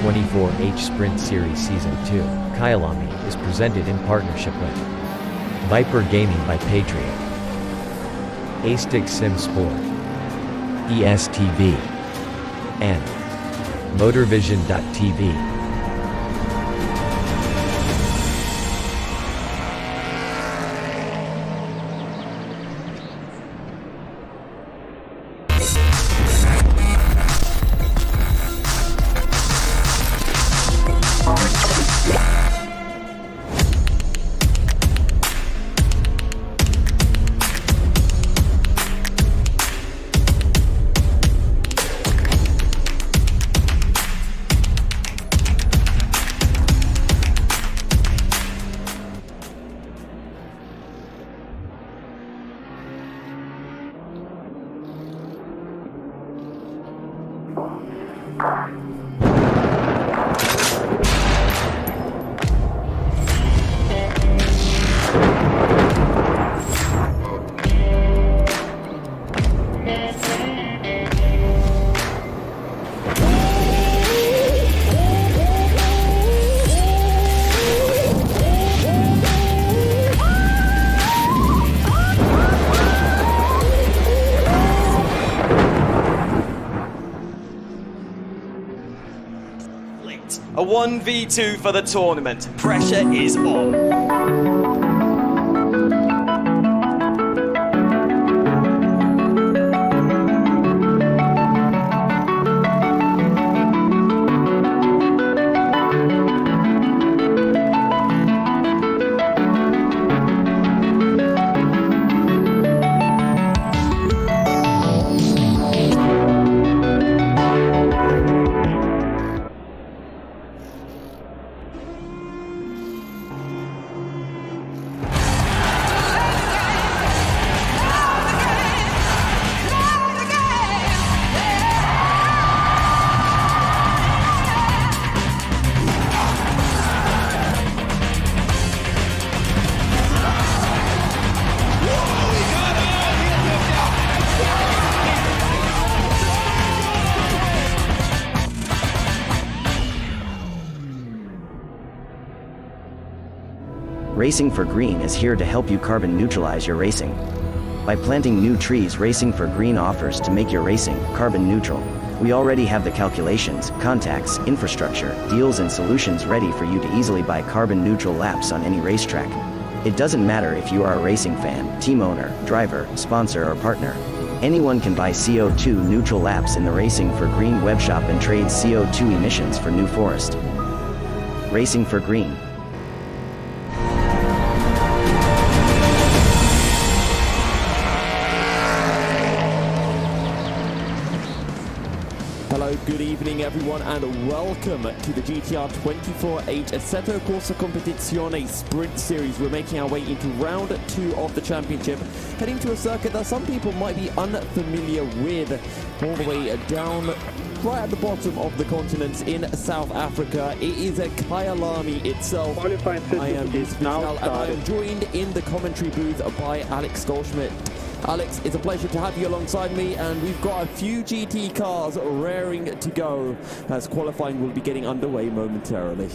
24H Sprint Series Season 2, Kyalami, is presented in partnership with Viper Gaming by Patriot, A-Stick Sim Sport, ESTV, and Motorvision.tv. A 1v2 for the tournament. Pressure is on. Racing for Green is here to help you carbon neutralize your racing. By planting new trees, Racing for Green offers to make your racing carbon neutral. We already have the calculations, contacts, infrastructure, deals and solutions ready for you to easily buy carbon neutral laps on any racetrack. It doesn't matter if you are a racing fan, team owner, driver, sponsor or partner. Anyone can buy CO2 neutral laps in the Racing for Green webshop and trade CO2 emissions for New Forest. Racing for Green. Hello, good evening everyone and welcome to the GTR 24H Assetto Corsa Competizione Sprint Series. We're making our way into round 2 of the championship, heading to a circuit that some people might be unfamiliar with, all the way down right at the bottom of the continent in South Africa. It is a Kyalami itself. I am now and I am joined in the commentary booth by Alex Goldschmidt. Alex, it's a pleasure to have you alongside me, and we've got a few GT cars raring to go as qualifying will be getting underway momentarily.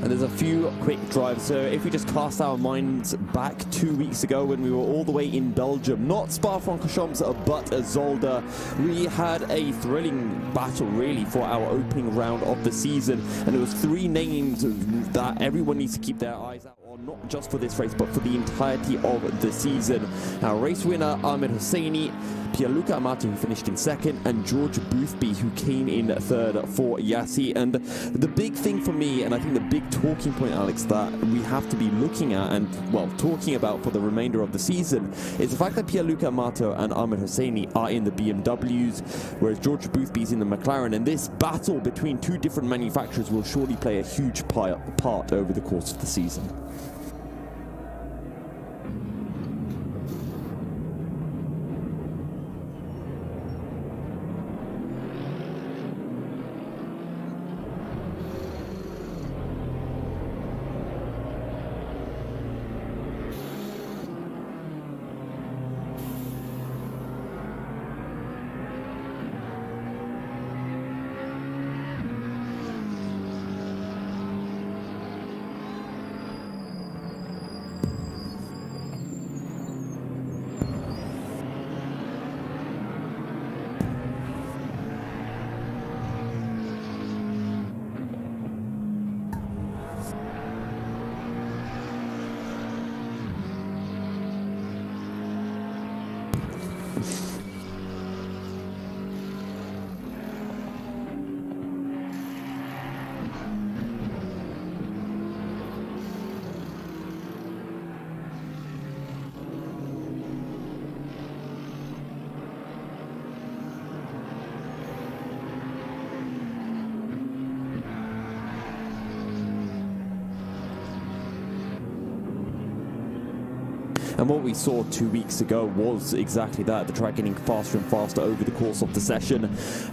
And there's a few quick drives. So if we just cast our minds back 2 weeks ago when we were all the way in Belgium, not Spa-Francorchamps but Zolder, we had a thrilling battle really for our opening round of the season, and there was 3 names that everyone needs to keep their eyes out on not just for this race, but for the entirety of the season. Now, race winner Ahmed Hosseini, Pierluca Amato, who finished in second, and George Boothby, who came in third for Yassi. And the big thing for me, and I think the big talking point, Alex, that we have to be looking at and, well, talking about for the remainder of the season is the fact that Pierluca Amato and Ahmed Hosseini are in the BMWs, whereas George Boothby's in the McLaren. And this battle between two different manufacturers will surely play a huge part over the course of the season. And what we saw 2 weeks ago was exactly that, the track getting faster and faster over the course of the session,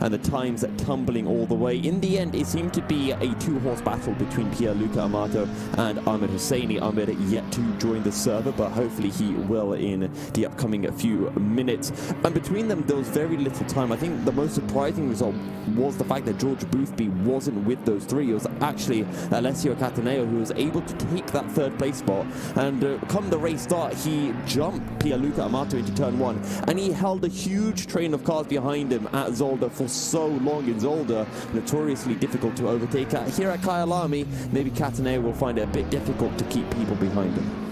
and the times tumbling all the way. In the end, it seemed to be a two-horse battle between Pierluca Amato and Ahmed Hosseini. Ahmed yet to join the server, but hopefully he will in the upcoming few minutes. And between them, there was very little time. I think the most surprising result was the fact that George Boothby wasn't with those three. It was actually Alessio Cataneo who was able to take that third place spot. And come the race start, he jumped Pierluca Amato into turn one, and he held a huge train of cars behind him at Zolder for so long. In Zolder, notoriously difficult to overtake. Here at Kyalami, maybe Cataneo will find it a bit difficult to keep people behind him.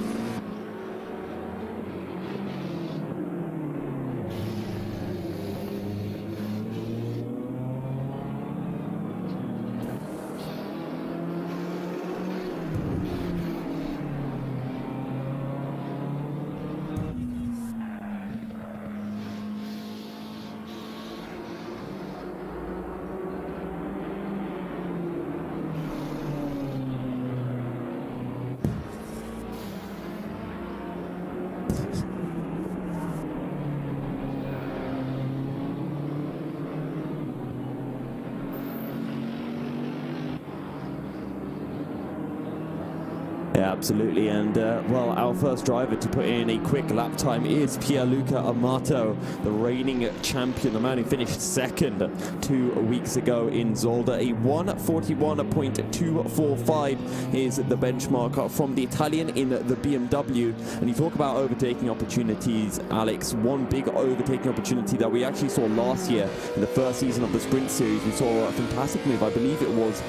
Yeah, absolutely. And, well, our first driver to put in a quick lap time is Pierluca Amato, the reigning champion, the man who finished second 2 weeks ago in Zolder. A 1:41.245 is the benchmark from the Italian in the BMW. And you talk about overtaking opportunities, Alex. One big overtaking opportunity that we actually saw last year in the first season of the Sprint Series. We saw a fantastic move, I believe it was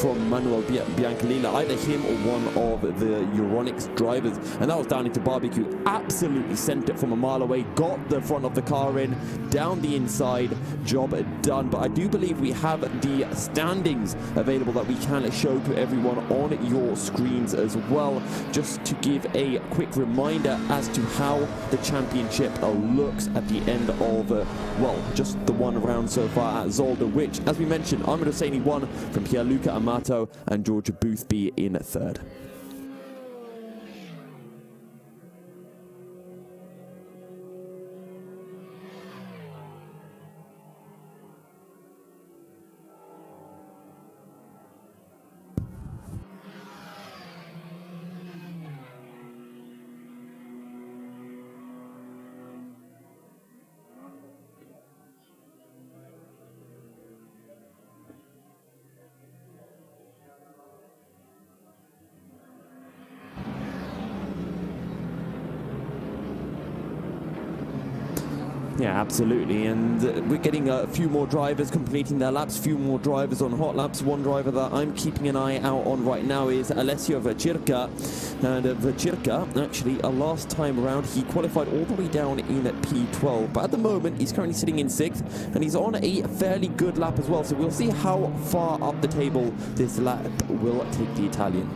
from Manuel Biancalila, either him or one of the Euronics drivers, and that was down into Barbecue. Absolutely sent it from a mile away, got the front of the car in, down the inside, job done. But I do believe we have the standings available that we can show to everyone on your screens as well, just to give a quick reminder as to how the championship looks at the end of, well, just the one round so far at Zolder, which, as we mentioned, Ahmed Hosseini won from Pierluca Amato and George Boothby in third. Yeah, absolutely, and we're getting a few more drivers completing their laps, few more drivers on hot laps. One driver that I'm keeping an eye out on right now is Alessio Vacirca, and Vacirca, actually, last time around, he qualified all the way down in P12, but at the moment, he's currently sitting in 6th, and he's on a fairly good lap as well, so we'll see how far up the table this lap will take the Italian.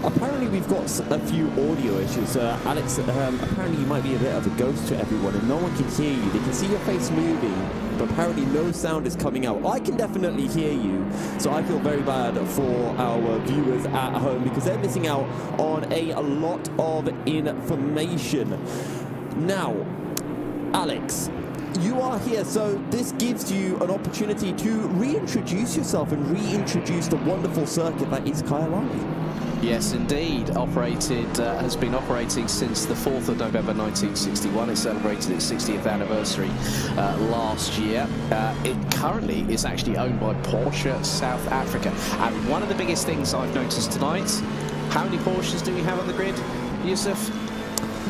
Apparently we've got a few audio issues. Alex, apparently you might be a bit of a ghost to everyone and no one can hear you. They can see your face moving, but apparently no sound is coming out. I can definitely hear you, so I feel very bad for our viewers at home because they're missing out on a lot of information. Now, Alex, you are here, so this gives you an opportunity to reintroduce yourself and reintroduce the wonderful circuit that is Kyalami. Yes, indeed. Has been operating since the 4th of November 1961. It celebrated its 60th anniversary last year. It currently is actually owned by Porsche South Africa. And one of the biggest things I've noticed tonight, how many Porsches do we have on the grid, Yusuf?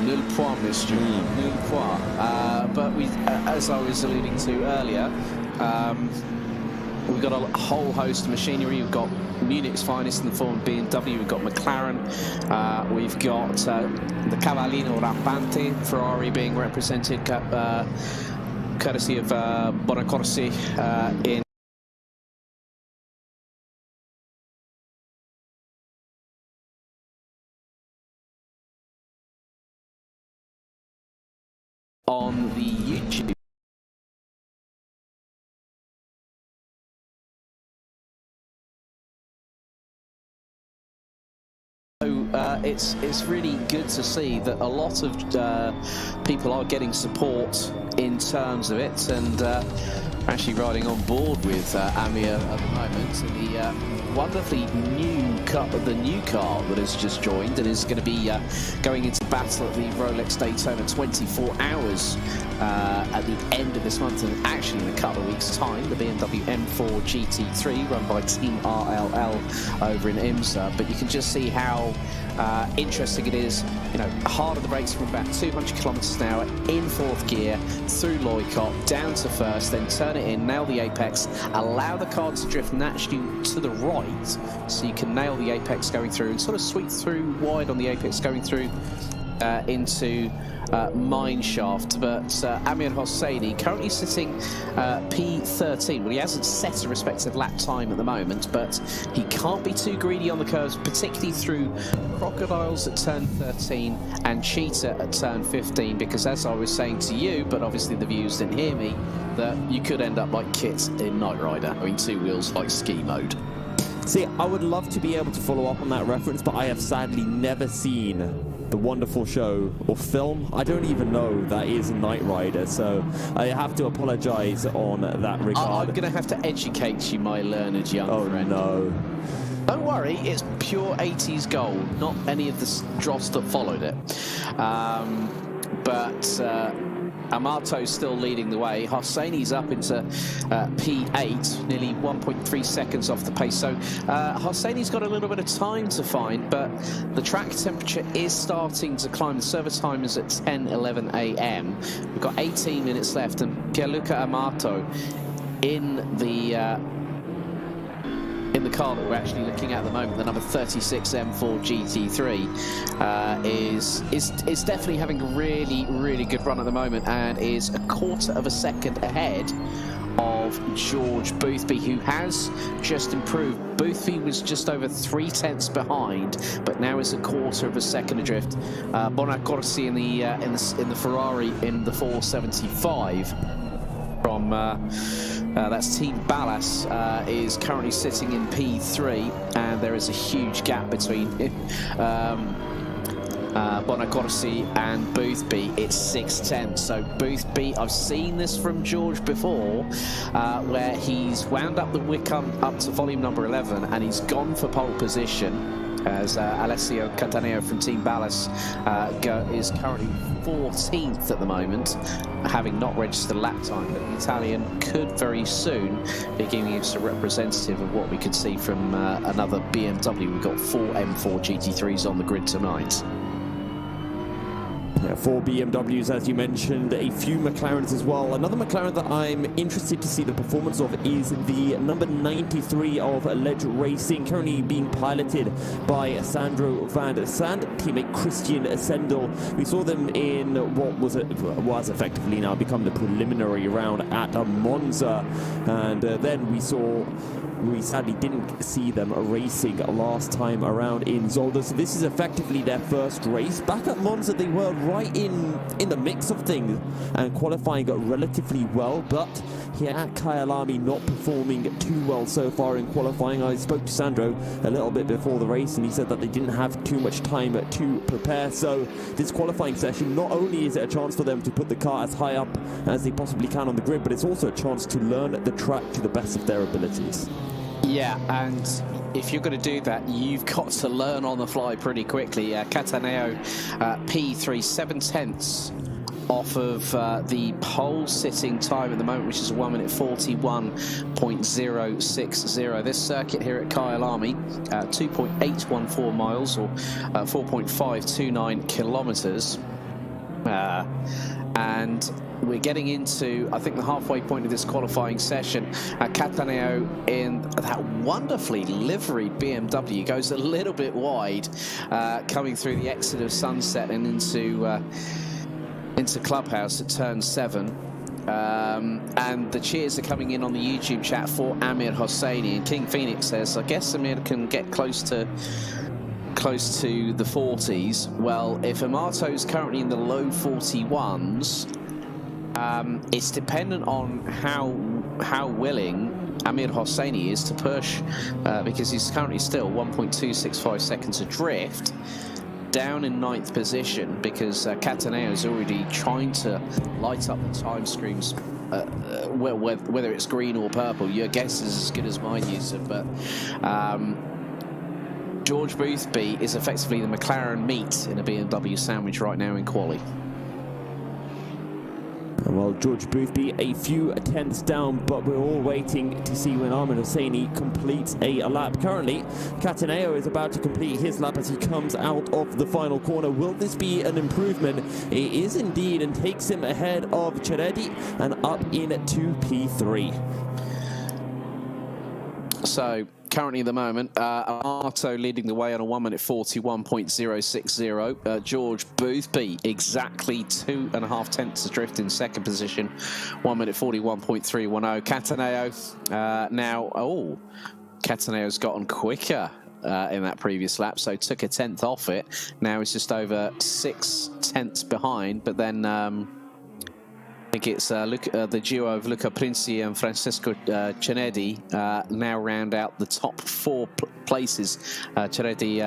Nul point, monsieur. Nul point. But we, as I was alluding to earlier, we've got a whole host of machinery. We've got Munich's finest in the form of BMW. We've got McLaren. We've got the Cavallino Rampante, Ferrari being represented, courtesy of Bonacorsi in on the YouTube. So it's really good to see that a lot of people are getting support in terms of it, and actually riding on board with Amir at the moment. And the wonderfully new car that has just joined and is going to be going into battle at the Rolex Daytona 24 hours at the end of this month, and actually in a couple of weeks' time, the BMW M4 GT3 run by Team RLL over in IMSA. But you can just see how interesting it is, you know, hard on the brakes from about 200 kilometers an hour in 4th gear through Loicott down to 1st, then turn it in, nail the apex, allow the car to drift naturally to the right so you can nail the apex going through and sort of sweep through wide on the apex going through into Mineshaft, but Amir Hosseini currently sitting P13. Well, he hasn't set a respective lap time at the moment, but he can't be too greedy on the curves, particularly through Crocodiles at turn 13 and Cheetah at turn 15, because as I was saying to you, but obviously the viewers didn't hear me, that you could end up like Kit in Knight Rider, I mean 2 wheels like ski mode. See, I would love to be able to follow up on that reference, but I have sadly never seen the wonderful show or film. I don't even know that is Knight Rider, so I have to apologise on that regard. I'm going to have to educate you, my learned young friend. Oh no. Don't worry, it's pure 80s gold, not any of the dross that followed it. But Amato's still leading the way. Hosseini's up into P8, nearly 1.3 seconds off the pace. So Hosseini's got a little bit of time to find, but the track temperature is starting to climb. The service time is at 10:11 a.m. We've got 18 minutes left, and Gianluca Amato in the car that we're actually looking at the moment, the number 36 M4 GT3, is definitely having a really good run at the moment, and is a quarter of a second ahead of George Boothby, who has just improved. Boothby was just over 3/10 behind, but now is a quarter of a second adrift. Bonaccorsi in the Ferrari in the 475 from that's Team Ballas, is currently sitting in P3, and there is a huge gap between Bonaccorsi and Boothby. It's 6/10. So Boothby, I've seen this from George before, where he's wound up the wick up to volume number 11, and he's gone for pole position, as Alessio Cataneo from Team Ballas is currently 14th at the moment, having not registered a lap time, but the Italian could very soon be giving us a representative of what we could see from another BMW. We've got 4 M4 GT3s on the grid tonight. Yeah, 4 BMWs, as you mentioned, a few McLarens as well. Another McLaren that I'm interested to see the performance of is the number 93 of Ledge Racing, currently being piloted by Sandro Van Sand, teammate Christian Sendel. We saw them in what was effectively now become the preliminary round at Monza, and then we sadly didn't see them racing last time around in Zolder. So this is effectively their first race. Back at Monza, they were right in the mix of things and qualifying relatively well, but here at Kyalami not performing too well so far in qualifying. I spoke to Sandro a little bit before the race, and he said that they didn't have too much time to prepare. So this qualifying session, not only is it a chance for them to put the car as high up as they possibly can on the grid, but it's also a chance to learn the track to the best of their abilities. Yeah, and if you're going to do that, you've got to learn on the fly pretty quickly. Cataneo, P3, 7/10 off of the pole sitting time at the moment, which is 1 minute 41.060. This circuit here at Kyalami, 2.814 miles, or 4.529 kilometers. And we're getting into, I think, the halfway point of this qualifying session. Cataneo in that wonderfully liveried BMW goes a little bit wide, coming through the exit of Sunset and into Clubhouse at turn 7. And the cheers are coming in on the YouTube chat for Amir Hosseini. And King Phoenix says, I guess Amir can get close to the 40s. Well, if Amato's currently in the low 41s, it's dependent on how willing Amir Hosseini is to push, because he's currently still 1.265 seconds adrift, down in 9th position, because Cataneo is already trying to light up the time screens, whether it's green or purple. Your guess is as good as mine, Yusuf, but George Boothby is effectively the McLaren meat in a BMW sandwich right now in quali. Well, George Boothby a few tenths down, but we're all waiting to see when Amir Hosseini completes a lap. Currently, Cataneo is about to complete his lap as he comes out of the final corner. Will this be an improvement? It is indeed, and takes him ahead of Cheredi and up into P3. So currently at the moment, Arto leading the way on a 1 minute 41.060. George Boothby exactly 2.5 tenths adrift in second position, 1 minute 41.310. Cataneo Cataneo's gotten quicker in that previous lap, so took a tenth off it. Now it's just over 6 tenths behind, but then I think it's the duo of Luca Princi and Francesco Cinedi now round out the top 4 places. Cinedi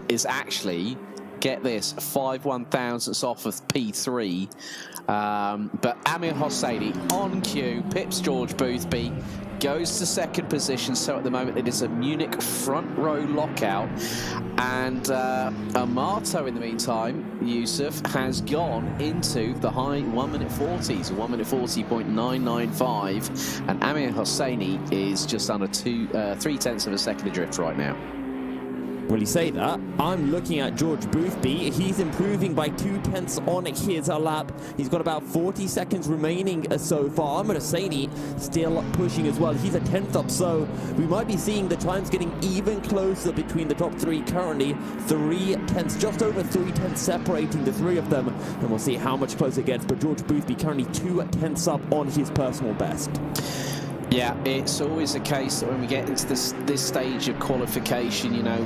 is actually, get this, 5 1/1000ths off of P3. But Amir Hosseini on cue, pips George Boothby, goes to second position. So at the moment it is a Munich front row lockout, and Amato in the meantime, Yusuf, has gone into the high 1 minute 40s, 1 minute 40.995, and Amir Hosseini is just under 3 tenths of a second adrift right now. Well, you say that. I'm looking at George Boothby. He's improving by 2 tenths on his lap. He's got about 40 seconds remaining so far. Amir Hosseini still pushing as well. He's a tenth up, so we might be seeing the times getting even closer between the top 3 currently. 3 tenths, just over 3 tenths separating the 3 of them. And we'll see how much closer it gets. But George Boothby currently 2 tenths up on his personal best. Yeah, it's always a case that when we get into this stage of qualification, you know,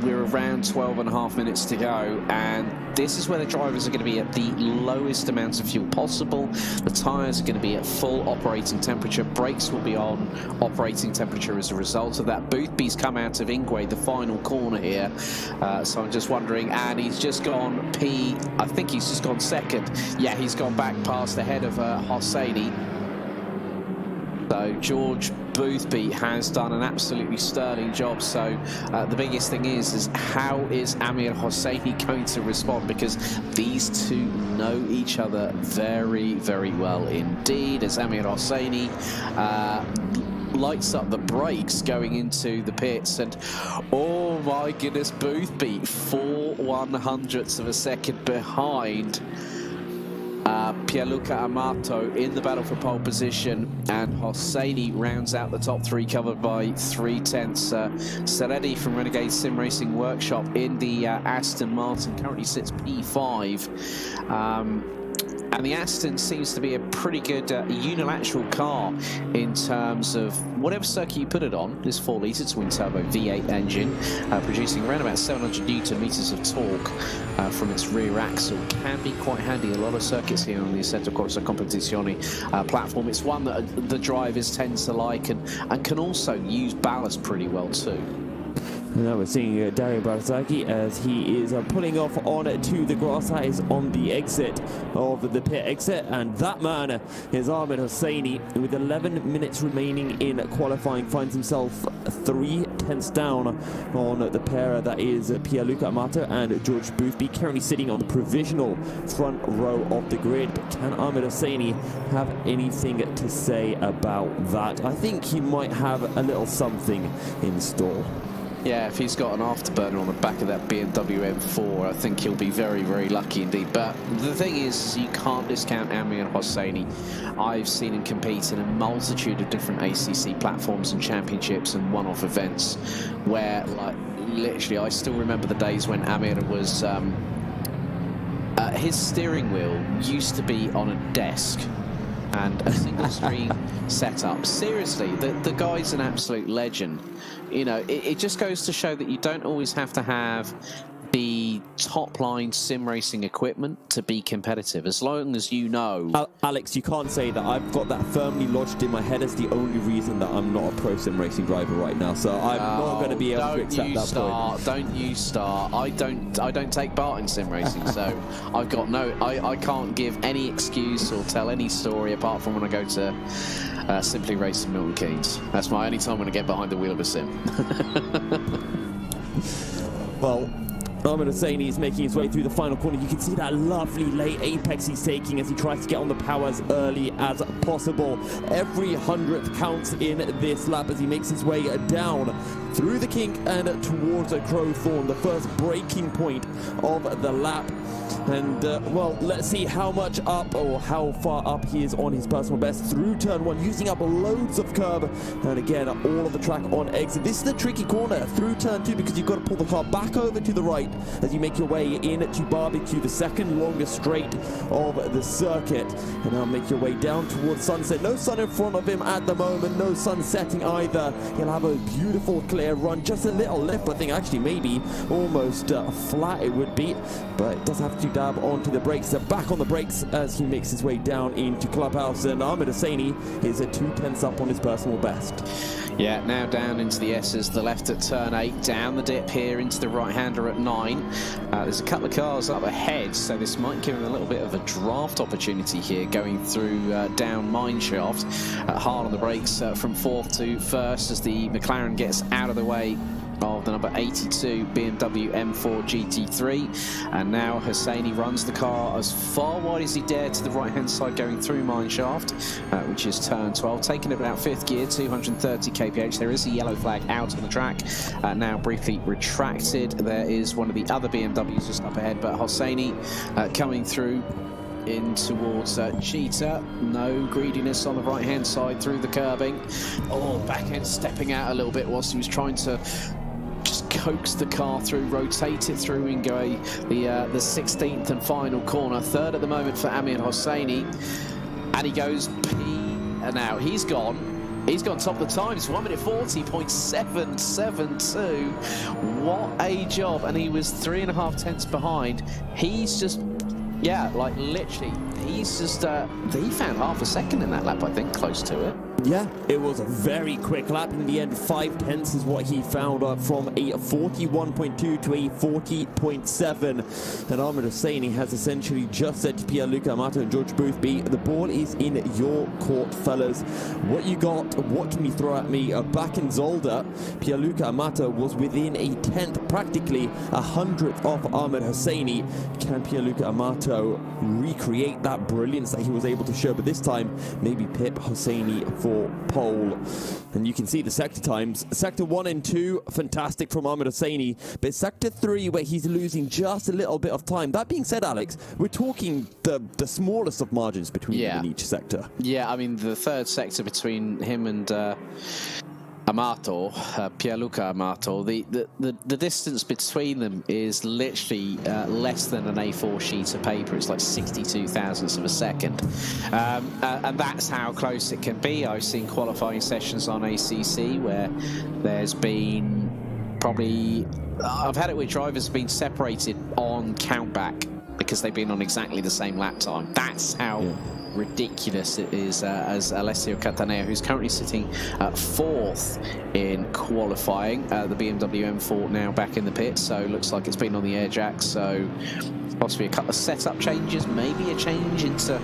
we're around 12.5 minutes to go, and this is where the drivers are going to be at the lowest amount of fuel possible. The tyres are going to be at full operating temperature. Brakes will be on operating temperature as a result of that. Boothby's come out of Ingwe, the final corner here, so I'm just wondering, and he's just gone I think he's just gone second. Yeah, he's gone back past ahead of Hosseini. So George Boothby has done an absolutely sterling job. So the biggest thing is how is Amir Hosseini going to respond? Because these two know each other very, very well indeed. As Amir Hosseini lights up the brakes going into the pits, and oh my goodness, Boothby 4 1/100ths of a second behind Pierluca Amato in the battle for pole position, and Hosseini rounds out the top 3, covered by 3 tenths. Seredi from Renegade Sim Racing Workshop in the Aston Martin currently sits P5. And the Aston seems to be a pretty good unilateral car in terms of whatever circuit you put it on. This 4 litre twin-turbo V8 engine, producing around about 700 Newton meters of torque from its rear axle, can be quite handy. A lot of circuits here on the Assetto Corsa Competizione platform. It's one that the drivers tend to like, and can also use ballast pretty well too. Now we're seeing Dario Barzaghi as he is pulling off on to the grass. That is on the exit of the pit exit, and that man is Amir Hosseini. With 11 minutes remaining in qualifying, finds himself 3 tenths down on the pair that is Pierluca Amato and George Boothby, currently sitting on the provisional front row of the grid. But can Amir Hosseini have anything to say about that? I think he might have a little something in store. Yeah, if he's got an afterburner on the back of that BMW M4, I think he'll be very, very lucky indeed. But the thing is, you can't discount Amir Hosseini. I've seen him compete in a multitude of different ACC platforms and championships and one-off events where, like, literally, I still remember the days when Amir was... his steering wheel used to be on a desk and a single screen setup. Seriously, the guy's an absolute legend. You know, it just goes to show that you don't always have to have the top-line sim racing equipment to be competitive, as long as you know... Alex, you can't say that. I've got that firmly lodged in my head as the only reason that I'm not a pro sim racing driver right now, so I'm not going to be able to accept that point. Don't you start. I don't take part in sim racing, so I've got I can't give any excuse or tell any story apart from when I go to Simply Racing Milton Keynes. That's my only time when I get behind the wheel of a sim. Well, Amir Hosseini is making his way through the final corner. You can see that lovely late apex he's taking as he tries to get on the power as early as possible. Every 100th counts in this lap as he makes his way down through the kink and towards a Crowthorne, the first breaking point of the lap. And, well, let's see how much up or how far up he is on his personal best through turn 1, using up loads of curb. And again, all of the track on exit. This is a tricky corner through turn 2 because you've got to pull the car back over to the right as you make your way into Barbecue, the second longest straight of the circuit. And now make your way down towards Sunset. No sun in front of him at the moment, no sun setting either. He'll have a beautiful clear run, just a little lift, I think actually maybe almost flat it would be, but it does have to dab onto the brakes. They're back on the brakes as he makes his way down into Clubhouse, and Ahmed Hosseini is a 2/10 up on his personal best. Yeah, now down into the S's, the left at turn 8, down the dip here into the right-hander at 9. There's a couple of cars up ahead, so this might give him a little bit of a draft opportunity here, going through down Mineshaft. Hard on the brakes from 4th to 1st as the McLaren gets out of the way of the number 82 BMW M4 GT3, and now Hosseini runs the car as far wide as he dared to the right hand side going through Mineshaft, which is turn 12, taking it about 5th gear, 230 kph. There is a yellow flag out on the track, now briefly retracted. There is one of the other BMWs just up ahead, but Hosseini coming through in towards Cheetah. No greediness on the right hand side through the curbing. Oh, back end stepping out a little bit whilst he was trying to just coax the car through, rotate it through Ingo, the 16th and final corner. 3rd at the moment for Amir Hosseini, and he goes and now he's gone top of the times, 1 minute 40.772. What a job, and he was 3.5 tenths behind. He's just, yeah, like literally, he's just, he found half a second in that lap, I think, close to it. Yeah, it was a very quick lap. In the end, 5 tenths is what he found from a 41.2 to a 40.7. And Ahmed Hosseini has essentially just said to Pierluca Amato and George Boothby, the ball is in your court, fellas. What you got? What can you throw at me? Back in Zolder, Pierluca Amato was within a 10th, practically 100th of Ahmed Hosseini. Can Pierluca Amato recreate that brilliance that he was able to show? But this time, maybe pip Hosseini for pole. And you can see the sector times. Sector 1 and 2, fantastic from Ahmed Hosseini, but sector 3 where he's losing just a little bit of time. That being said, Alex, we're talking the smallest of margins between them in each sector. Yeah, I mean, the 3rd sector between him and Amato, Pierluca Amato, the distance between them is literally less than an A4 sheet of paper. It's like 62 thousandths of a second. And that's how close it can be. I've seen qualifying sessions on ACC where there's been probably, I've had it where drivers have been separated on countback because they've been on exactly the same lap time. That's how ridiculous it is, as Alessio Cataneo, who's currently sitting at 4th in qualifying. The BMW M4 now back in the pit, so looks like it's been on the air jack, so possibly a couple of setup changes, maybe a change into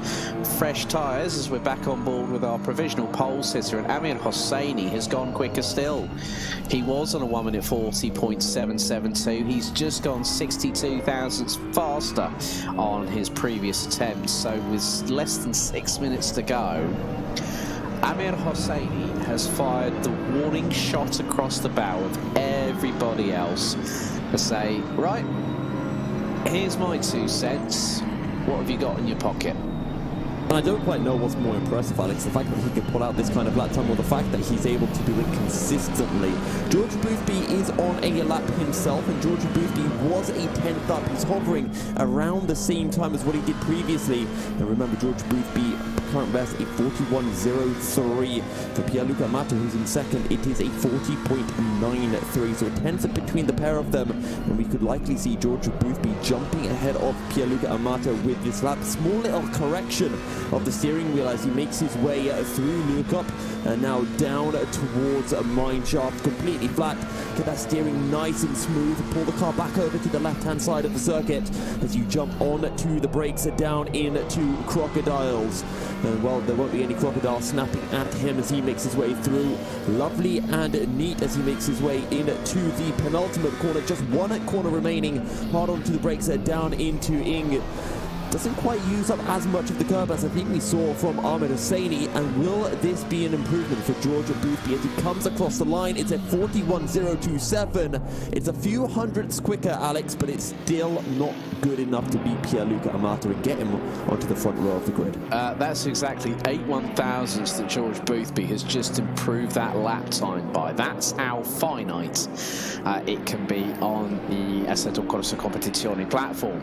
fresh tyres as we're back on board with our provisional pole sitter. And Amir Hosseini has gone quicker still. He was on a 1 minute 40.772. He's just gone 62 thousandths faster on his previous attempt. So with less than 6 minutes to go, Amir Hosseini has fired the warning shot across the bow of everybody else to say, right, here's my 2 cents. What have you got in your pocket? And I don't quite know what's more impressive, Alex, the fact that he can pull out this kind of lap time or the fact that he's able to do it consistently. George Boothby is on a lap himself, and George Boothby was a 10th up. He's hovering around the same time as what he did previously. And remember, George Boothby, current best, a 41.03. For Pierluca Amato, who's in second, it is a 40.93. So a 10th up between the pair of them. And we could likely see George Boothby jumping ahead of Pierluca Amato with this lap. Small little correction of the steering wheel as he makes his way through Newcup and now down towards a mine shaft, completely flat. Get that steering nice and smooth. Pull the car back over to the left-hand side of the circuit as you jump on to the brakes down into Crocodiles. And well, there won't be any crocodile snapping at him as he makes his way through. Lovely and neat as he makes his way into the penultimate corner. Just one corner remaining. Hard onto the brakes down into Ing. doesn't quite use up as much of the curb as I think we saw from Ahmed Hosseini. And will this be an improvement for George Boothby as he comes across the line? It's at 41.027. It's a few hundredths quicker, Alex, but it's still not good enough to beat Pierluca Amato and get him onto the front row of the grid. That's exactly 8 1,000ths that George Boothby has just improved that lap time by. That's how finite it can be on the Assetto Corsa Competizione platform.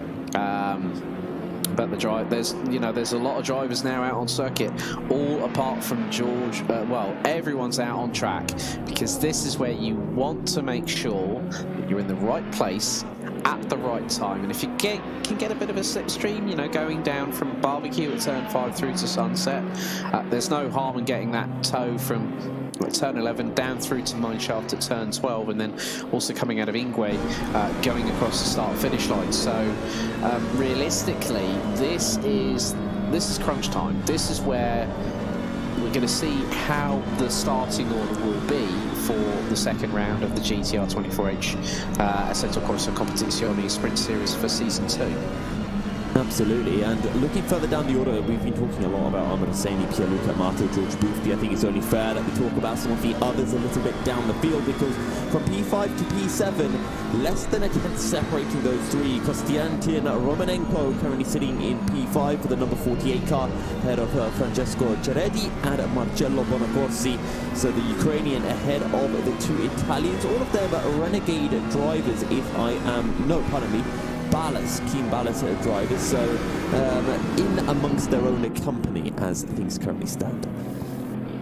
But there's a lot of drivers now out on circuit, all apart from George. Well, everyone's out on track, because this is where you want to make sure that you're in the right place at the right time. And if you can get a bit of a slipstream, going down from Barbecue at turn 5 through to Sunset, there's no harm in getting that toe from turn 11 down through to Mineshaft at turn 12, and then also coming out of Ingwe, going across the start-finish line. So realistically, this is crunch time. This is where we're going to see how the starting order will be for the second round of the GTR 24H Assetto Corsa Competizione Sprint Series for Season 2. Absolutely, and looking further down the order, we've been talking a lot about Ahmed Hosseini, Pierluca Amato, George Boothby. I think it's only fair that we talk about some of the others a little bit down the field, because from P5 to P7, less than a tenth separating those three. Kostiantin Romanenko currently sitting in P5 for the number 48 car, ahead of Francesco Ceredi and Marcello Bonacorsi. So the Ukrainian ahead of the two Italians, all of them are renegade drivers, Keen Ballas drivers, so in amongst their own company as things currently stand.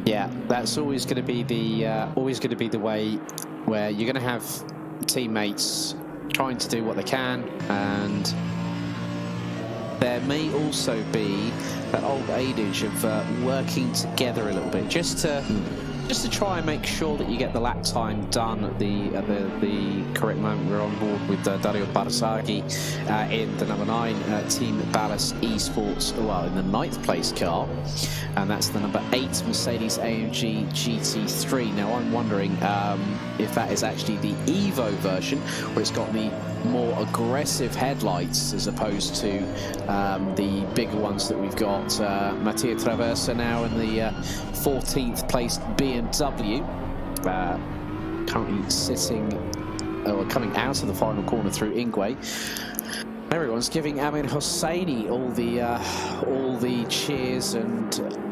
Yeah, that's always going to be the way where you're going to have teammates trying to do what they can, and there may also be that old adage of working together a little bit, just to try and make sure that you get the lap time done at the correct moment. We're on board with Dario Barzaghi in the number 9 Team Ballas Esports, well, in the 9th place car, and that's the number 8 Mercedes AMG GT3. Now I'm wondering if that is actually the Evo version, where it's got the more aggressive headlights as opposed to the bigger ones that we've got. Mattia Traversa now in the 14th placed BMW, currently sitting, coming out of the final corner through Ingwe. Everyone's giving Ahmed Hosseini all the cheers and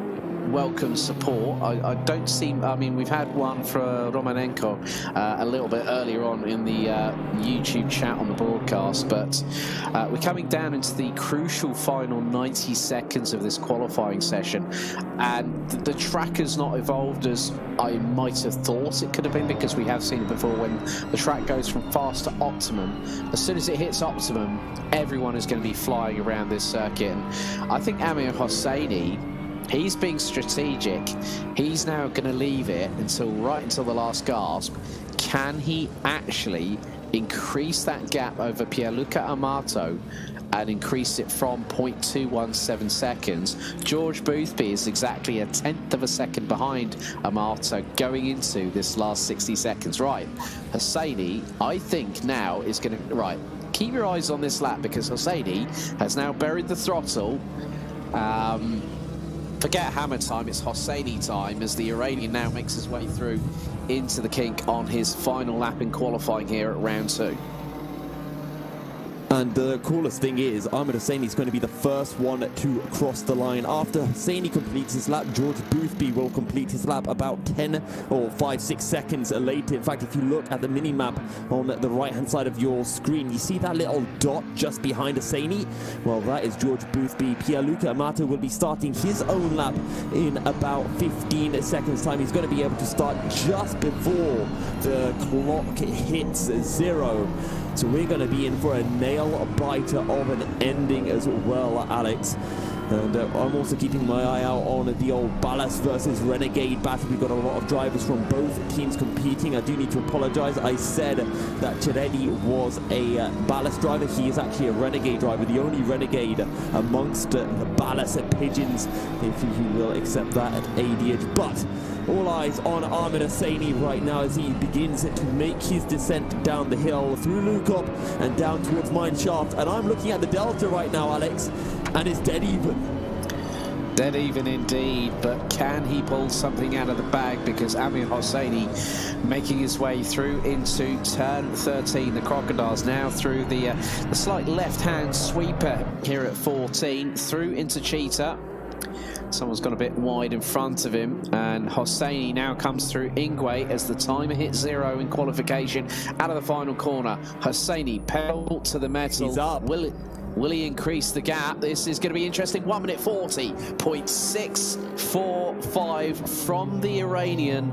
welcome support. I don't seem, I mean, we've had one for Romanenko a little bit earlier on in the YouTube chat on the broadcast, but we're coming down into the crucial final 90 seconds of this qualifying session, and the track has not evolved as I might have thought it could have been, because we have seen it before. When the track goes from fast to optimum, as soon as it hits optimum, everyone is going to be flying around this circuit. And I think Amir Hosseini, he's being strategic. He's now going to leave it right until the last gasp. Can he actually increase that gap over Pierluca Amato and increase it from 0.217 seconds? George Boothby is exactly a tenth of a second behind Amato going into this last 60 seconds. Right, Hosseini, I think now is going to... Right, keep your eyes on this lap, because Hosseini has now buried the throttle. Forget hammer time, it's Hosseini time, as the Iranian now makes his way through into the kink on his final lap in qualifying here at round 2. And the coolest thing is, Ahmed Hosseini is going to be the first one to cross the line. After Hosseini completes his lap, George Boothby will complete his lap about 10 or 5-6 seconds later. In fact, if you look at the mini-map on the right-hand side of your screen, you see that little dot just behind Hosseini? Well, that is George Boothby. Pierluca Amato will be starting his own lap in about 15 seconds' time. He's going to be able to start just before the clock hits 0. So we're going to be in for a nail-biter of an ending as well, Alex. And I'm also keeping my eye out on the old Ballas versus Renegade battle. We've got a lot of drivers from both teams competing. I do need to apologize. I said that Ceredi was a Ballas driver. He is actually a Renegade driver, the only Renegade amongst the Ballas pigeons, if he will accept that at ADH. But all eyes on Ahmed Hosseini right now as he begins to make his descent down the hill through Lukop and down towards Mine Shaft. And I'm looking at the Delta right now, Alex, and it's dead even. Dead even indeed, but can he pull something out of the bag? Because Amir Hosseini making his way through into turn 13. The Crocodiles now through the slight left-hand sweeper here at 14, through into Cheetah. Someone's got a bit wide in front of him, and Hosseini now comes through Ingwe as the timer hits 0 in qualification out of the final corner. Hosseini pedal to the metal. He's up. Will he increase the gap? This is going to be interesting. 1 minute 40.645 from the Iranian.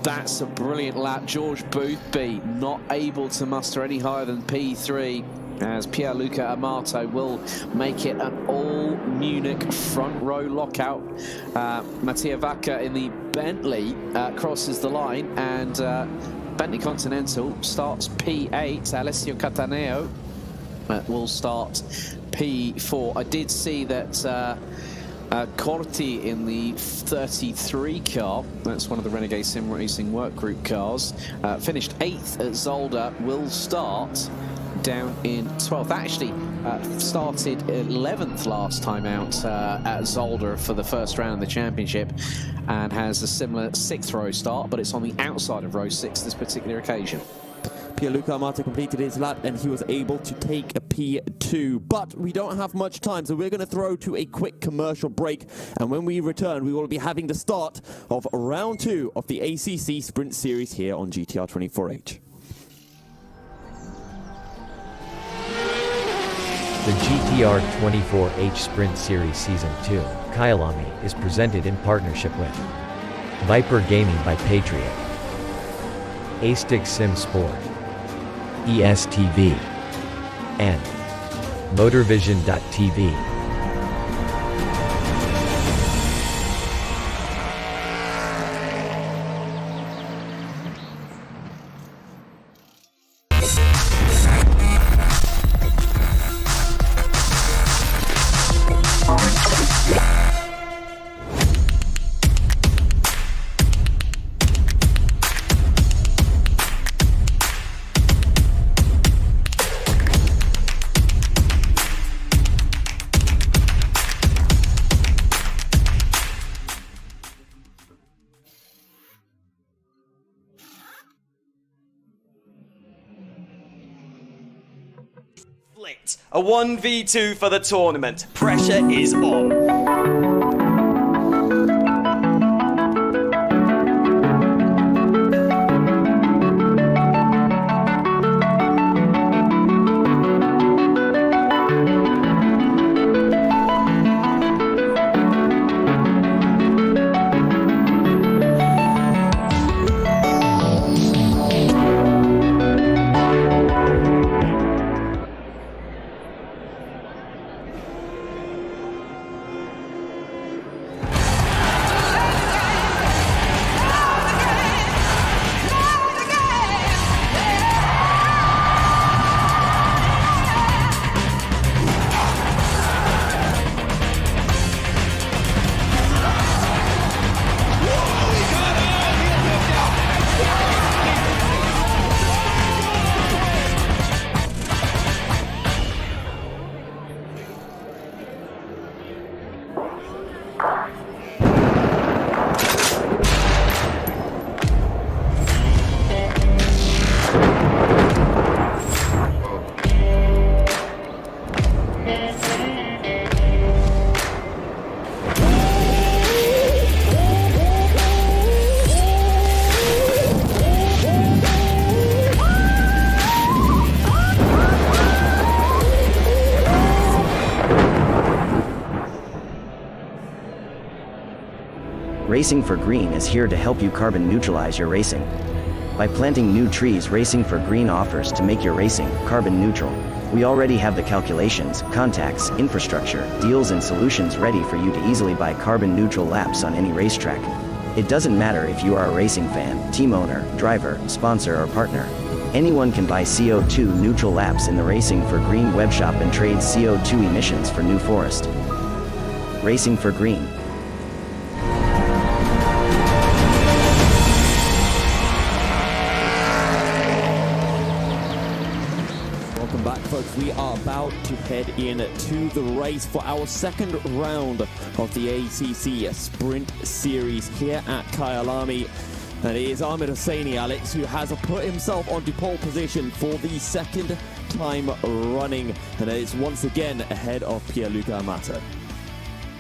That's a brilliant lap. George Boothby not able to muster any higher than P3, as Pierluca Amato will make it an all-Munich front row lockout. Mattia Vacca in the Bentley crosses the line, and Bentley Continental starts P8. Alessio Cataneo will start P4. I did see that Corti in the 33 car, that's one of the Renegade Sim Racing work group cars, finished 8th at Zolder, will start down in 12th. Actually started 11th last time out at Zolder for the first round of the championship, and has a similar 6th row start, but it's on the outside of row 6 this particular occasion. Pierluca Amato completed his lap and he was able to take a P2. But we don't have much time, so we're going to throw to a quick commercial break. And when we return, we will be having the start of round 2 of the ACC Sprint Series here on GTR 24H. The GTR 24H Sprint Series Season 2, Kyalami, is presented in partnership with Viper Gaming by Patriot, A-Stick Sim Sport, ESTV, and Motorvision.tv. A 1v2 for the tournament. Pressure is on. Racing for Green is here to help you carbon neutralize your racing. By planting new trees, Racing for Green offers to make your racing carbon neutral. We already have the calculations, contacts, infrastructure, deals and solutions ready for you to easily buy carbon neutral laps on any racetrack. It doesn't matter if you are a racing fan, team owner, driver, sponsor or partner. Anyone can buy CO2 neutral laps in the Racing for Green webshop and trade CO2 emissions for New Forest. racing for green. Welcome back, folks. We are about to head in to the race for our second round of the ACC Sprint Series here at Kyalami. And it is Ahmed Hosseini, Alex, who has put himself onto pole position for the second time running. And it's once again ahead of Pierluca Amato.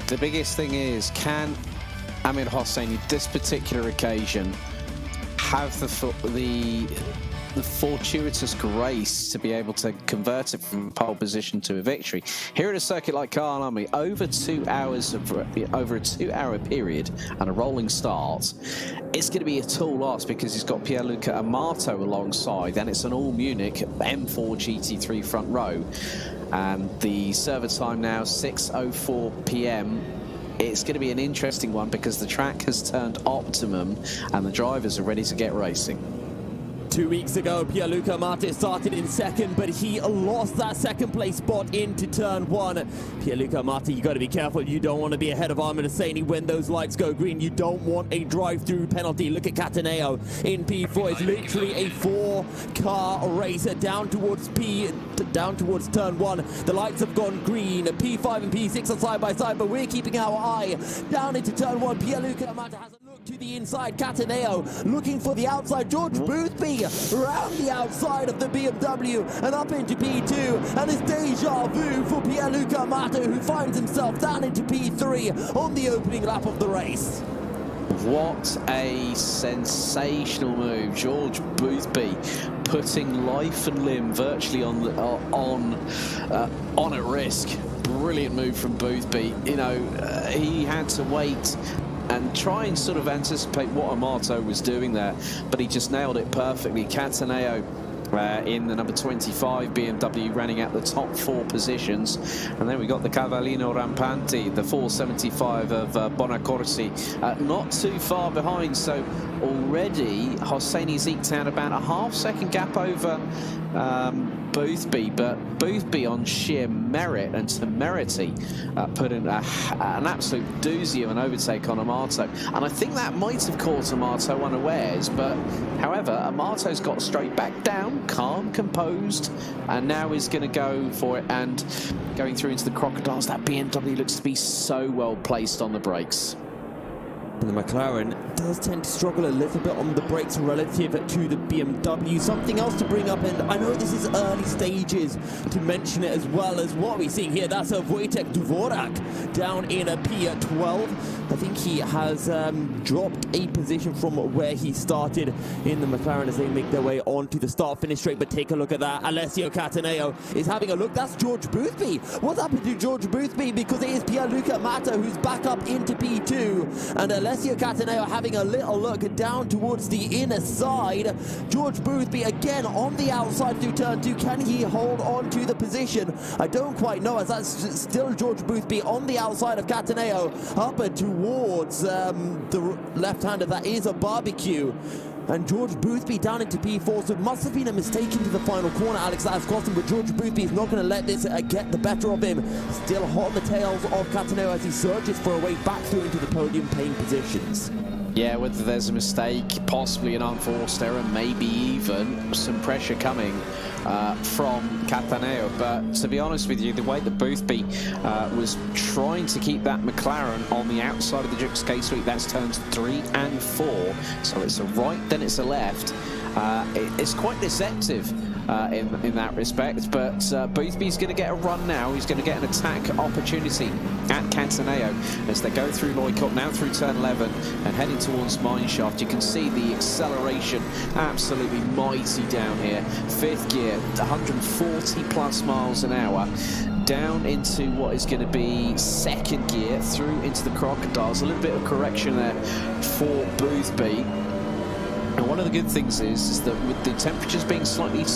The biggest thing is, can Ahmed Hosseini, this particular occasion, have the fortuitous grace to be able to convert it from pole position to a victory? Here at a circuit like Kyalami, over a 2-hour period and a rolling start, it's going to be a tall loss because he's got Pierluca Amato alongside, and it's an all Munich M4 GT3 front row. And the server time now 6:04 p.m. It's going to be an interesting one because the track has turned optimum and the drivers are ready to get racing. 2 weeks ago, Pierluca Amato started in second, but he lost that second place spot into turn one. Pierluca Amato, you got to be careful. You don't want to be ahead of Ahmed Hosseini when those lights go green. You don't want a drive-through penalty. Look at Cataneo in P4. It's literally a 4-car race down towards turn one. The lights have gone green. P5 and P6 are side by side, but we're keeping our eye down into turn one. Pierluca Amato has a look to the inside. Cataneo looking for the outside. George Boothby around the outside of the BMW and up into P2, and it's deja vu for Pierluca Amato, who finds himself down into P3 on the opening lap of the race. What a sensational move. George Boothby putting life and limb virtually on at risk. Brilliant move from Boothby. You know, he had to wait and try and sort of anticipate what Amato was doing there, but he just nailed it perfectly. Cataneo in the number 25 BMW running at the top 4 positions, and then we got the Cavallino Rampanti, the 475 of Bonacorsi, not too far behind. So already Hosseini's eked out about a half-second gap over Boothby, but Boothby on sheer merit and temerity put in an absolute doozy of an overtake on Amato, and I think that might have caught Amato unawares, but however Amato's got straight back down, calm, composed, and now is going to go for it and going through into the crocodiles. That BMW looks to be so well placed on the brakes. And the McLaren does tend to struggle a little bit on the brakes relative to the BMW. Something else to bring up, and I know this is early stages to mention it as well, as what we're seeing here. That's a Wojtek Dvorak down in a P12. I think he has dropped a position from where he started in the McLaren as they make their way onto the start-finish straight. But take a look at that. Alessio Cataneo is having a look. That's George Boothby. What's happened to George Boothby? Because it is Pierluca Amato who's back up into P2. And Alessio Cataneo having a little look down towards the inner side. George Boothby again on the outside through turn 2. Can he hold on to the position? I don't quite know, as that's still George Boothby on the outside of Cataneo up towards the left-hander. That is a barbecue. And George Boothby down into P4, so it must have been a mistake into the final corner, Alex, that has cost him, but George Boothby is not going to let this get the better of him. Still hot on the tails of Cataneo as he surges for a way back through into the podium paying positions. Yeah, whether there's a mistake, possibly an unforced error, maybe even some pressure coming from Cataneo. But to be honest with you, the way that Boothby was trying to keep that McLaren on the outside of the Jux K-Suite, that's turns 3 and 4. So it's a right, then it's a left. It's quite deceptive in that respect, but Boothby's going to get a run now. He's going to get an attack opportunity at Cataneo as they go through Loicott, now through turn 11 and heading towards Mineshaft. You can see the acceleration absolutely mighty down here. 5th gear, 140 plus miles an hour. Down into what is going to be 2nd gear, through into the crocodiles. A little bit of correction there for Boothby. And one of the good things is that with the temperatures being slightly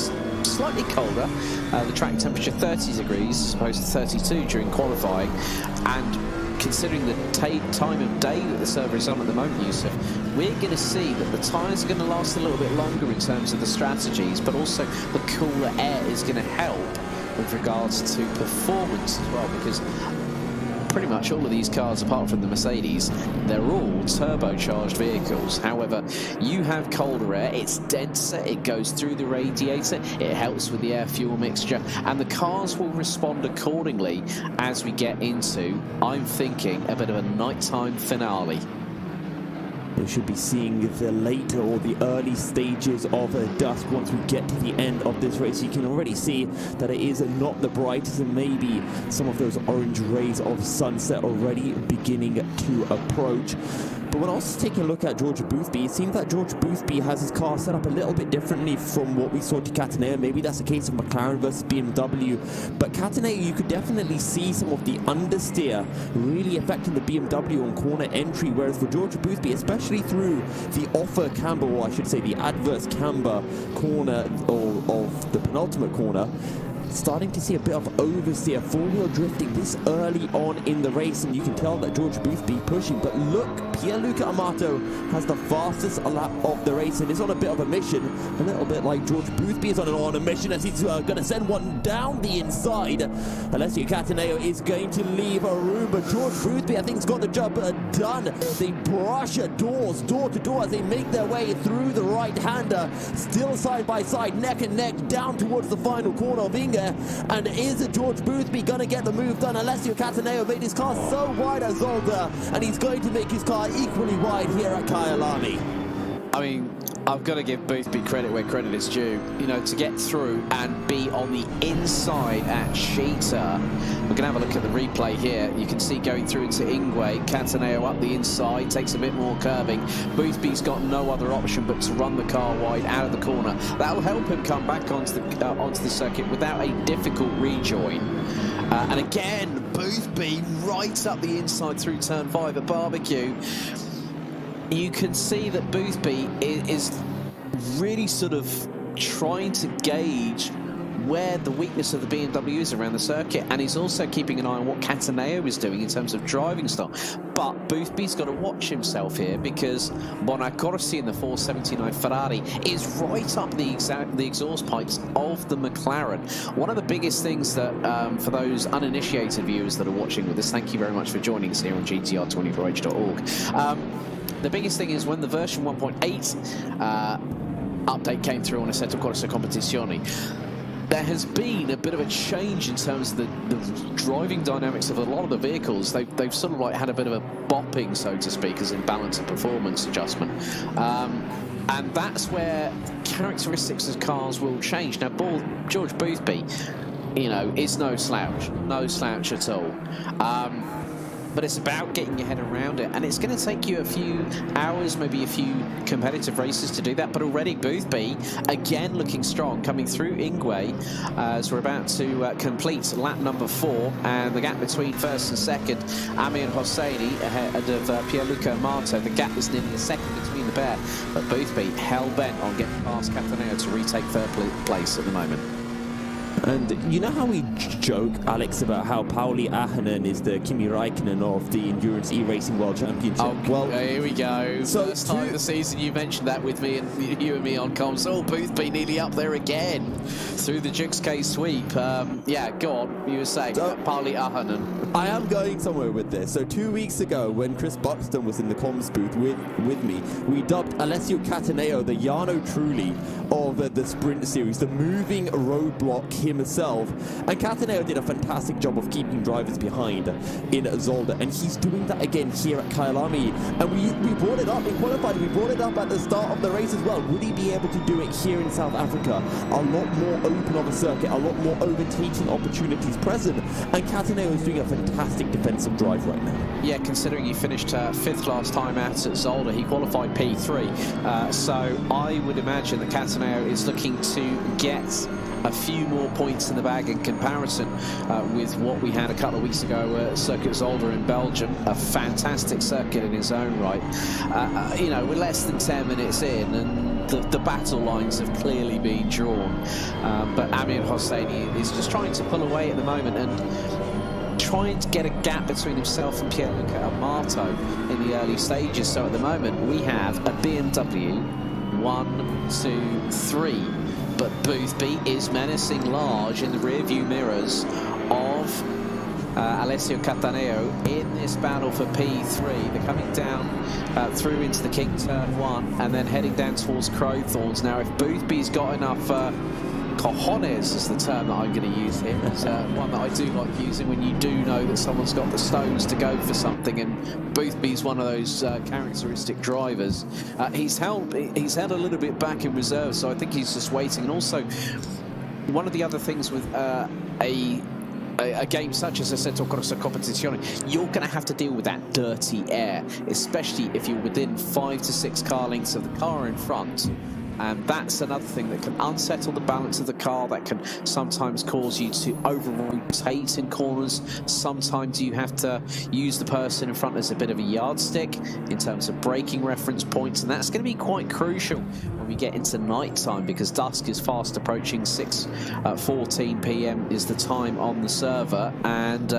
colder, the track temperature 30 degrees as opposed to 32 during qualifying, and considering the time of day that the server is on at the moment, Yusuf, we're going to see that the tyres are going to last a little bit longer in terms of the strategies, but also the cooler air is going to help with regards to performance as well, because pretty much all of these cars, apart from the Mercedes, they're all turbocharged vehicles. However, you have colder air, it's denser, it goes through the radiator, it helps with the air-fuel mixture, and the cars will respond accordingly as we get into, I'm thinking, a bit of a nighttime finale. We should be seeing the later or the early stages of dusk once we get to the end of this race. You can already see that it is not the brightest, and maybe some of those orange rays of sunset already beginning to approach. But when I was taking a look at George Boothby, it seems that George Boothby has his car set up a little bit differently from what we saw to Cataneo. Maybe that's a case of McLaren versus BMW. But Cataneo, you could definitely see some of the understeer really affecting the BMW on corner entry, whereas for George Boothby, especially through the offer camber, or I should say the adverse camber corner of the penultimate corner, starting to see a bit of oversteer, four-wheel drifting this early on in the race, and you can tell that George Boothby pushing. But look, Pierluca Amato has the fastest lap of the race and is on a bit of a mission, a little bit like George Boothby is on a mission, as he's going to send one down the inside. Alessio Cataneo is going to leave a room, but George Boothby, I think, has got the job done. They brush doors, door to door, as they make their way through the right-hander, still side by side, neck and neck, down towards the final corner of Inga. And is George Boothby going to get the move done? Alessio Cataneo made his car so wide as Zolder, and he's going to make his car equally wide here at Kyalami. I mean, I've got to give Boothby credit where credit is due. You know, to get through and be on the inside at Sheeta. We're going to have a look at the replay here. You can see going through into Ingwe, Cataneo up the inside, takes a bit more curving. Boothby's got no other option but to run the car wide out of the corner. That'll help him come back onto the circuit without a difficult rejoin. And again, Boothby right up the inside through turn 5 at Barbecue. You can see that Boothby is really sort of trying to gauge where the weakness of the BMW is around the circuit, and he's also keeping an eye on what Cataneo is doing in terms of driving style. But Boothby's got to watch himself here, because Bonaccorsi in the 479 Ferrari is right up the exhaust pipes of the McLaren. One of the biggest things that, for those uninitiated viewers that are watching with us, thank you very much for joining us here on GTR24H.org. The biggest thing is when the version 1.8 update came through on Assetto Corsa Competizione, there has been a bit of a change in terms of the driving dynamics of a lot of the vehicles. They've sort of like had a bit of a bopping, so to speak, as in balance and performance adjustment. And that's where characteristics of cars will change. Now, George Boothby, you know, is no slouch at all. But it's about getting your head around it, and it's going to take you a few hours, maybe a few competitive races to do that. But already Boothby, again looking strong, coming through Ingwe as we're about to complete lap number 4, and the gap between first and second, Amir Hosseini ahead of Pierluca Amato. The gap is nearly a second between the pair, but Boothby hell-bent on getting past Cataneo to retake third place at the moment. And you know how we joke, Alex, about how Pauli Ahonen is the Kimi Räikkönen of the Endurance E-Racing World Championship? Oh, well, here we go. So first time of the season you mentioned that with me and you and me on comms. Oh, Boothby nearly up there again through the Jukes K sweep. Yeah, go on. You were saying Pauli Ahonen. I am going somewhere with this. So 2 weeks ago, when Chris Buxton was in the comms booth with me, we dubbed Alessio Cataneo the Jarno Trulli of the Sprint Series, the moving roadblock himself. And Cataneo did a fantastic job of keeping drivers behind in Zolder, and he's doing that again here at Kyalami. And we brought it up in qualifying, we brought it up at the start of the race as well. Would he be able to do it here in South Africa? A lot more open of a circuit, a lot more overtaking opportunities present, and Cataneo is doing a fantastic defensive drive right now. Yeah, considering he finished 5th last time out at Zolder, he qualified P3. So I would imagine that Cataneo is looking to get a few more points in the bag in comparison with what we had a couple of weeks ago at Circuit Zolder in Belgium. A fantastic circuit in its own right. You know, we're less than 10 minutes in, and the battle lines have clearly been drawn. But Amir Hosseini is just trying to pull away at the moment and trying to get a gap between himself and Pierluca Amato in the early stages. So at the moment we have a BMW 1, 2, 3. But Boothby is menacing large in the rear view mirrors of Alessio Cataneo in this battle for P3. They're coming down through into the King Turn 1 and then heading down towards Crowthorns. Now, if Boothby's got enough cojones is the term that I'm going to use here. It's one that I do like using when you do know that someone's got the stones to go for something, and Boothby's one of those characteristic drivers. He's held a little bit back in reserve, so I think he's just waiting. And also, one of the other things with a game such as Assetto Corsa Competizione, you're going to have to deal with that dirty air, especially if you're within 5 to 6 car lengths of the car in front. And that's another thing that can unsettle the balance of the car, that can sometimes cause you to over-rotate in corners. Sometimes you have to use the person in front as a bit of a yardstick in terms of braking reference points, and that's going to be quite crucial when we get into night time, because dusk is fast approaching. 6:14 p.m. is the time on the server, and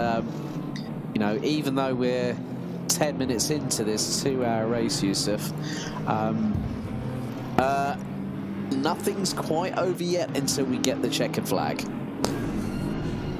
you know, even though we're 10 minutes into this 2-hour race, Yusuf, nothing's quite over yet until we get the checkered flag.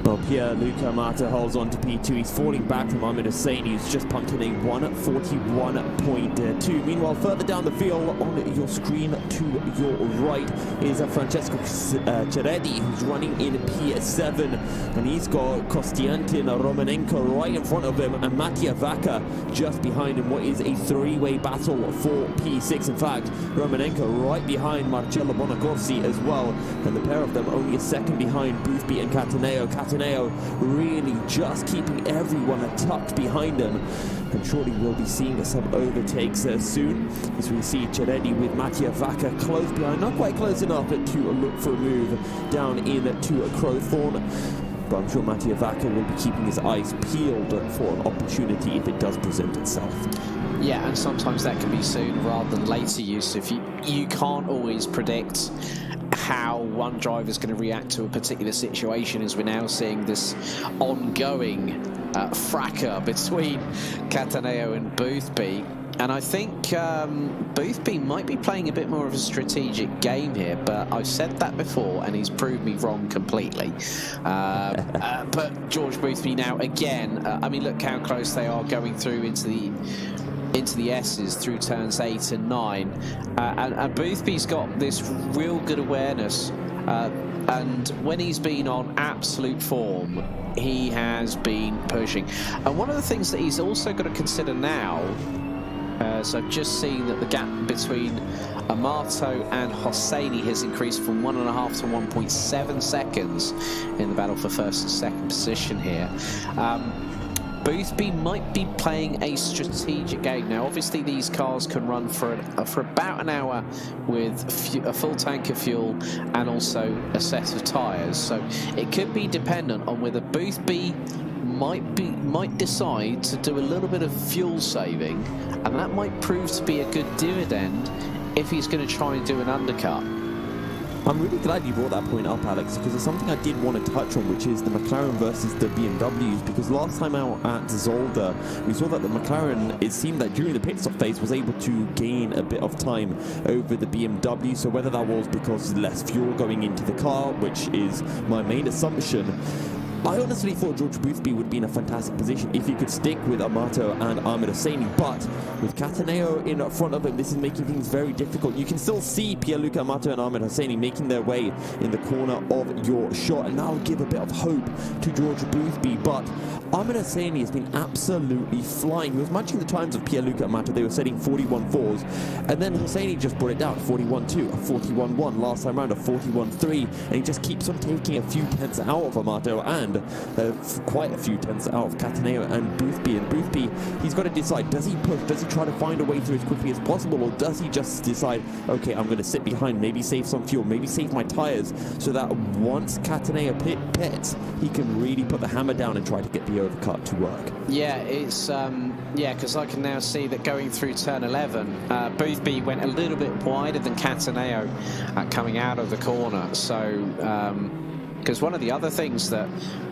Well, Pierluca Amato holds on to P2. He's falling back from Ahmed Hussein. He's just pumped in a 1:41.2. Meanwhile, further down the field on your screen to your right is Francesco Ceretti, who's running in P7. And he's got Kostiantin Romanenko right in front of him and Mattia Vacca just behind him. What is a three-way battle for P6. In fact, Romanenko right behind Marcello Bonacorsi as well. And the pair of them only a second behind Boothby and Cataneo. Cataneo really just keeping everyone tucked behind him, and surely we'll be seeing some overtakes soon, as we see Ceretti with Mattia Vacca close behind, not quite close enough to look for a move down into Crowthorne, but I'm sure Mattia Vacca will be keeping his eyes peeled for an opportunity if it does present itself. Yeah, and sometimes that can be soon rather than later, Yusuf. You can't always predict how one driver is going to react to a particular situation, as we're now seeing this ongoing fracas between Cataneo and Boothby. And I think Boothby might be playing a bit more of a strategic game here, but I've said that before and he's proved me wrong completely. But George Boothby now again, I mean, look how close they are going through into the S's through turns 8 and 9, and Boothby's got this real good awareness, and when he's been on absolute form, he has been pushing. And one of the things that he's also got to consider now, so I've just seen that the gap between Amato and Hosseini has increased from 1.5 to 1.7 seconds in the battle for first and second position here. Boothby might be playing a strategic game. Now, obviously, these cars can run for about an hour with a full tank of fuel and also a set of tyres. So it could be dependent on whether Boothby might decide to do a little bit of fuel saving, and that might prove to be a good dividend if he's going to try and do an undercut. I'm really glad you brought that point up, Alex, because there's something I did want to touch on, which is the McLaren versus the BMWs, because last time out at Zolder, we saw that the McLaren, it seemed that during the pit stop phase, was able to gain a bit of time over the BMW, so whether that was because less fuel going into the car, which is my main assumption, I honestly thought George Boothby would be in a fantastic position if he could stick with Amato and Ahmed Hosseini, but with Cataneo in front of him, this is making things very difficult. You can still see Pierluca Amato and Ahmed Hosseini making their way in the corner of your shot, and that'll give a bit of hope to George Boothby, but Ahmed Hosseini has been absolutely flying. He was matching the times of Pierluca Amato. They were setting 41.4s, and then Hosseini just brought it down, 41.2, a 41.1, last time round a 41.3, and he just keeps on taking a few tenths out of Amato and quite a few tenths out of Cataneo and Boothby. And Boothby, he's got to decide, does he push, does he try to find a way through as quickly as possible, or does he just decide, okay, I'm going to sit behind, maybe save some fuel, maybe save my tyres, so that once Cataneo pits, he can really put the hammer down and try to get the overcut to work. Yeah, it's because I can now see that going through turn 11, Boothby went a little bit wider than Cataneo coming out of the corner. So because one of the other things that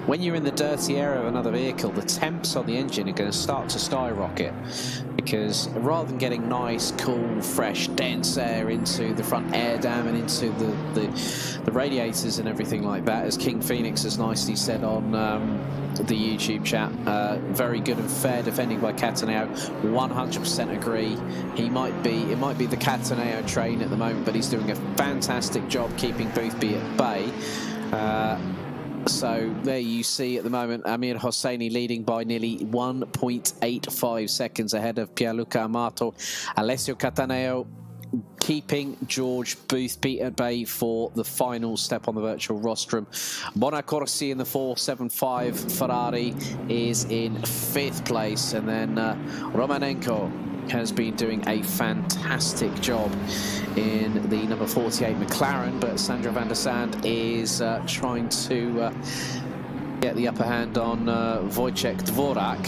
when you're in the dirty air of another vehicle, the temps on the engine are going to start to skyrocket, because rather than getting nice, cool, fresh, dense air into the front air dam and into the radiators and everything like that, as King Phoenix has nicely said on the YouTube chat. Very good and fair defending by Cataneo. 100% agree. It might be the Cataneo train at the moment, but he's doing a fantastic job keeping Boothby at bay. So there you see at the moment Amir Hosseini leading by nearly 1.85 seconds ahead of Pierluca Amato. Alessio Cataneo keeping George Boothby at bay for the final step on the virtual rostrum. Bonacorsi in the 475 Ferrari is in 5th place, and then Romanenko has been doing a fantastic job in the number 48 McLaren, but Sandro van der Sande is trying to get the upper hand on Wojciech Dvorak,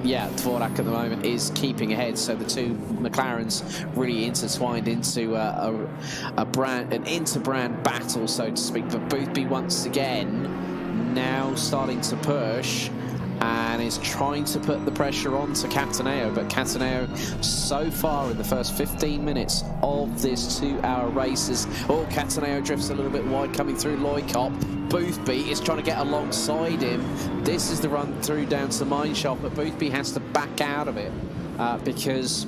yeah, Dvorak at the moment is keeping ahead, so the two McLarens really intertwined into an inter-brand battle, so to speak. But Boothby once again now starting to push and is trying to put the pressure on to Cataneo, but Cataneo so far in the first 15 minutes of this 2-hour race Cataneo drifts a little bit wide coming through Loikop. Boothby is trying to get alongside him. This is the run through down to the mine shaft, but Boothby has to back out of it because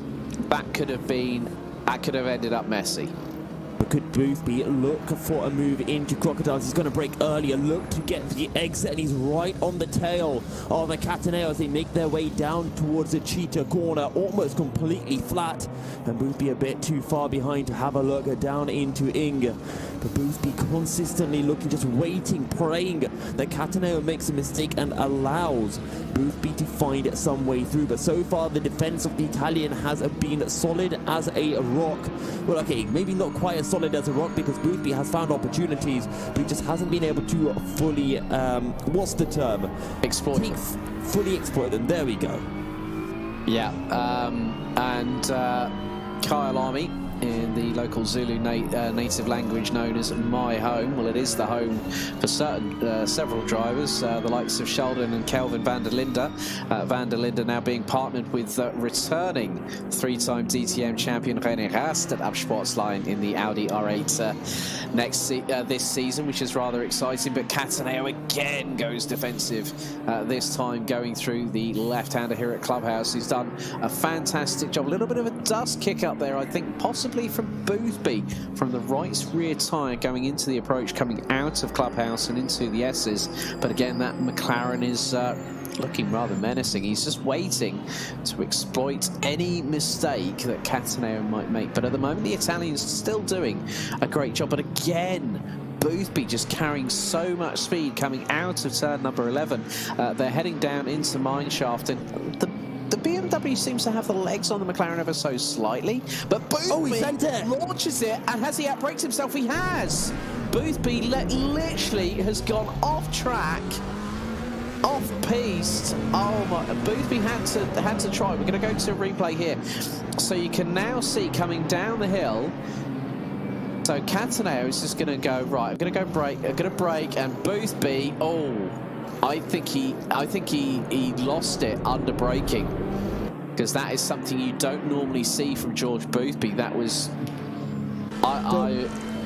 that could have ended up messy. But could Boothby look for a move into Crocodiles? He's going to break earlier, look to get the exit, and he's right on the tail of the Cataneo as they make their way down towards the Cheetah corner, almost completely flat, and Boothby a bit too far behind to have a look down into Ing. But Boothby consistently looking, just waiting, praying that Cataneo makes a mistake and allows Boothby to find some way through. But so far the defense of the Italian has been solid as a rock. Well, okay, maybe not quite as solid as a rock, because Boothby has found opportunities, but he just hasn't been able to fully, what's the term? Exploit. Fully exploit them. There we go. Yeah, and Kyalami, in the local Zulu native language known as My Home. Well, it is the home for several drivers, the likes of Sheldon and Kelvin van der Linde. Van der Linde now being partnered with returning 3-time DTM champion René Rast at Absportsline in the Audi R8 this season, which is rather exciting. But Cataneo again goes defensive, this time going through the left-hander here at Clubhouse. He's done a fantastic job. A little bit of a dust kick up there, I think, possibly from Boothby, from the right rear tyre going into the approach, coming out of Clubhouse and into the S's. But again, that McLaren is looking rather menacing. He's just waiting to exploit any mistake that Cataneo might make. But at the moment, the Italians still doing a great job. But again, Boothby just carrying so much speed coming out of turn number 11. They're heading down into Mineshaft, and the BMW seems to have the legs on the McLaren ever so slightly, but Boothby launches it, and has he outbraked himself? He has! Boothby literally has gone off track, off piste. Oh my! Boothby had to try. We're going to go to a replay here, so you can now see coming down the hill. So Cataneo is just going to go right. I'm going to go brake. I'm going to brake, and Boothby. Oh. I think he lost it under braking, because that is something you don't normally see from George Boothby. That was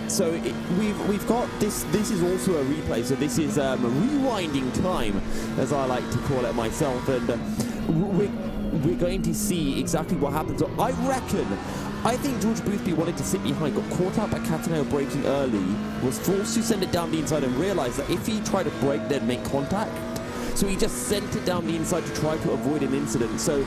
So we've got this. This is also a replay. So this is rewinding time, as I like to call it myself, and we're going to see exactly what happens. So I think George Boothby wanted to sit behind, got caught out by Cataneo braking early, was forced to send it down the inside, and realized that if he tried to brake, they'd make contact. So he just sent it down the inside to try to avoid an incident. So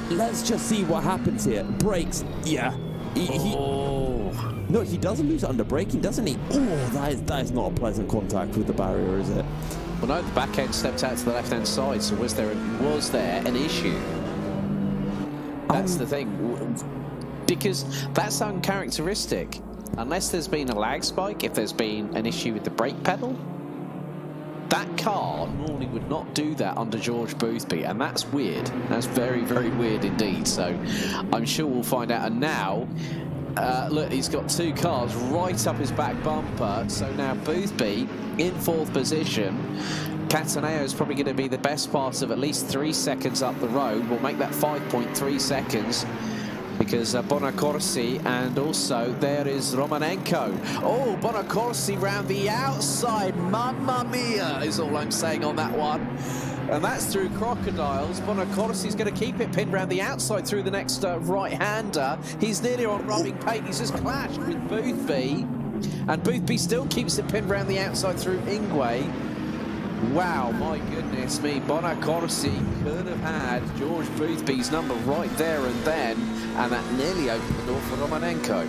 let's just see what happens here. Brakes, yeah. No, he doesn't lose under braking, doesn't he? Oh, that is not a pleasant contact with the barrier, is it? Well, no, the back end stepped out to the left-hand side, so was there an issue? That's the thing. Because that's uncharacteristic. Unless there's been a lag spike, if there's been an issue with the brake pedal, that car normally would not do that under George Boothby, and that's weird. That's very, very weird indeed. So I'm sure we'll find out. And now, look, he's got two cars right up his back bumper. So now Boothby in 4th position. Cataneo is probably going to be the best part of at least 3 seconds up the road. We'll make that 5.3 seconds. because Bonacorsi, and also there is Romanenko. Oh, Bonacorsi round the outside. Mamma mia is all I'm saying on that one. And that's through Crocodiles. Bonacorsi's going to keep it pinned round the outside through the next right-hander. He's nearly on rubbing paint. He's just clashed with Boothby. And Boothby still keeps it pinned round the outside through Ingwe. Wow, my goodness me. Bonacorsi could have had George Boothby's number right there and then. And that nearly opened the door for Romanenko.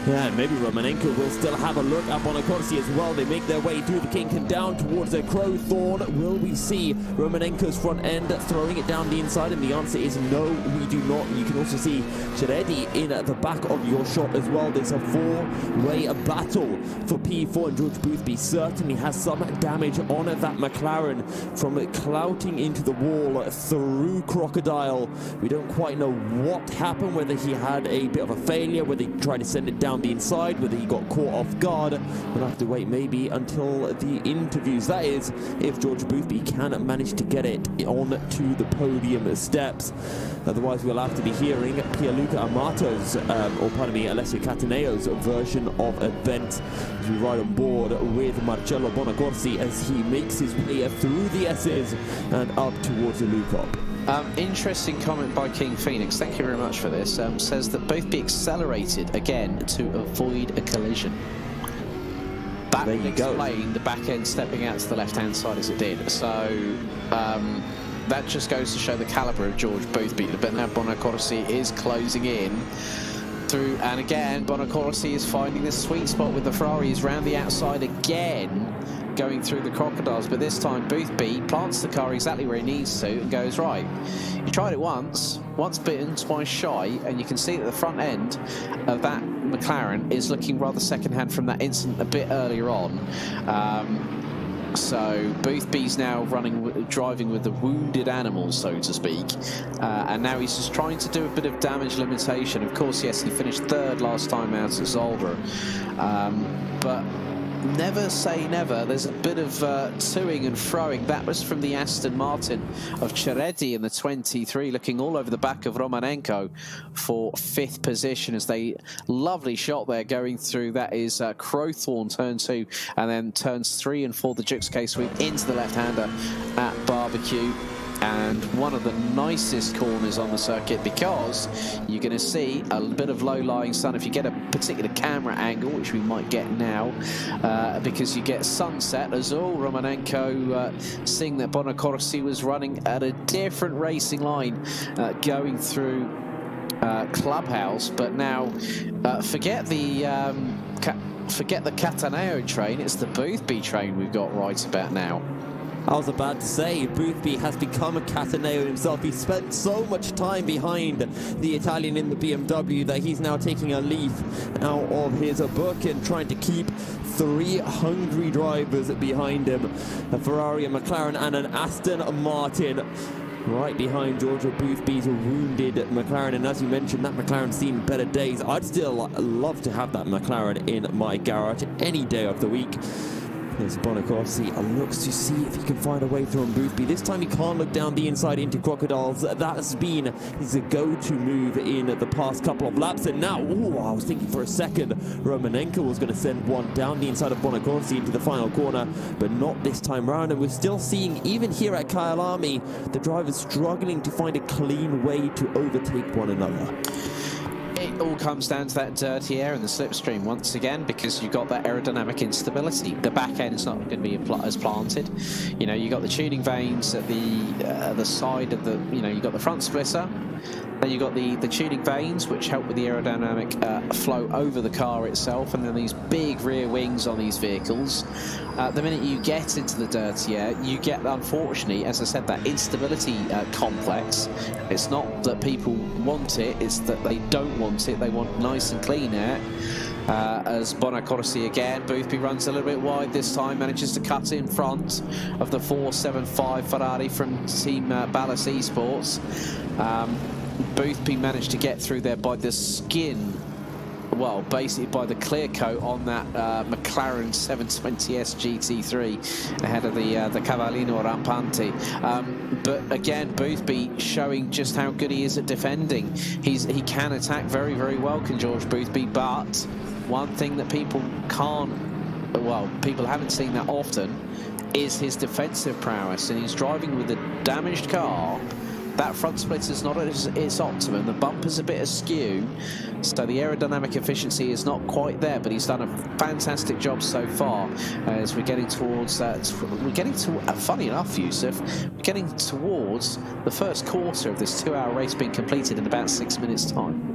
Yeah, and maybe Romanenko will still have a look at Bonacorsi as well. They make their way through the kink and down towards the Crowthorn. Will we see Romanenko's front end throwing it down the inside? And the answer is no, we do not. You can also see Cheredi in the back of your shot as well. There's a four-way battle for P4, and George Boothby certainly has some damage on that McLaren from clouting into the wall through Crocodile. We don't quite know what happened, whether he had a bit of a failure, whether he tried to send it down the inside, whether he got caught off guard. We'll have to wait maybe until the interviews. That is, if George Boothby can manage to get it on to the podium steps. Otherwise, we'll have to be hearing Pierluca Amato's, or pardon me, Alessio Cataneo's version of events as we ride on board with Marcello Bonacorsi as he makes his way through the S's and up towards the Lukop. Interesting comment by King Phoenix, thank you very much for this, says that Boothby accelerated again to avoid a collision. That would explain the back end stepping out to the left hand side as it did. So that just goes to show the calibre of George Boothby. But now Bonacorsi is closing in through, and again Bonacorsi is finding this sweet spot with the Ferrari. He's round the outside again, going through the Crocodiles, but this time Boothby plants the car exactly where he needs to and goes, right, you tried it once bitten, twice shy, and you can see that the front end of that McLaren is looking rather second-hand from that incident a bit earlier on. So Boothby's now driving with the wounded animal, so to speak, and now he's just trying to do a bit of damage limitation. Of course, yes, he finished third last time out at Zolder, but never say never. There's a bit of toing and froing. That was from the Aston Martin of Cheredi in the 23, looking all over the back of Romanenko for 5th position as they lovely shot there going through. That is Crowthorn turn 2, and then turns 3 and 4 the Jukes K sweep into the left-hander at Barbecue. And one of the nicest corners on the circuit, because you're going to see a bit of low-lying sun if you get a particular camera angle, which we might get now, because you get sunset as all. Romanenko seeing that Bonacorsi was running at a different racing line going through Clubhouse, but now forget the Cataneo train, it's the Boothby train we've got right about now. I was about to say, Boothby has become a Cataneo himself. He spent so much time behind the Italian in the BMW that he's now taking a leaf out of his book and trying to keep 3 hungry drivers behind him. A Ferrari, a McLaren and an Aston Martin right behind Georgia Boothby's wounded McLaren. And as you mentioned, that McLaren's seen better days. I'd still love to have that McLaren in my garage any day of the week. As Bonacorsi looks to see if he can find a way through on Boothby. This time he can't look down the inside into Crocodiles. That's been his go-to move in the past couple of laps. And now, I was thinking for a second Romanenko was going to send one down the inside of Bonacorsi into the final corner, but not this time round. And we're still seeing, even here at Kyalami, the drivers struggling to find a clean way to overtake one another. It all comes down to that dirty air and the slipstream once again, because you've got that aerodynamic instability. The back end is not going to be as planted. You know, you've got the tuning vanes at the side of the, you know, you've got the front splitter. Then you've got the tuning vanes, which help with the aerodynamic flow over the car itself, and then these big rear wings on these vehicles. The minute you get into the dirty air, you get, unfortunately, as I said, that instability complex. It's not that people want it, it's that they don't want it. They want nice and clean air. As Bonacorsi again, Boothby runs a little bit wide this time, manages to cut in front of the 475 Ferrari from Team Ballas Esports. Boothby managed to get through there by the skin well, basically by the clear coat on that McLaren 720S GT3 ahead of the Cavallino Rampante. But again, Boothby showing just how good he is at defending. He can attack very, very well, can George Boothby, but one thing that people haven't seen that often is his defensive prowess, and he's driving with a damaged car. That front split is not at its optimum. The bumper's a bit askew, so the aerodynamic efficiency is not quite there, but he's done a fantastic job so far as we're getting towards, funny enough, Yusuf, we're getting towards the first quarter of this 2-hour race being completed in about 6 minutes' time.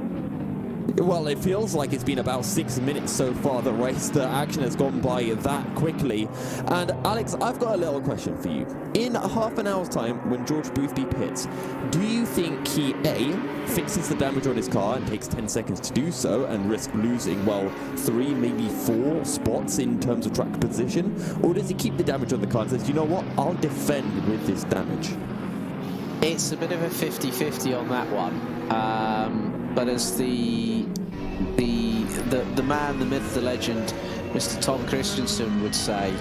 Well, it feels like it's been about 6 minutes so far, the race. The action has gone by that quickly. And Alex, I've got a little question for you. In half an hour's time, when George Boothby pits, do you think he, A, fixes the damage on his car and takes 10 seconds to do so and risk losing, well, 3, maybe 4 spots in terms of track position? Or does he keep the damage on the car and says, you know what, I'll defend with this damage? It's a bit of a 50-50 on that one. But as the man, the myth, the legend, Mr. Tom Christensen would say,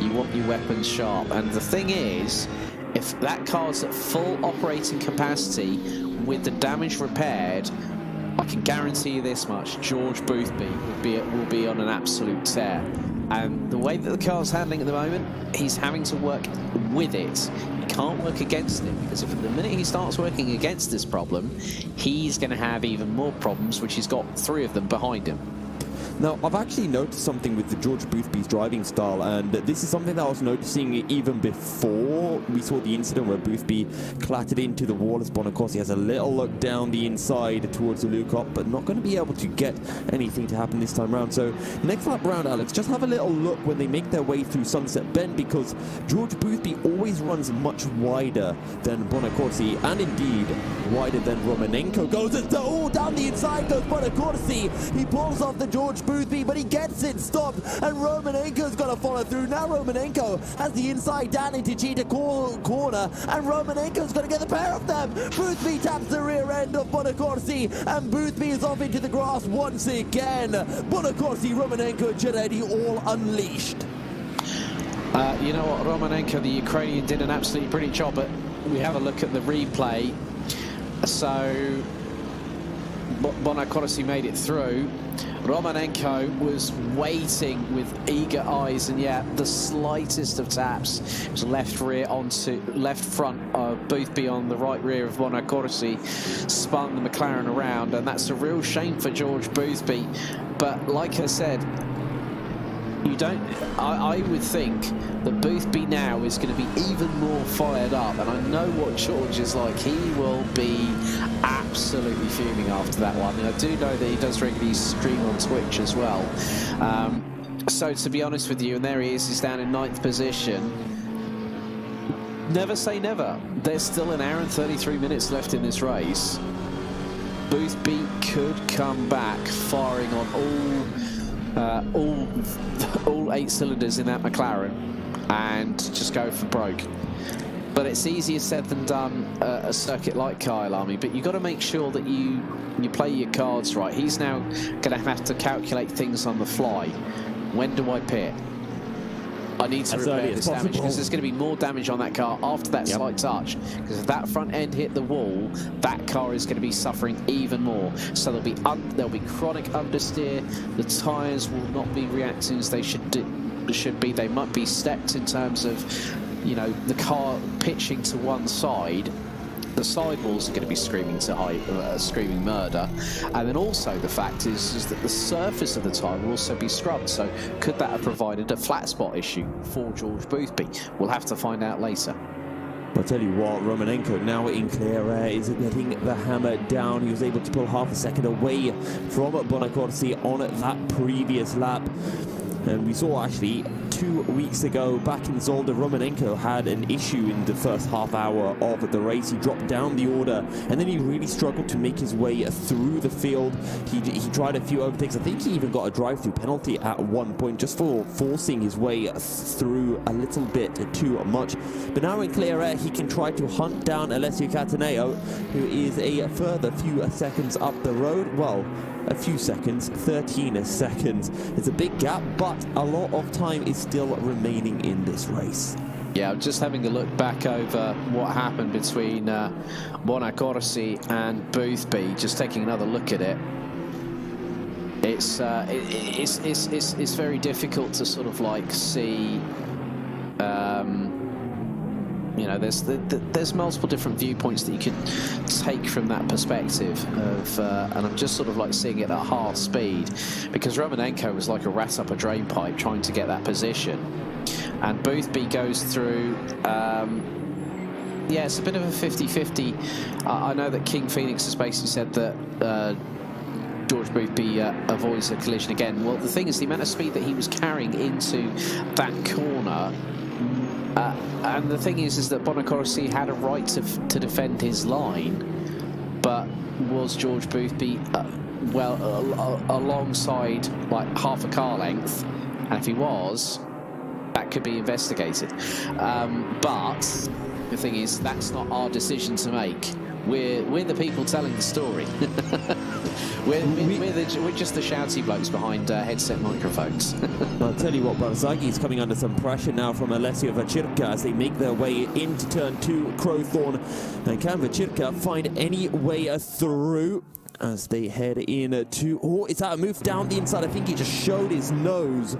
you want your weapons sharp. And the thing is, if that car's at full operating capacity with the damage repaired, I can guarantee you this much: George Boothby will be on an absolute tear. And the way that the car's handling at the moment, he's having to work with it. He can't work against it, because if the minute he starts working against this problem, he's going to have even more problems, which he's got 3 of them behind him. Now, I've actually noticed something with the George Boothby's driving style, and this is something that I was noticing even before we saw the incident where Boothby clattered into the wall as Bonaccorsi has a little look down the inside towards the Lucop, but not going to be able to get anything to happen this time around. So next lap round, Alex, just have a little look when they make their way through Sunset Bend, because George Boothby always runs much wider than Bonaccorsi, and indeed wider than Romanenko goes. Down the inside goes Bonaccorsi. He pulls off the George Boothby, but he gets it stopped, and Romanenko's got to follow through. Now Romanenko has the inside down into Cheetah corner, and Romanenko's got to get the pair of them. Boothby taps the rear end of Bonaccorsi, and Boothby is off into the grass once again. Bonaccorsi, Romanenko, Giretti all unleashed. You know what, Romanenko, the Ukrainian, did an absolutely brilliant job, but we have a look at the replay. So Bonaccorsi made it through. Romanenko was waiting with eager eyes, and yet the slightest of taps, it was left rear onto left front of Boothby on the right rear of Bonaccorsi, spun the McLaren around, and that's a real shame for George Boothby. But like I said, I would think that Boothby now is going to be even more fired up, and I know what George is like. He will be absolutely fuming after that one, and I do know that he does regularly stream on Twitch as well. So to be honest with you, and there he is, he's down in 9th position. Never say never. There's still an hour and 33 minutes left in this race. Boothby could come back firing on all 8 cylinders in that McLaren and just go for broke. But it's easier said than done a circuit like Kyalami, but you've got to make sure that you play your cards right. He's now going to have to calculate things on the fly. When do I pit? I need to repair this damage, because there's going to be more damage on that car after that slight touch, because if that front end hit the wall, that car is going to be suffering even more. So there'll be chronic understeer. The tyres will not be reacting as they should be. They might be stepped in terms of, you know, the car pitching to one side. The sidewalls are going to be screaming murder, and then also the fact is that the surface of the tyre will also be scrubbed. So could that have provided a flat spot issue for George Boothby? We'll have to find out later. I'll tell you what, Romanenko now in clear air is getting the hammer down. He was able to pull half a second away from Bonaccorsi on that previous lap. And we saw actually 2 weeks ago back in Zolder, Romanenko had an issue in the first half hour of the race. He dropped down the order, and then he really struggled to make his way through the field. He tried a few overtakes. I think he even got a drive-through penalty at one point just for forcing his way through a little bit too much. But now in clear air, he can try to hunt down Alessio Cataneo, who is a further few seconds up the road. Well, a few seconds, 13 seconds. It's a big gap, but a lot of time is still remaining in this race. Yeah, I'm just having a look back over what happened between Bonacorsi and Boothby, just taking another look at it. It's very difficult to sort of like see. You know, there's multiple different viewpoints that you could take from that perspective of, and I'm just sort of like seeing it at half speed, because Romanenko was like a rat up a drain pipe trying to get that position, and Boothby goes through. Yeah, it's a bit of a 50-50. I know that King Phoenix has basically said that George Boothby avoids a collision again. Well, the thing is, the amount of speed that he was carrying into that corner. And the thing is that Bonacorsi had a right to defend his line, but was George Boothby alongside like half a car length? And if he was, that could be investigated. But the thing is, that's not our decision to make. We're the people telling the story. We're just the shouty blokes behind headset microphones. I'll tell you what, Barzaghi is coming under some pressure now from Alessio Vacirca as they make their way into turn 2, Crowthorne. And can Vacirca find any way through as they head in to... Oh, is that a move down the inside? I think he just showed his nose.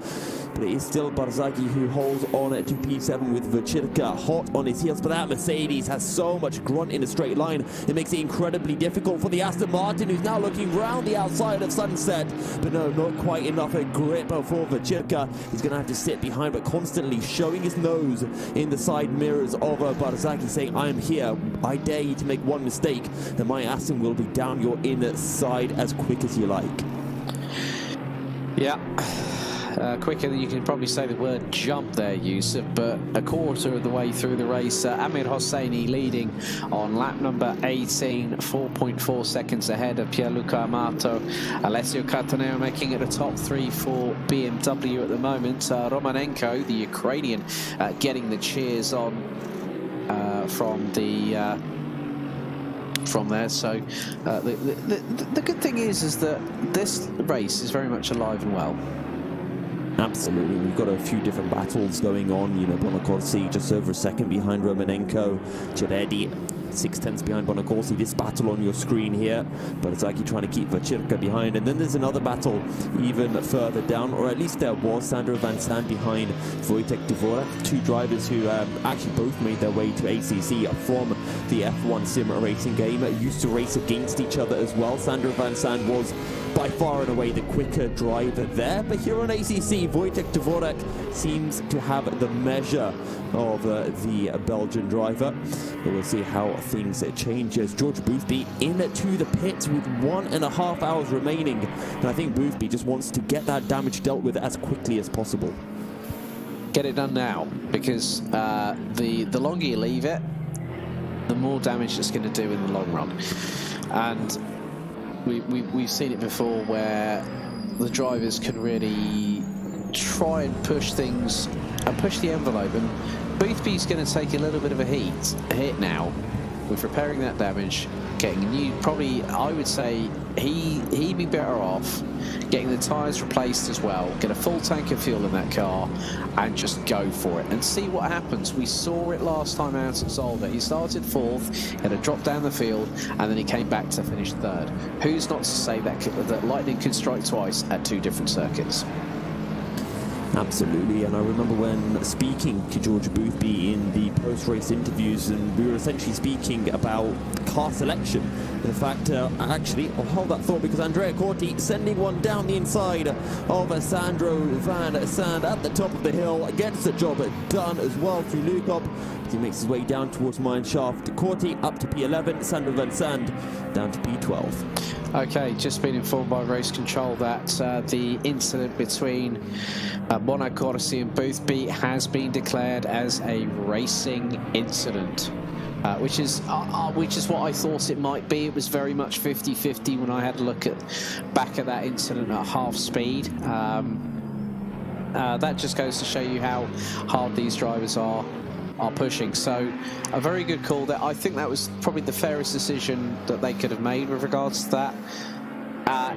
But it is still Barzaghi who holds on to P7 with Vacirca hot on his heels. But that Mercedes has so much grunt in a straight line. It makes it incredibly difficult for the Aston Martin, who's now looking round the outside of Sunset. But no, not quite enough a grip for Vacirca. He's going to have to sit behind, but constantly showing his nose in the side mirrors of Barzaghi, saying, I am here. I dare you to make one mistake, and my Aston will be down your inside as quick as you like. Yeah. Quicker than you can probably say the word jump there, Yusuf, but a quarter of the way through the race, Amir Hosseini leading on lap number 18, 4.4 seconds ahead of Pierluca Amato. Alessio Cataneo making it a top 3 for BMW at the moment. Romanenko, the Ukrainian, getting the cheers on from there. So the good thing is that this race is very much alive and well. Absolutely, we've got a few different battles going on. You know, Bonacorsi just over a second behind Romanenko, Ceredi 6/10 behind Bonacorsi. This battle on your screen here, Barzaghi trying to keep Vacirca behind, and then there's another battle even further down, or at least there was. Sandro Van Sand behind Wojtek Dvorak, two drivers who actually both made their way to ACC from the F1 sim racing game, used to race against each other as well. Sandro Van Sand was by far and away the quicker driver there, but here on ACC, Wojtek Dvorak seems to have the measure of the Belgian driver. But we'll see how things change as George Boothby into the pits with 1.5 hours remaining. And I think Boothby just wants to get that damage dealt with as quickly as possible. Get it done now, because the longer you leave it, the more damage it's going to do in the long run. And we've seen it before where the drivers can really try and push things and push the envelope, and Boothby's going to take a little bit of a hit now with repairing that damage, getting a new, probably I would say he'd be better off getting the tyres replaced as well, get a full tank of fuel in that car and just go for it and see what happens. We saw it last time out at Zolder. He started 4th, had a drop down the field, and then he came back to finish 3rd. Who's not to say that lightning can strike twice at 2 different circuits? Absolutely, and I remember when speaking to George Boothby in the post-race interviews, and we were essentially speaking about car selection. In fact, actually, I'll hold that thought, because Andrea Corti sending one down the inside of Sandro Van Sand at the top of the hill, gets the job done as well through Lukop. He makes his way down towards Mineshaft. Corti up to P11, Sandro Van Sand down to P12. Okay, just been informed by race control that the incident between Bonacorsi and Boothby has been declared as a racing incident, which is what I thought it might be. It was very much 50-50 when I had a look back at that incident at half speed. That just goes to show you how hard these drivers are pushing. So a very good call there. I think that was probably the fairest decision that they could have made with regards to that.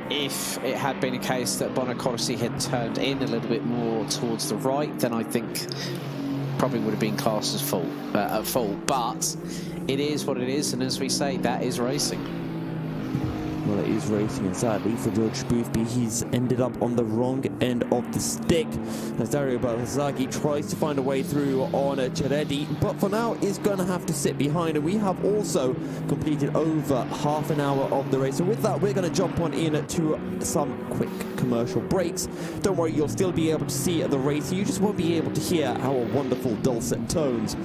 If it had been a case that Bonacorsi had turned in a little bit more towards the right, then I think probably would have been classed as full, at full. But it is what it is, and as we say, that is racing. Well, it is racing, and sadly for George Boothby, he's ended up on the wrong end of the stick as Dario Balzaghi tries to find a way through on Ceredi, but for now is going to have to sit behind, and we have also completed over half an hour of the race. So with that, we're going to jump on in to some quick commercial breaks. Don't worry, you'll still be able to see the race, you just won't be able to hear our wonderful dulcet tones.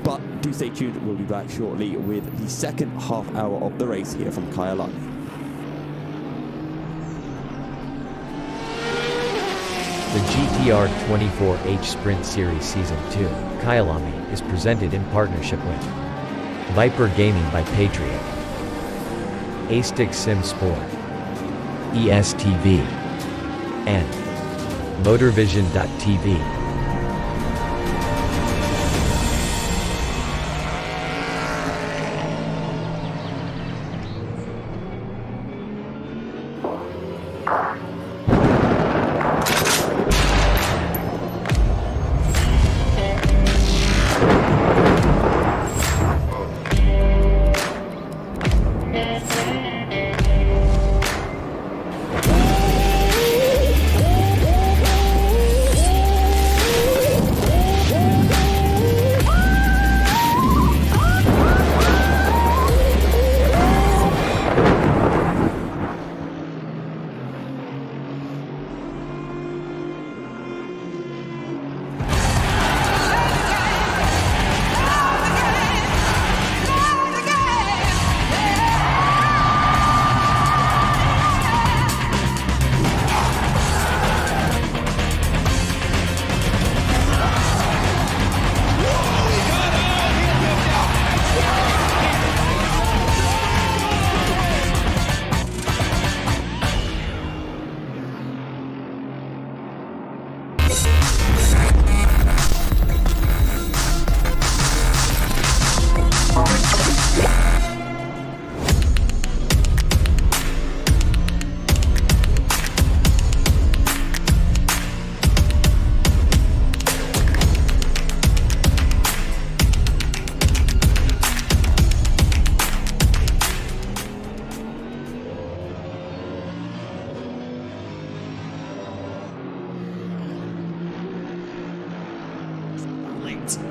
But do stay tuned, we'll be back shortly with the second half hour of the race here from Kyalami. The GTR 24H Sprint Series Season 2, Kyalami, is presented in partnership with Viper Gaming by Patriot, A-Stick Sim Sport, ESTV, and Motorvision.tv.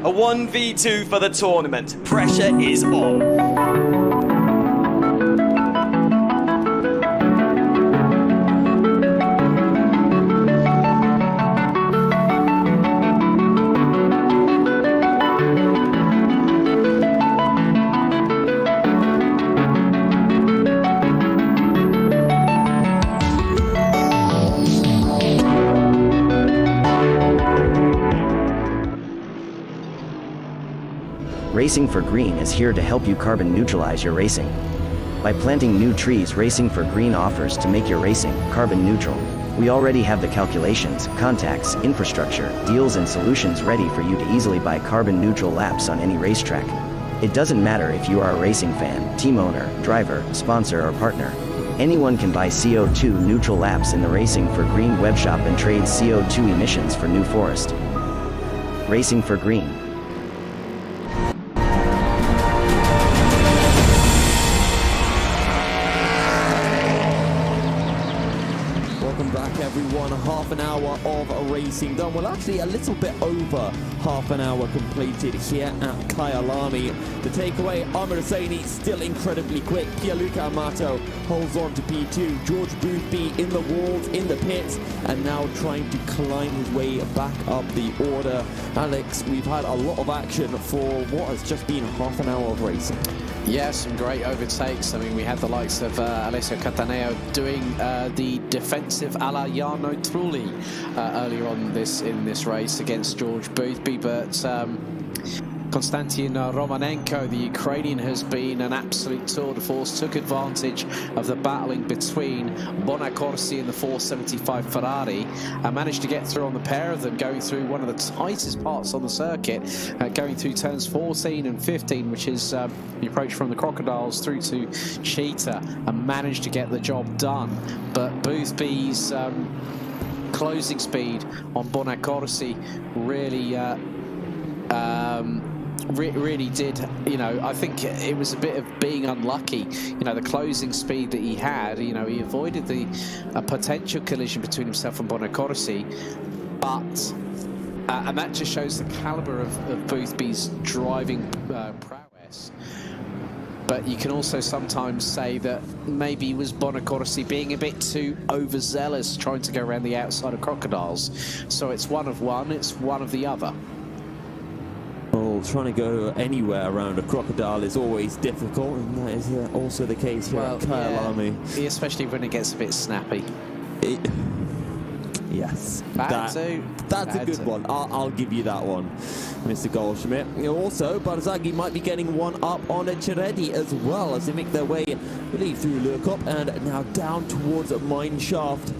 A 1v2 for the tournament. Pressure is on. Racing for Green is here to help you carbon neutralize your racing. By planting new trees, Racing for Green offers to make your racing carbon neutral. We already have the calculations, contacts, infrastructure, deals and solutions ready for you to easily buy carbon neutral laps on any racetrack. It doesn't matter if you are a racing fan, team owner, driver, sponsor or partner. Anyone can buy CO2 neutral laps in the Racing for Green webshop and trade CO2 emissions for New Forest. Racing for Green. Everyone, half an hour of racing done. Well, actually a little bit over half an hour completed here at Kyalami. The takeaway, Amr Hosseini still incredibly quick. Pierluca Amato holds on to P2. George Boothby in the walls, in the pits, and now trying to climb his way back up the order. Alex, we've had a lot of action for what has just been half an hour of racing. Yeah, some great overtakes. I mean, we had the likes of Alessio Cataneo doing the defensive a la Jarno Trulli earlier on in this race against George Boothby, but Konstantin Romanenko, the Ukrainian, has been an absolute tour de force, took advantage of the battling between Bonacorsi and the 475 Ferrari, and managed to get through on the pair of them, going through one of the tightest parts on the circuit, going through turns 14 and 15, which is the approach from the Crocodiles through to Cheetah, and managed to get the job done. But Boothby's closing speed on Bonacorsi really really did, you know, I think it was a bit of being unlucky. You know, the closing speed that he had, you know, he avoided a potential collision between himself and Bonacorsi, but and that just shows the caliber of Boothby's driving prowess. But you can also sometimes say that maybe was Bonacorsi being a bit too overzealous, trying to go around the outside of Crocodiles. So it's one of one, it's one of the other. Well, trying to go anywhere around a Crocodile is always difficult, and that is also the case here at Kyalami. Yeah, especially when it gets a bit snappy. Yes, that's a good one. I'll give you that one, Mr. Goldschmidt. Also, Barzagli might be getting one up on Ciretti as well as they make their way, I believe, through Lurkop and now down towards Mine Shaft.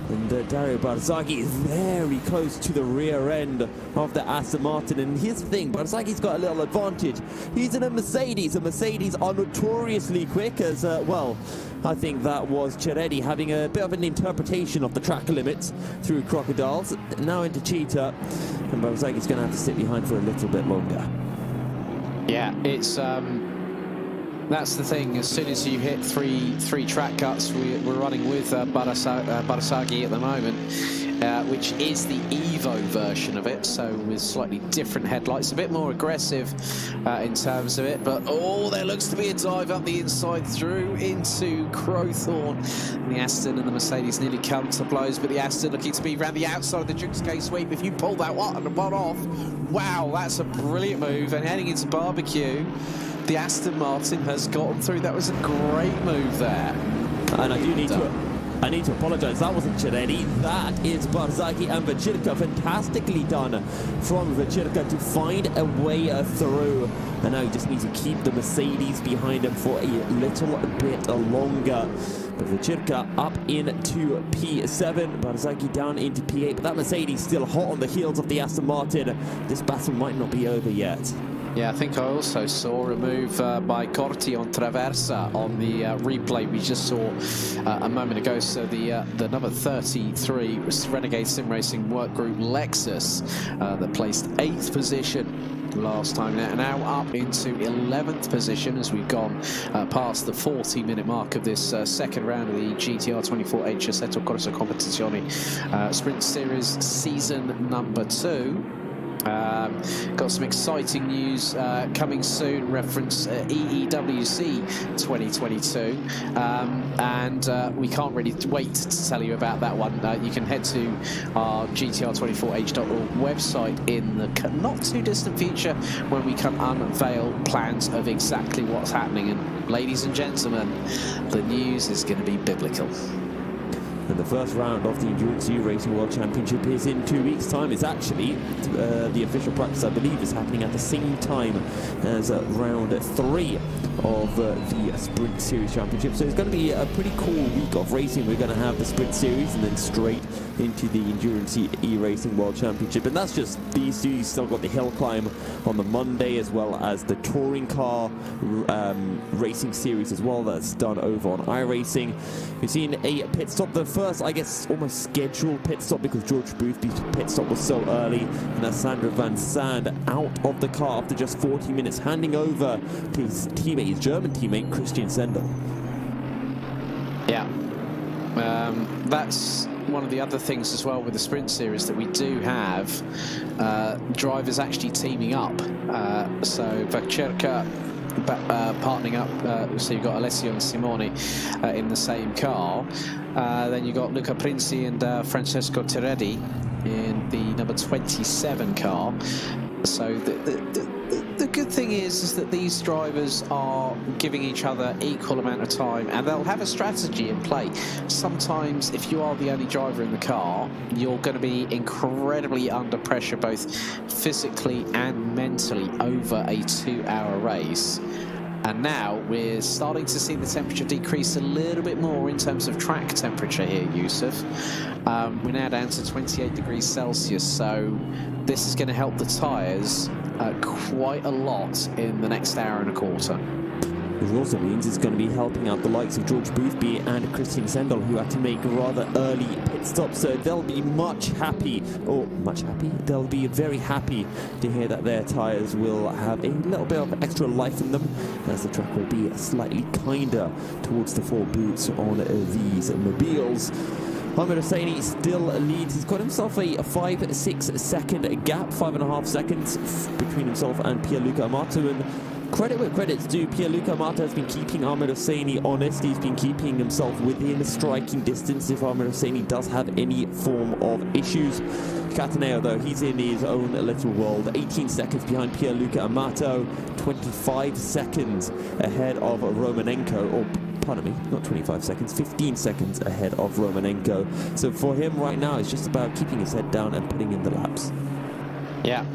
And Dario Barzagli is very close to the rear end of the Aston Martin. And here's the thing, Barzagli's got a little advantage. He's in a Mercedes. And Mercedes are notoriously quick as, well, I think that was Ciretti having a bit of an interpretation of the track limits through Crocodiles. Now into Cheetah. And Barzagli's going to have to sit behind for a little bit longer. Yeah, it's... that's the thing. As soon as you hit three track cuts, we're running with Barzagli at the moment, which is the Evo version of it, so with slightly different headlights, a bit more aggressive in terms of it. But there looks to be a dive up the inside through into Crowthorne. The Aston and the Mercedes nearly come to blows, but the Aston looking to be around the outside of the Duke's K sweep. If you pull that one off, wow, that's a brilliant move. And heading into barbecue, the Aston Martin has gotten through. That was a great move there. And I need to apologise. That wasn't Ciretti. That is Barzagli and Vachirka. Fantastically done from Vachirka to find a way through. And now he just needs to keep the Mercedes behind him for a little bit longer. But Vachirka up into P7, Barzagli down into P8. But that Mercedes still hot on the heels of the Aston Martin. This battle might not be over yet. Yeah, I think I also saw a move by Corti on Traversa on the replay we just saw a moment ago. So the number 33 Renegade Sim Racing Work Group Lexus that placed 8th position last time, now up into 11th position as we've gone past the 40-minute mark of this second round of the GTR 24H Assetto Corsa Competizione Sprint Series season number 2. Got some exciting news coming soon, reference EEWC 2022, and we can't really wait to tell you about that one. You can head to our GTR24H.org website in the not too distant future when we can unveil plans of exactly what's happening. And ladies and gentlemen, the news is going to be biblical. And the first round of the Endurance E-Racing World Championship is in 2 weeks' time. It's actually the official practice, I believe, is happening at the same time as round 3 of the Sprint Series Championship. So it's going to be a pretty cool week of racing. We're going to have the Sprint Series and then straight into the Endurance E-Racing World Championship. And that's just these two. You've still got the hill climb on the Monday, as well as the touring car racing series as well. That's done over on iRacing. We've seen a pit stop, the first, I guess, almost scheduled pit stop, because George Boothby's pit stop was so early. And that's Sandra Van Sand out of the car after just 40 minutes, handing over to his teammate, his German teammate, Christian Sendel. Yeah. That's one of the other things as well with the Sprint Series, that we do have drivers actually teaming up. So Vachirka partnering up, so you've got Alessio and Simone in the same car. Then you've got Luca Princi and Francesco Ciretti in the number 27 car. So the good thing is that these drivers are giving each other equal amount of time, and they'll have a strategy in play. Sometimes, if you are the only driver in the car, you're going to be incredibly under pressure, both physically and mentally, over a 2-hour race. And now we're starting to see the temperature decrease a little bit more in terms of track temperature here, Yusuf. We're now down to 28 degrees Celsius, so this is going to help the tyres quite a lot in the next hour and a quarter. Which also means it's going to be helping out the likes of George Boothby and Christian Sendel, who had to make rather early pit stops. So they'll be they'll be very happy to hear that their tyres will have a little bit of extra life in them, as the track will be slightly kinder towards the 4 boots on these mobiles. Ahmed Hosseini still leads. He's got himself a 5-6 second gap, 5.5 seconds between himself and Pierluca Amato. And credit where credit's due, Pierluca Amato has been keeping Ahmed Hosseini honest. He's been keeping himself within striking distance if Ahmed Hosseini does have any form of issues. Cataneo, though, he's in his own little world. 18 seconds behind Pierluca Amato, 25 seconds ahead of Romanenko, or pardon me, not 25 seconds, 15 seconds ahead of Romanenko. So for him right now, it's just about keeping his head down and putting in the laps. Yeah.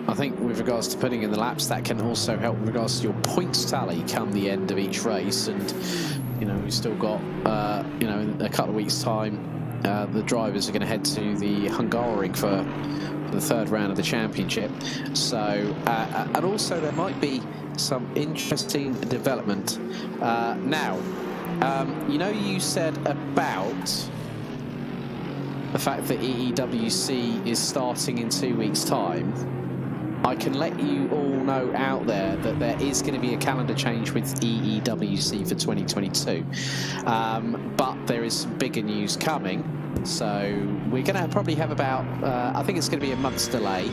I think with regards to putting in the laps, that can also help with regards to your points tally come the end of each race. And, you know, we've still got, in a couple of weeks' time, the drivers are going to head to the Hungaroring for the 3rd round of the championship. So, and also there might be some interesting development. You said about the fact that EEWC is starting in 2 weeks' time. I can let you all know out there that there is going to be a calendar change with EEWC for 2022. But there is some bigger news coming. So we're going to probably have about, I think it's going to be a month's delay.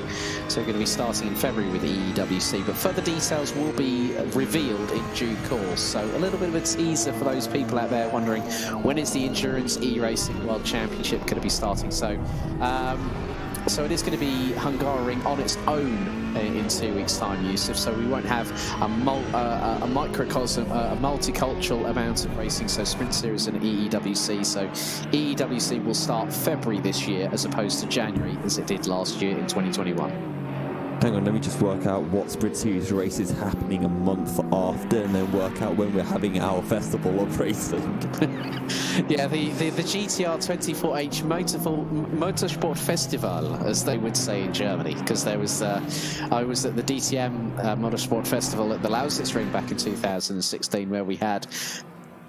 So we're going to be starting in February with EEWC. But further details will be revealed in due course. So a little bit of a teaser for those people out there wondering, when is the Endurance E-Racing World Championship going to be starting? So it is going to be Hungaroring on its own in 2 weeks' time, Yusuf. So we won't have a microcosm, a multicultural amount of racing. So Sprint Series and EEWC. So EEWC will start February this year as opposed to January as it did last year in 2021. Hang on, let me just work out what Sprint Series race is happening a month after, and then work out when we're having our festival of racing. Yeah, the GTR 24H Motorsport Festival, as they would say in Germany, because there was I was at the DTM Motorsport Festival at the Lausitzring back in 2016, where we had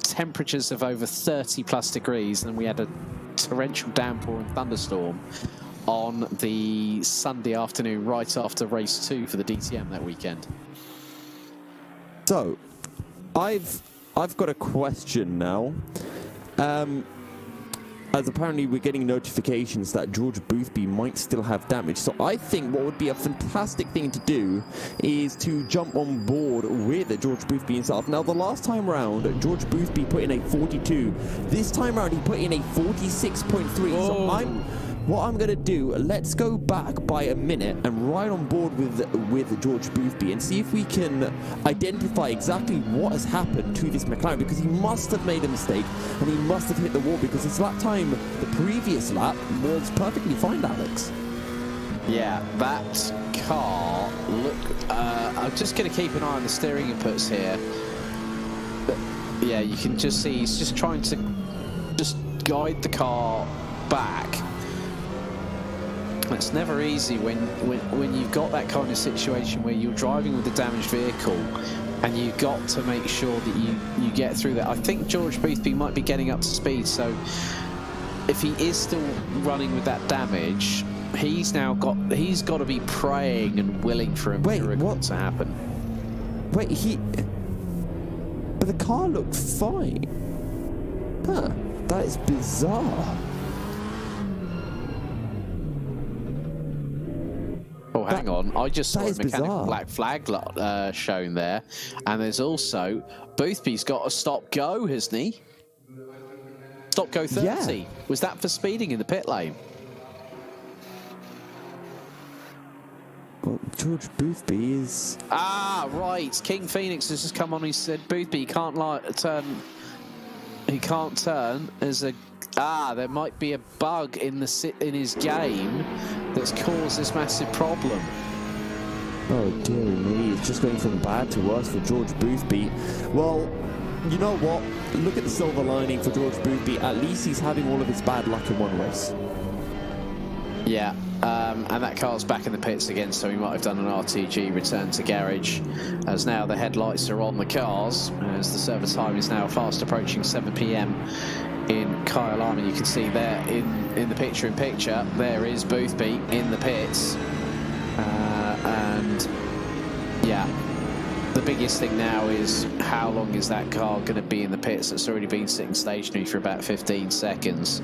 temperatures of over 30+ degrees, and we had a torrential downpour and thunderstorm on the Sunday afternoon right after race 2 for the DTM that weekend. So, I've got a question now. As apparently we're getting notifications that George Boothby might still have damage. So I think what would be a fantastic thing to do is to jump on board with George Boothby himself. Now, the last time round, George Boothby put in a 42. This time round, he put in a 46.3. So what I'm going to do, let's go back by a minute and ride on board with George Boothby and see if we can identify exactly what has happened to this McLaren, because he must have made a mistake and he must have hit the wall, because his lap time, the previous lap, was perfectly fine, Alex. Yeah, that car, look, I'm just going to keep an eye on the steering inputs here. But yeah, you can just see he's just trying to just guide the car back. It's never easy when you've got that kind of situation where you're driving with a damaged vehicle and you've got to make sure that you get through that. I think George Boothby might be getting up to speed, so if he is still running with that damage, he's got to be praying and willing for a miracle to happen. But the car looked fine. Huh, that is bizarre. Oh, hang on. I just saw a mechanical black flag shown there. And there's also, Boothby's got a stop-go, hasn't he? Stop-go 30. Yeah. Was that for speeding in the pit lane? Well, George Boothby is... Ah, right. King Phoenix has just come on. He said, Boothby, he can't turn. He can't turn. There's a... Ah, there might be a bug in his game that's caused this massive problem. Oh, dear me. It's just going from bad to worse for George Boothby. Well, you know what? Look at the silver lining for George Boothby. At least he's having all of his bad luck in one race. Yeah, and that car's back in the pits again, so he might have done an RTG return to garage, as now the headlights are on the cars, as the server time is now fast approaching 7 PM in Kyalami. You can see there in the picture-in-picture, there is Boothby in the pits. And yeah, the biggest thing now is how long is that car going to be in the pits? It's already been sitting stationary for about 15 seconds.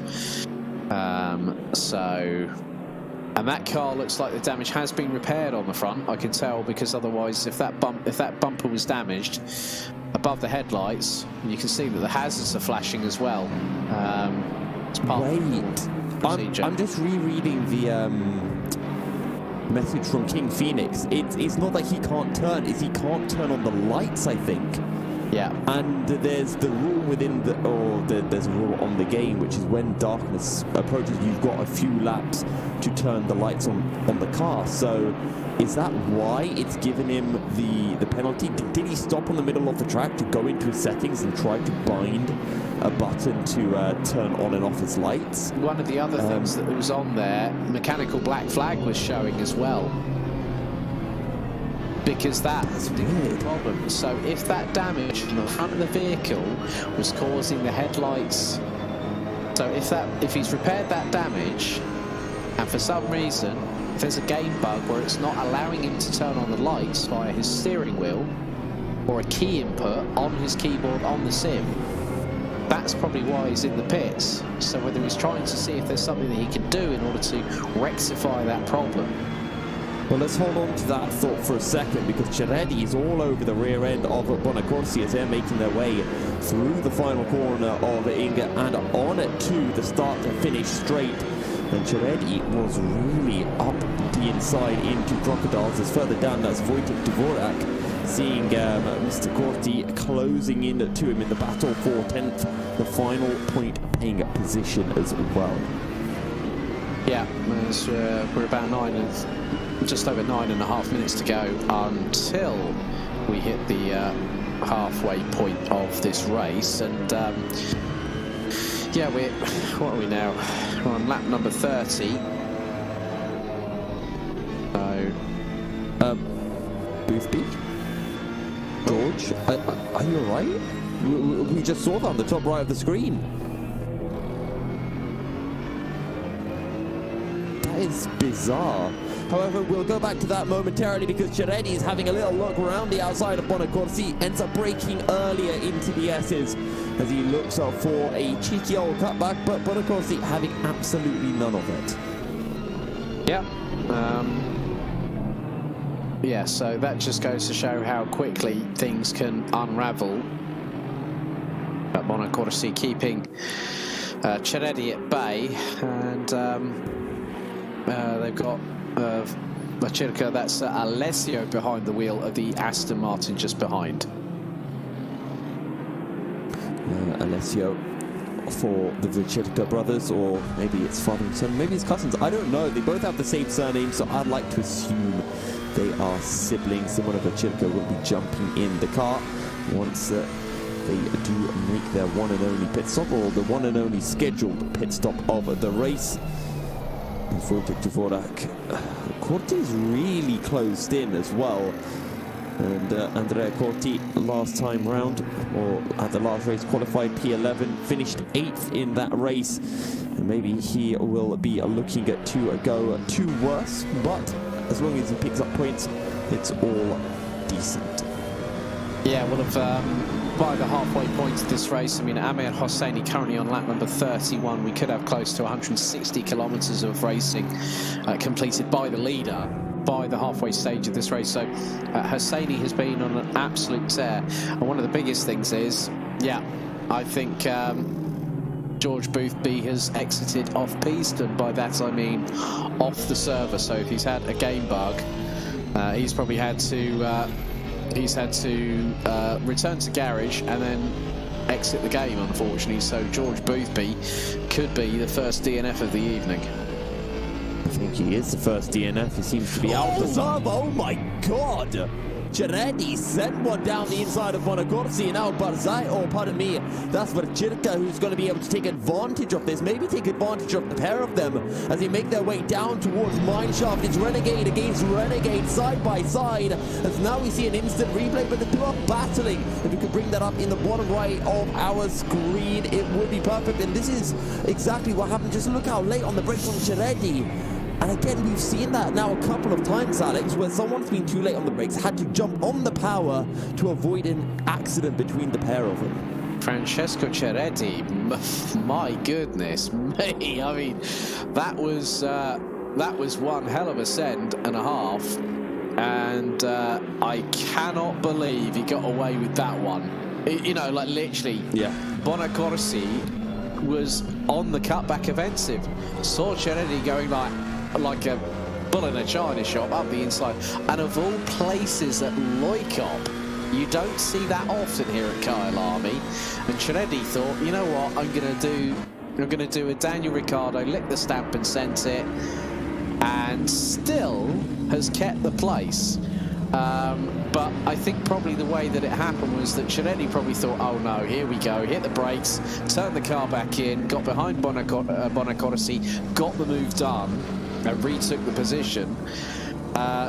And that car looks like the damage has been repaired on the front. I can tell, because otherwise, if that bumper was damaged above the headlights, you can see that the hazards are flashing as well. It's part of the procedure. I'm just rereading the message from King Phoenix. It's not that he can't turn, it's he can't turn on the lights, I think. Yeah. And there's the rule within there's a rule on the game, which is when darkness approaches, you've got a few laps to turn the lights on the car. So is that why it's given him the penalty? Did he stop on the middle of the track to go into his settings and try to bind a button to turn on and off his lights? One of the other things that was on there, mechanical black flag was showing as well. Because that's the problem. So if that damage in the front of the vehicle was causing the headlights, so if he's repaired that damage, and for some reason if there's a game bug where it's not allowing him to turn on the lights via his steering wheel or a key input on his keyboard on the sim, that's probably why he's in the pits. So whether he's trying to see if there's something that he can do in order to rectify that problem. Well, let's hold on to that thought for a second, because Ceredi is all over the rear end of Bonacorsi as they're making their way through the final corner of Inga and on to the start to finish straight. And Ceredi was really up the inside into Crocodiles, as further down that's Wojtek Dvorak, seeing Mr. Corti closing in to him in the battle for 10th, the final point paying position as well. Yeah, we're about just over 9.5 minutes to go until we hit the halfway point of this race. And yeah, what are we now? We're on lap number 30. So Boothby, George, are you alright? We just saw that on the top right of the screen. That is bizarre. However, we'll go back to that momentarily, because Ceredi is having a little look around the outside of Bonacorsi, ends up braking earlier into the S's as he looks up for a cheeky old cutback, but Bonacorsi having absolutely none of it. Yeah. Yeah, so that just goes to show how quickly things can unravel. But Bonacorsi keeping Ceredi at bay, and they've got Machirka, that's Alessio behind the wheel of the Aston Martin just behind. Alessio for the Vachirka brothers, or maybe it's father and son, maybe it's cousins, I don't know. They both have the same surname, so I'd like to assume they are siblings. Someone of Vachirka will be jumping in the car once they do make their one and only pit stop, or the one and only scheduled pit stop of the race. Wojtek Dvorak. Corti is really closed in as well. And Andrea Corti, last time round, or at the last race, qualified P11, finished 8th in that race. And maybe he will be looking at to go to worse, but as long as he picks up points, it's all decent. Yeah, well, by the halfway point of this race, I mean, Amir Hosseini currently on lap number 31. We could have close to 160 kilometres of racing completed by the leader by the halfway stage of this race. So Hosseini has been on an absolute tear. And one of the biggest things is, yeah, I think George Boothby has exited off piste, and by that I mean off the server. So if he's had a game bug, He's probably had to return to garage and then exit the game, unfortunately. So George Boothby could be the first DNF of the evening. I think he is the first DNF. He seems to be out for some. Oh my God! Cireddi sent one down the inside of Bonacorsi, and now Barzai, oh pardon me, that's Verchirka who's going to be able to take advantage of this, maybe take advantage of the pair of them as they make their way down towards Mineshaft. It's Renegade against Renegade side by side, as now we see an instant replay, but the two are battling. If we could bring that up in the bottom right of our screen, it would be perfect, and this is exactly what happened. Just look how late on the brakes on Cireddi. And again, we've seen that now a couple of times, Alex, where someone's been too late on the brakes, had to jump on the power to avoid an accident between the pair of them. Francesco Cireddi, my goodness me! I mean, that was one hell of a send and a half, and I cannot believe he got away with that one. You know, like literally, yeah. Bonacorsi was on the cutback offensive. Saw Cireddi going like a bull in a china shop up the inside, and of all places at Loikop, you don't see that often here at Kyalami. And Cireddi thought, you know what, I'm gonna do a Daniel Ricciardo, lick the stamp and sent it, and still has kept the place. But I think probably the way that it happened was that Cireddi probably thought, oh no, here we go, hit the brakes, turned the car back in, got behind Bonacorsi, got the move done, and retook the position.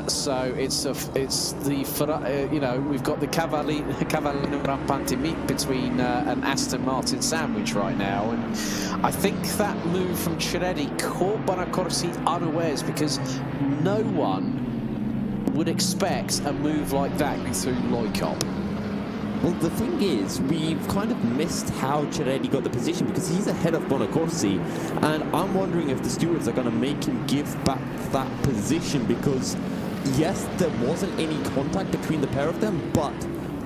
So it's the you know, we've got the Cavallino Rampante meet between an Aston Martin sandwich right now, and I think that move from Cireddi caught Bonacorsi unawares, because no one would expect a move like that through Loikop. Well, the thing is, we've kind of missed how Cireddi got the position, because he's ahead of Bonacorsi, and I'm wondering if the stewards are going to make him give back that position, because yes, there wasn't any contact between the pair of them, but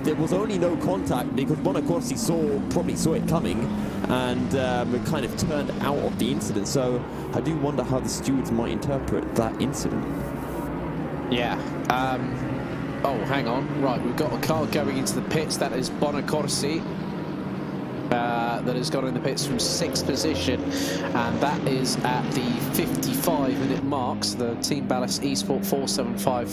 there was only no contact because Bonacorsi probably saw it coming, and it kind of turned out of the incident. So I do wonder how the stewards might interpret that incident. Yeah. Oh, hang on. Right, we've got a car going into the pits. That is Bonacorsi. That has gone in the pits from 6th position, and that is at the 55-minute mark. So the Team Ballast Esport 475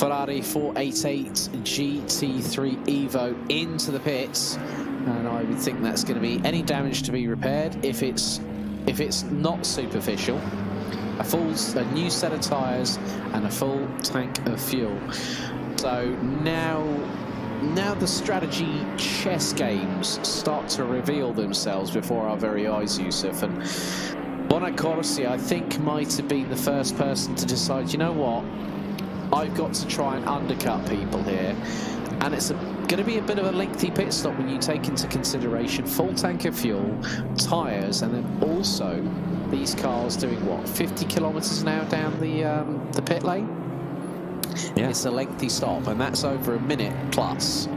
Ferrari 488 GT3 Evo into the pits, and I would think that's going to be any damage to be repaired. If it's not superficial, a new set of tyres and a full tank of fuel. So now the strategy chess games start to reveal themselves before our very eyes, Yusuf. And Bonacorsi, I think, might have been the first person to decide, you know what, I've got to try and undercut people here. And it's going to be a bit of a lengthy pit stop when you take into consideration full tank of fuel, tyres, and then also these cars doing what, 50 kilometers an hour down the pit lane? Yeah. It's a lengthy stop, and that's over a minute plus.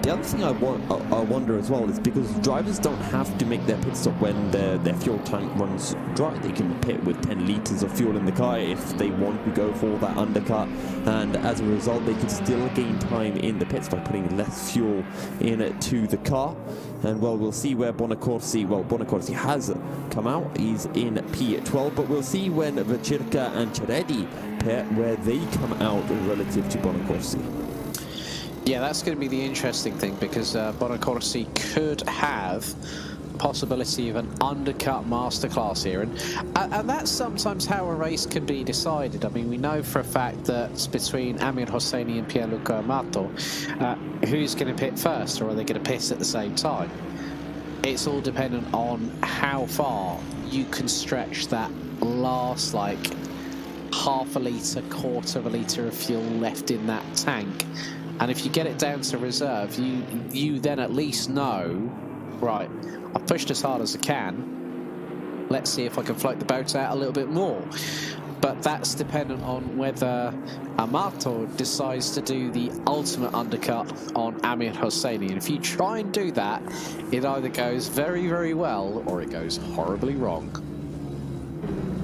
The other thing I wonder as well is because drivers don't have to make their pit stop when their fuel tank runs dry. They can pit with 10 litres of fuel in the car if they want to go for that undercut, and as a result they could still gain time in the pits by putting less fuel into the car. And well, we'll see where Bonacorsi has come out. He's in P12, but we'll see when Verchirka and Cireddi pair where they come out relative to Bonacorsi. Yeah, that's going to be the interesting thing, because Bonacorsi could have the possibility of an undercut masterclass here, and that's sometimes how a race can be decided. I mean, we know for a fact that it's between Amir Hosseini and Pierluca Amato, who's going to pit first, or are they going to pit at the same time? It's all dependent on how far you can stretch that last, like, half a litre, quarter of a litre of fuel left in that tank. And if you get it down to reserve, you then at least know, right, I've pushed as hard as I can. Let's see if I can float the boat out a little bit more. But that's dependent on whether Amato decides to do the ultimate undercut on Amir Hosseini. And if you try and do that, it either goes very, very well, or it goes horribly wrong.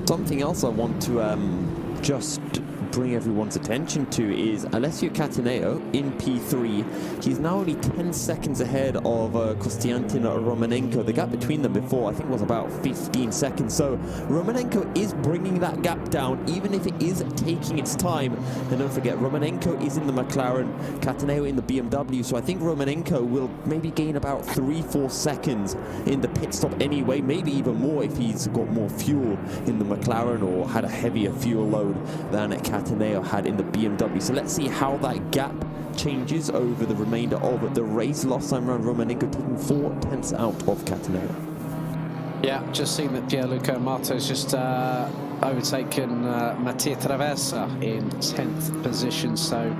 Something else I want to just bring everyone's attention to is Alessio Cataneo in P3. He's now only 10 seconds ahead of Konstantin Romanenko. The gap between them before, I think, was about 15 seconds. So Romanenko is bringing that gap down, even if it is taking its time. And don't forget, Romanenko is in the McLaren, Cataneo in the BMW. So I think Romanenko will maybe gain about 3-4 seconds in the pit stop anyway, maybe even more if he's got more fuel in the McLaren or had a heavier fuel load than Cataneo had in the BMW. So let's see how that gap changes over the remainder of the race. Last time around, Romanenko taking 4 tenths out of Cataneo. Yeah, just seen that Pierluca Marto's just overtaken Mattia Traversa in 10th position. So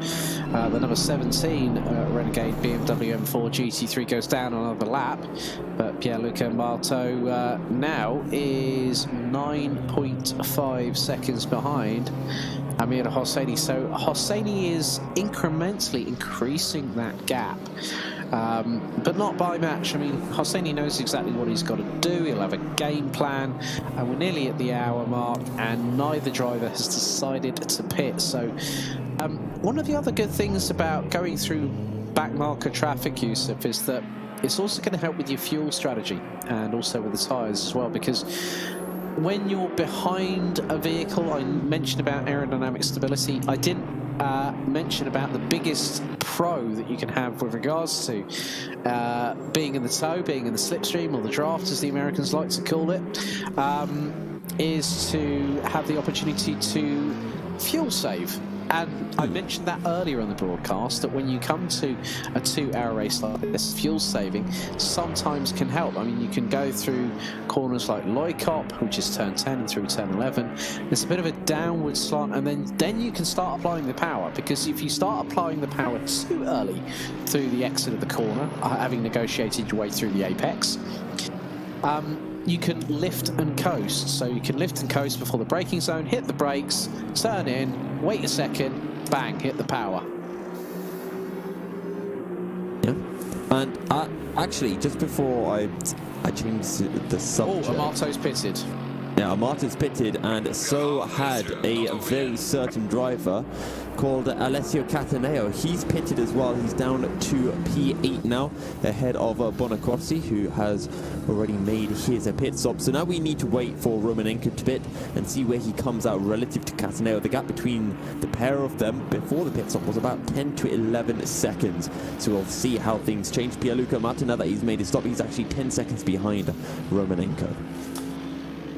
the number 17 Renegade BMW M4 GT3 goes down on another lap, but Pierluca Marto now is 9.5 seconds behind Amir Hosseini. So Hosseini is incrementally increasing that gap. But not by much. I mean, Hosseini knows exactly what he's got to do. He'll have a game plan, and we're nearly at the hour mark, and neither driver has decided to pit. So one of the other good things about going through backmarker traffic, Yusuf, is that it's also going to help with your fuel strategy and also with the tyres as well, because when you're behind a vehicle, I mentioned about aerodynamic stability. I didn't mention about the biggest pro that you can have with regards to being in the tow, being in the slipstream, or the draft, as the Americans like to call it, is to have the opportunity to fuel save. And I mentioned that earlier on the broadcast, that when you come to a 2-hour race like this, fuel saving sometimes can help. I mean, you can go through corners like Loikop, which is turn 10, and through turn 11. There's a bit of a downward slant, and then you can start applying the power, because if you start applying the power too early through the exit of the corner, having negotiated your way through the apex, you can lift and coast. So you can lift and coast before the braking zone, hit the brakes, turn in, wait a second, bang, hit the power. Yeah. And actually, just before I change the subject... Oh, Amato's pitted. Yeah, Martin's pitted, and so had a very certain driver called Alessio Cataneo. He's pitted as well. He's down to P8 now, ahead of Bonacorsi, who has already made his pit stop. So now we need to wait for Romanenko to pit and see where he comes out relative to Cataneo. The gap between the pair of them before the pit stop was about 10 to 11 seconds. So we'll see how things change. Pierluca Martin, now that he's made his stop, he's actually 10 seconds behind Romanenko.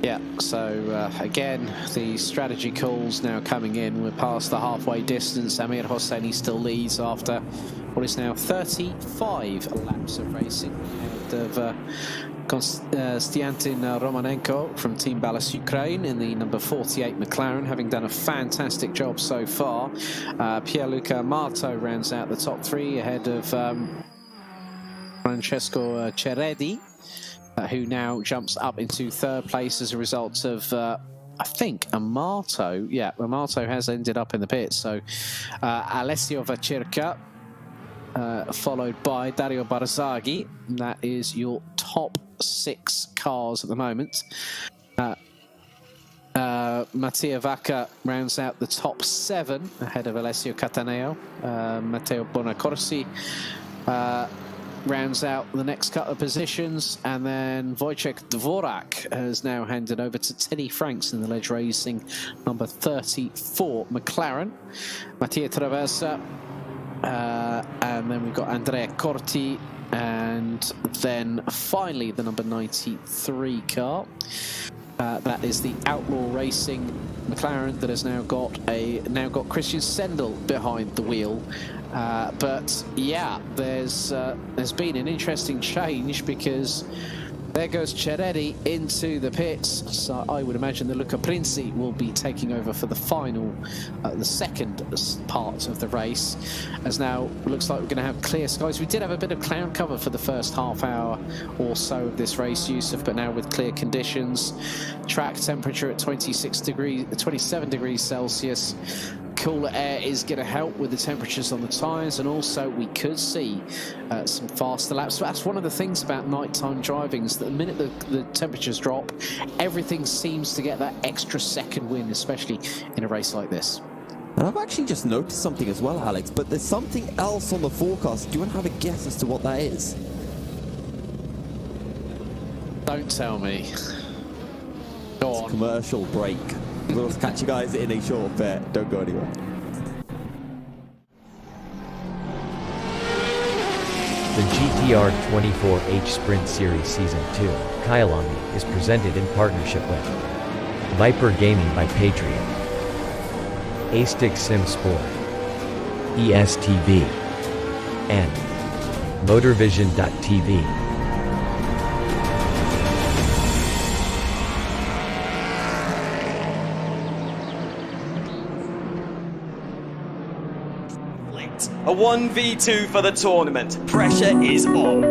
Yeah, so again, the strategy calls now coming in. We're past the halfway distance. Amir Hosseini still leads after what is now 35 laps of racing ahead of Konstantin Romanenko from Team Ballas Ukraine in the number 48 McLaren, having done a fantastic job so far. Pierluca Marto rounds out the top 3 ahead of Francesco Ceredi, who now jumps up into 3rd place as a result of, I think, Amato. Yeah, Amato has ended up in the pits. So Alessio Vacirca, followed by Dario Barzaghi. That is your top 6 cars at the moment. Mattia Vacca rounds out the top 7 ahead of Alessio Cataneo. Matteo Bonacorsi rounds out the next couple of positions, and then Wojciech Dvorak has now handed over to Teddy Franks in the Ledge Racing number 34 McLaren. Mattia Traversa, and then we've got Andrea Corti, and then finally the number 93 car. That is the Outlaw Racing McLaren that has now got Christian Sendel behind the wheel. But yeah, there's been an interesting change, because there goes Ceredi into the pits. So I would imagine that Luca Princi will be taking over for the final, the second part of the race, as now looks like we're going to have clear skies. We did have a bit of cloud cover for the first half hour or so of this race, Yusuf, but now with clear conditions, track temperature at 27 degrees Celsius. Cooler air is going to help with the temperatures on the tyres, and also we could see some faster laps. That's one of the things about nighttime driving, is that the minute the temperatures drop, everything seems to get that extra second win, especially in a race like this. And I've actually just noticed something as well, Alex, but there's something else on the forecast. Do you want to have a guess as to what that is? Don't tell me. Go on. Commercial break. We'll catch you guys in a short bit. Don't go anywhere. The GTR 24H Sprint Series Season 2, Kyalami, is presented in partnership with Viper Gaming by Patriot, A-Stick Sim Sport, ESTV, and Motorvision.tv. A 1v2 for the tournament. Pressure is on.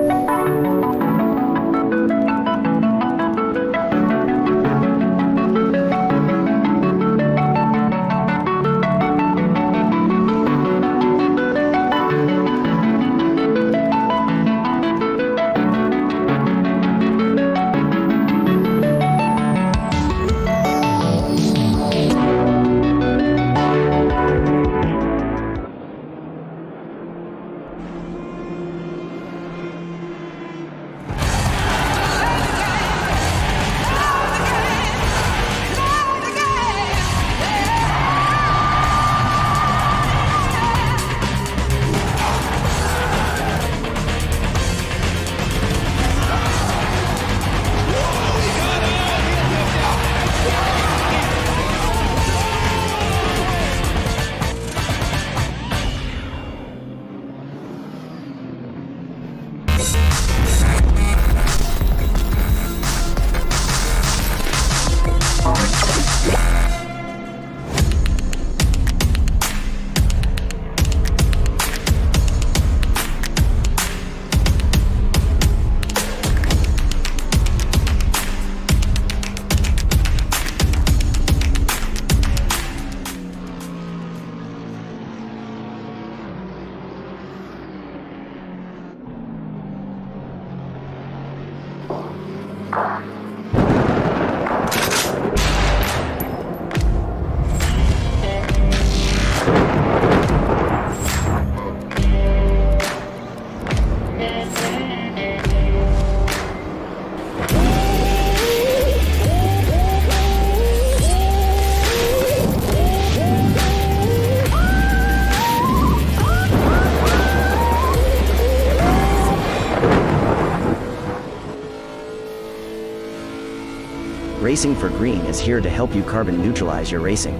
Racing for Green is here to help you carbon neutralize your racing.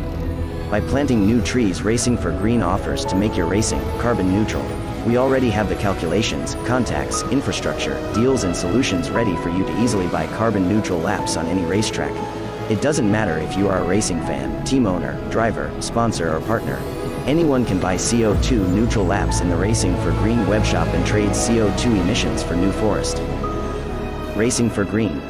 By planting new trees, Racing for Green offers to make your racing carbon neutral. We already have the calculations, contacts, infrastructure, deals and solutions ready for you to easily buy carbon neutral laps on any racetrack. It doesn't matter if you are a racing fan, team owner, driver, sponsor or partner. Anyone can buy CO2 neutral laps in the Racing for Green webshop and trade CO2 emissions for New Forest. Racing for Green.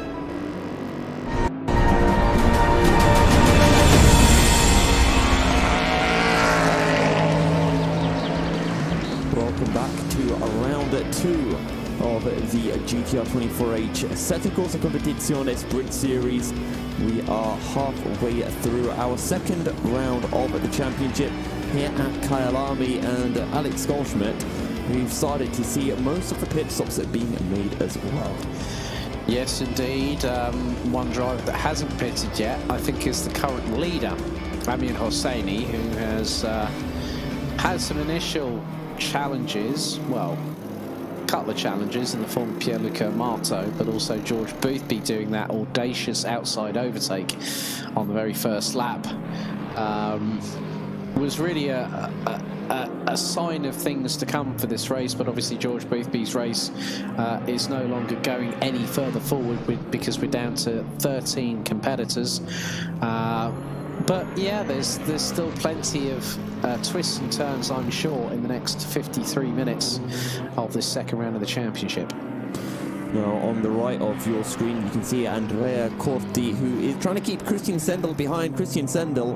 Welcome back to round 2 of the GTR 24H Sette Corsa Competizione Sprint Series. We are halfway through our second round of the championship here at Kyalami, and Alex Goldschmidt, we've started to see most of the pit stops being made as well. Yes, indeed. One driver that hasn't pitted yet, I think, is the current leader, Amir Hosseini, who has had some initial challenges, well, a couple of challenges in the form of Pierluca Amato, but also George Boothby doing that audacious outside overtake on the very first lap. Was really a sign of things to come for this race, but obviously George Boothby's race is no longer going any further forward because we're down to 13 competitors. But yeah, there's still plenty of twists and turns, I'm sure, in the next 53 minutes of this second round of the championship. Now, on the right of your screen, you can see Andrea Corti, who is trying to keep Christian Sendel behind. Christian Sendel,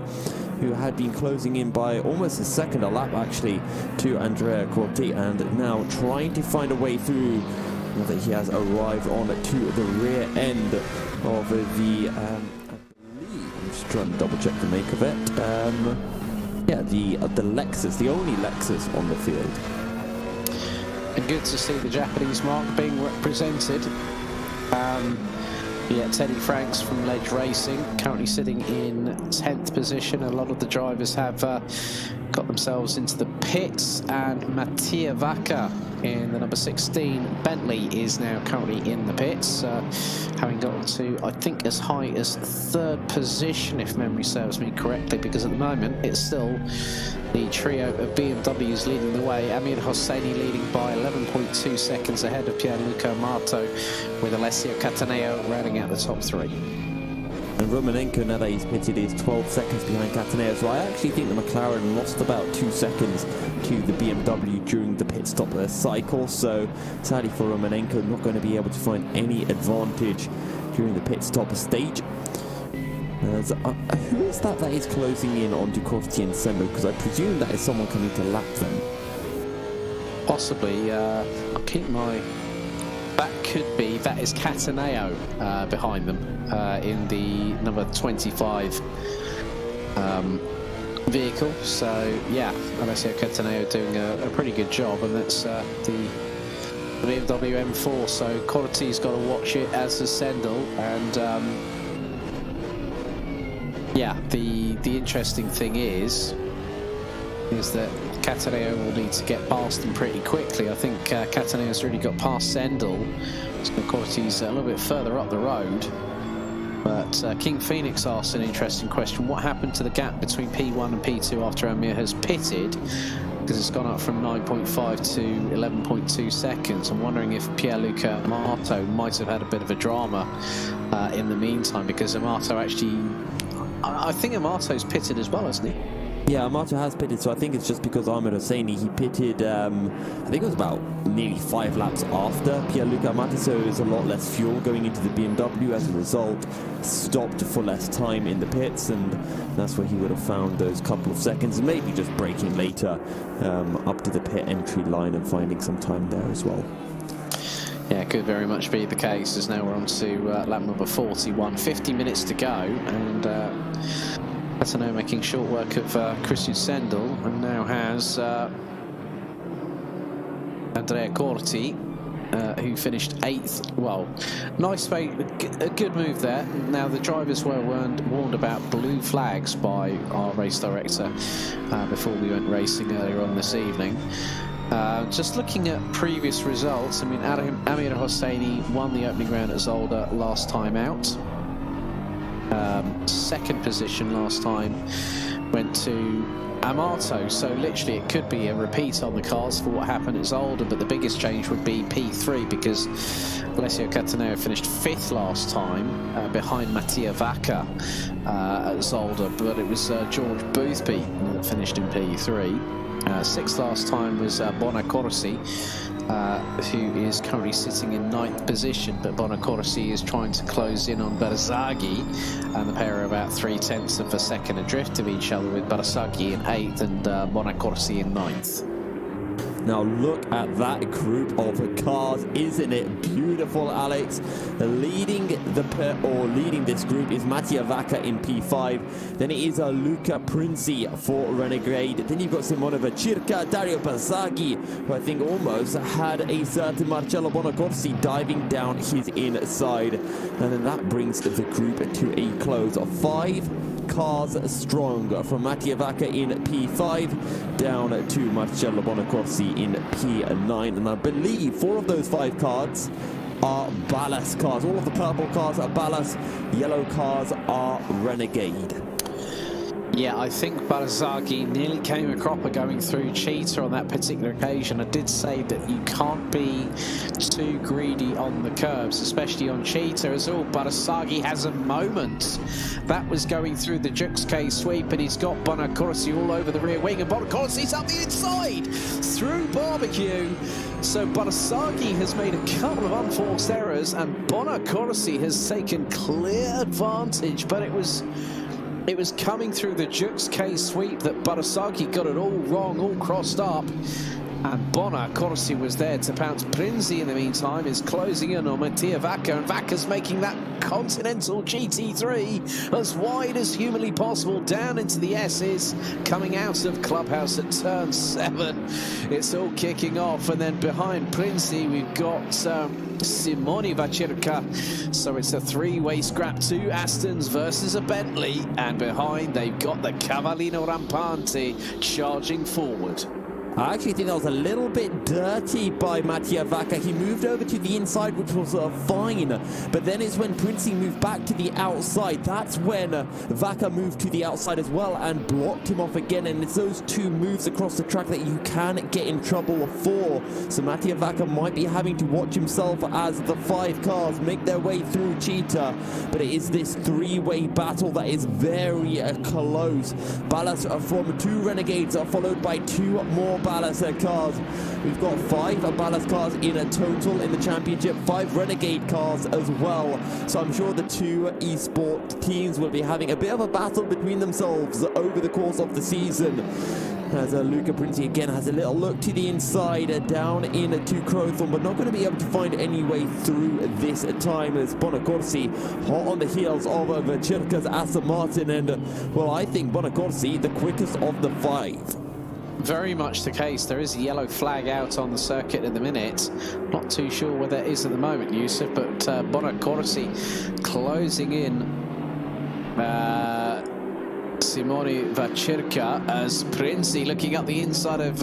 who had been closing in by almost a second a lap, actually, to Andrea Corti, and now trying to find a way through. Now that he has arrived on to the rear end of the... I'm just trying to double check the make of it. Yeah, the Lexus, the only Lexus on the field. And good to see the Japanese mark being represented. Yeah, Teddy Franks from Ledge Racing, currently sitting in 10th position. A lot of the drivers have got themselves into the pits, and Mattia Vacca in the number 16 Bentley is now currently in the pits, having gotten to, I think, as high as 3rd position, if memory serves me correctly, because at the moment it's still the trio of BMWs leading the way. Amir Hosseini leading by 11.2 seconds ahead of Pierluca Amato, with Alessio Cataneo rounding out the top 3. And Romanenko, now that he's pitted, is 12 seconds behind Cataneo. So I actually think the McLaren lost about 2 seconds to the BMW during the pit stop cycle. So sadly for Romanenko, not going to be able to find any advantage during the pit stop stage. Who is that is closing in on Ducati and Sembo? Because I presume that is someone coming to lap them. Possibly. I'll keep my... That is Cataneo behind them in the number 25 vehicle. So, yeah, Alessio Cataneo doing a pretty good job, and that's the BMW M4. So, Corti's got to watch it, as has Sendel, and yeah, the interesting thing is that Cataneo will need to get past them pretty quickly. I think Cataneo's really got past Sendel, so of course he's a little bit further up the road. But King Phoenix asked an interesting question: what happened to the gap between P1 and P2 after Amir has pitted? Because it's gone up from 9.5 to 11.2 seconds. I'm wondering if Pierluca Amato might have had a bit of a drama in the meantime, because Amato actually... I think Amato's pitted as well, hasn't he? Yeah, Amato has pitted, so I think it's just because Ahmed Hosseini, he pitted, I think it was about nearly 5 laps after Pierluca Amato, so there's a lot less fuel going into the BMW. As a result, stopped for less time in the pits, and that's where he would have found those couple of seconds, maybe just braking later up to the pit entry line and finding some time there as well. Yeah, could very much be the case, as now we're on to lap number 41. 50 minutes to go, and Cataneo making short work of Christian Sendel, and now has Andrea Corti, who finished 8th. Well, nice, a good move there. Now, the drivers were warned about blue flags by our race director before we went racing earlier on this evening. Just looking at previous results, I mean, Amir Hosseini won the opening round at Zolder last time out. 2nd position last time went to Amato, so literally it could be a repeat on the cards for what happened at Zolder, but the biggest change would be P3, because Alessio Cataneo finished 5th last time behind Mattia Vacca at Zolder, but it was George Boothby that finished in P3. 6th last time was Bonacorsi, who is currently sitting in 9th position, but Bonacorsi is trying to close in on Berzaghi, and the pair are about 0.3 of a second adrift of each other, with Berzaghi in 8th and Bonacorsi in 9th. Now look at that group of cars, isn't it beautiful, Alex? Leading this group is Mattia Vacca in P5, then it is Luca Princi for Renegade, then you've got Simonova Circa, Dario Berzaghi, who I think almost had a certain Marcello Bonacorsi diving down his inside, and then that brings the group to a close of 5 cars strong, from Mattia Vacca in P5 down to Marcello Bonacorsi in P9, and I believe 4 of those 5 cars are Ballas cars. All of the purple cars are Ballas, yellow cars are Renegade. Yeah, I think Berzaghi nearly came a cropper going through Cheetah on that particular occasion. I did say that you can't be too greedy on the curbs, especially on Cheetah, as all Berzaghi has a moment. That was going through the Jux K sweep, and he's got Bonacorsi all over the rear wing, and Bonacorsi's up the inside through barbecue. So Berzaghi has made a couple of unforced errors, and Bonacorsi has taken clear advantage, but it was coming through the Jux K sweep that Berzaghi got it all wrong, all crossed up. And Bonacorsi was there to pounce. Prinzi, in the meantime, is closing in on Mattia Vacca, and Vacca's making that Continental GT3 as wide as humanly possible down into the S's, coming out of Clubhouse at turn 7. It's all kicking off, and then behind Prinzi we've got Simone Vacirca. So it's a three-way scrap, 2 Astons versus a Bentley, and behind they've got the Cavallino Rampante charging forward. I actually think that was a little bit dirty by Mattia Vacca. He moved over to the inside, which was fine. But then it's when Prinzi moved back to the outside. That's when Vacca moved to the outside as well and blocked him off again. And it's those 2 moves across the track that you can get in trouble for. So Mattia Vacca might be having to watch himself as the 5 cars make their way through Cheetah. But it is this 3-way battle that is very close. Ballast from 2 Renegades are followed by 2 more Ballast cars. We've got 5 Ballast cars in a total in the championship, 5 Renegade cars as well. So I'm sure the 2 eSport teams will be having a bit of a battle between themselves over the course of the season. As Luca Prinzi again has a little look to the inside, down into Crowthorne, but not going to be able to find any way through this time, as Bonacorsi hot on the heels of Vacirca's Aston Martin, and well, I think Bonacorsi the quickest of the 5. Very much the case. There is a yellow flag out on the circuit at the minute. Not too sure where that is at the moment, Yusuf, but Bonacorsi closing in Simone Vacirca as Prinzi looking up the inside of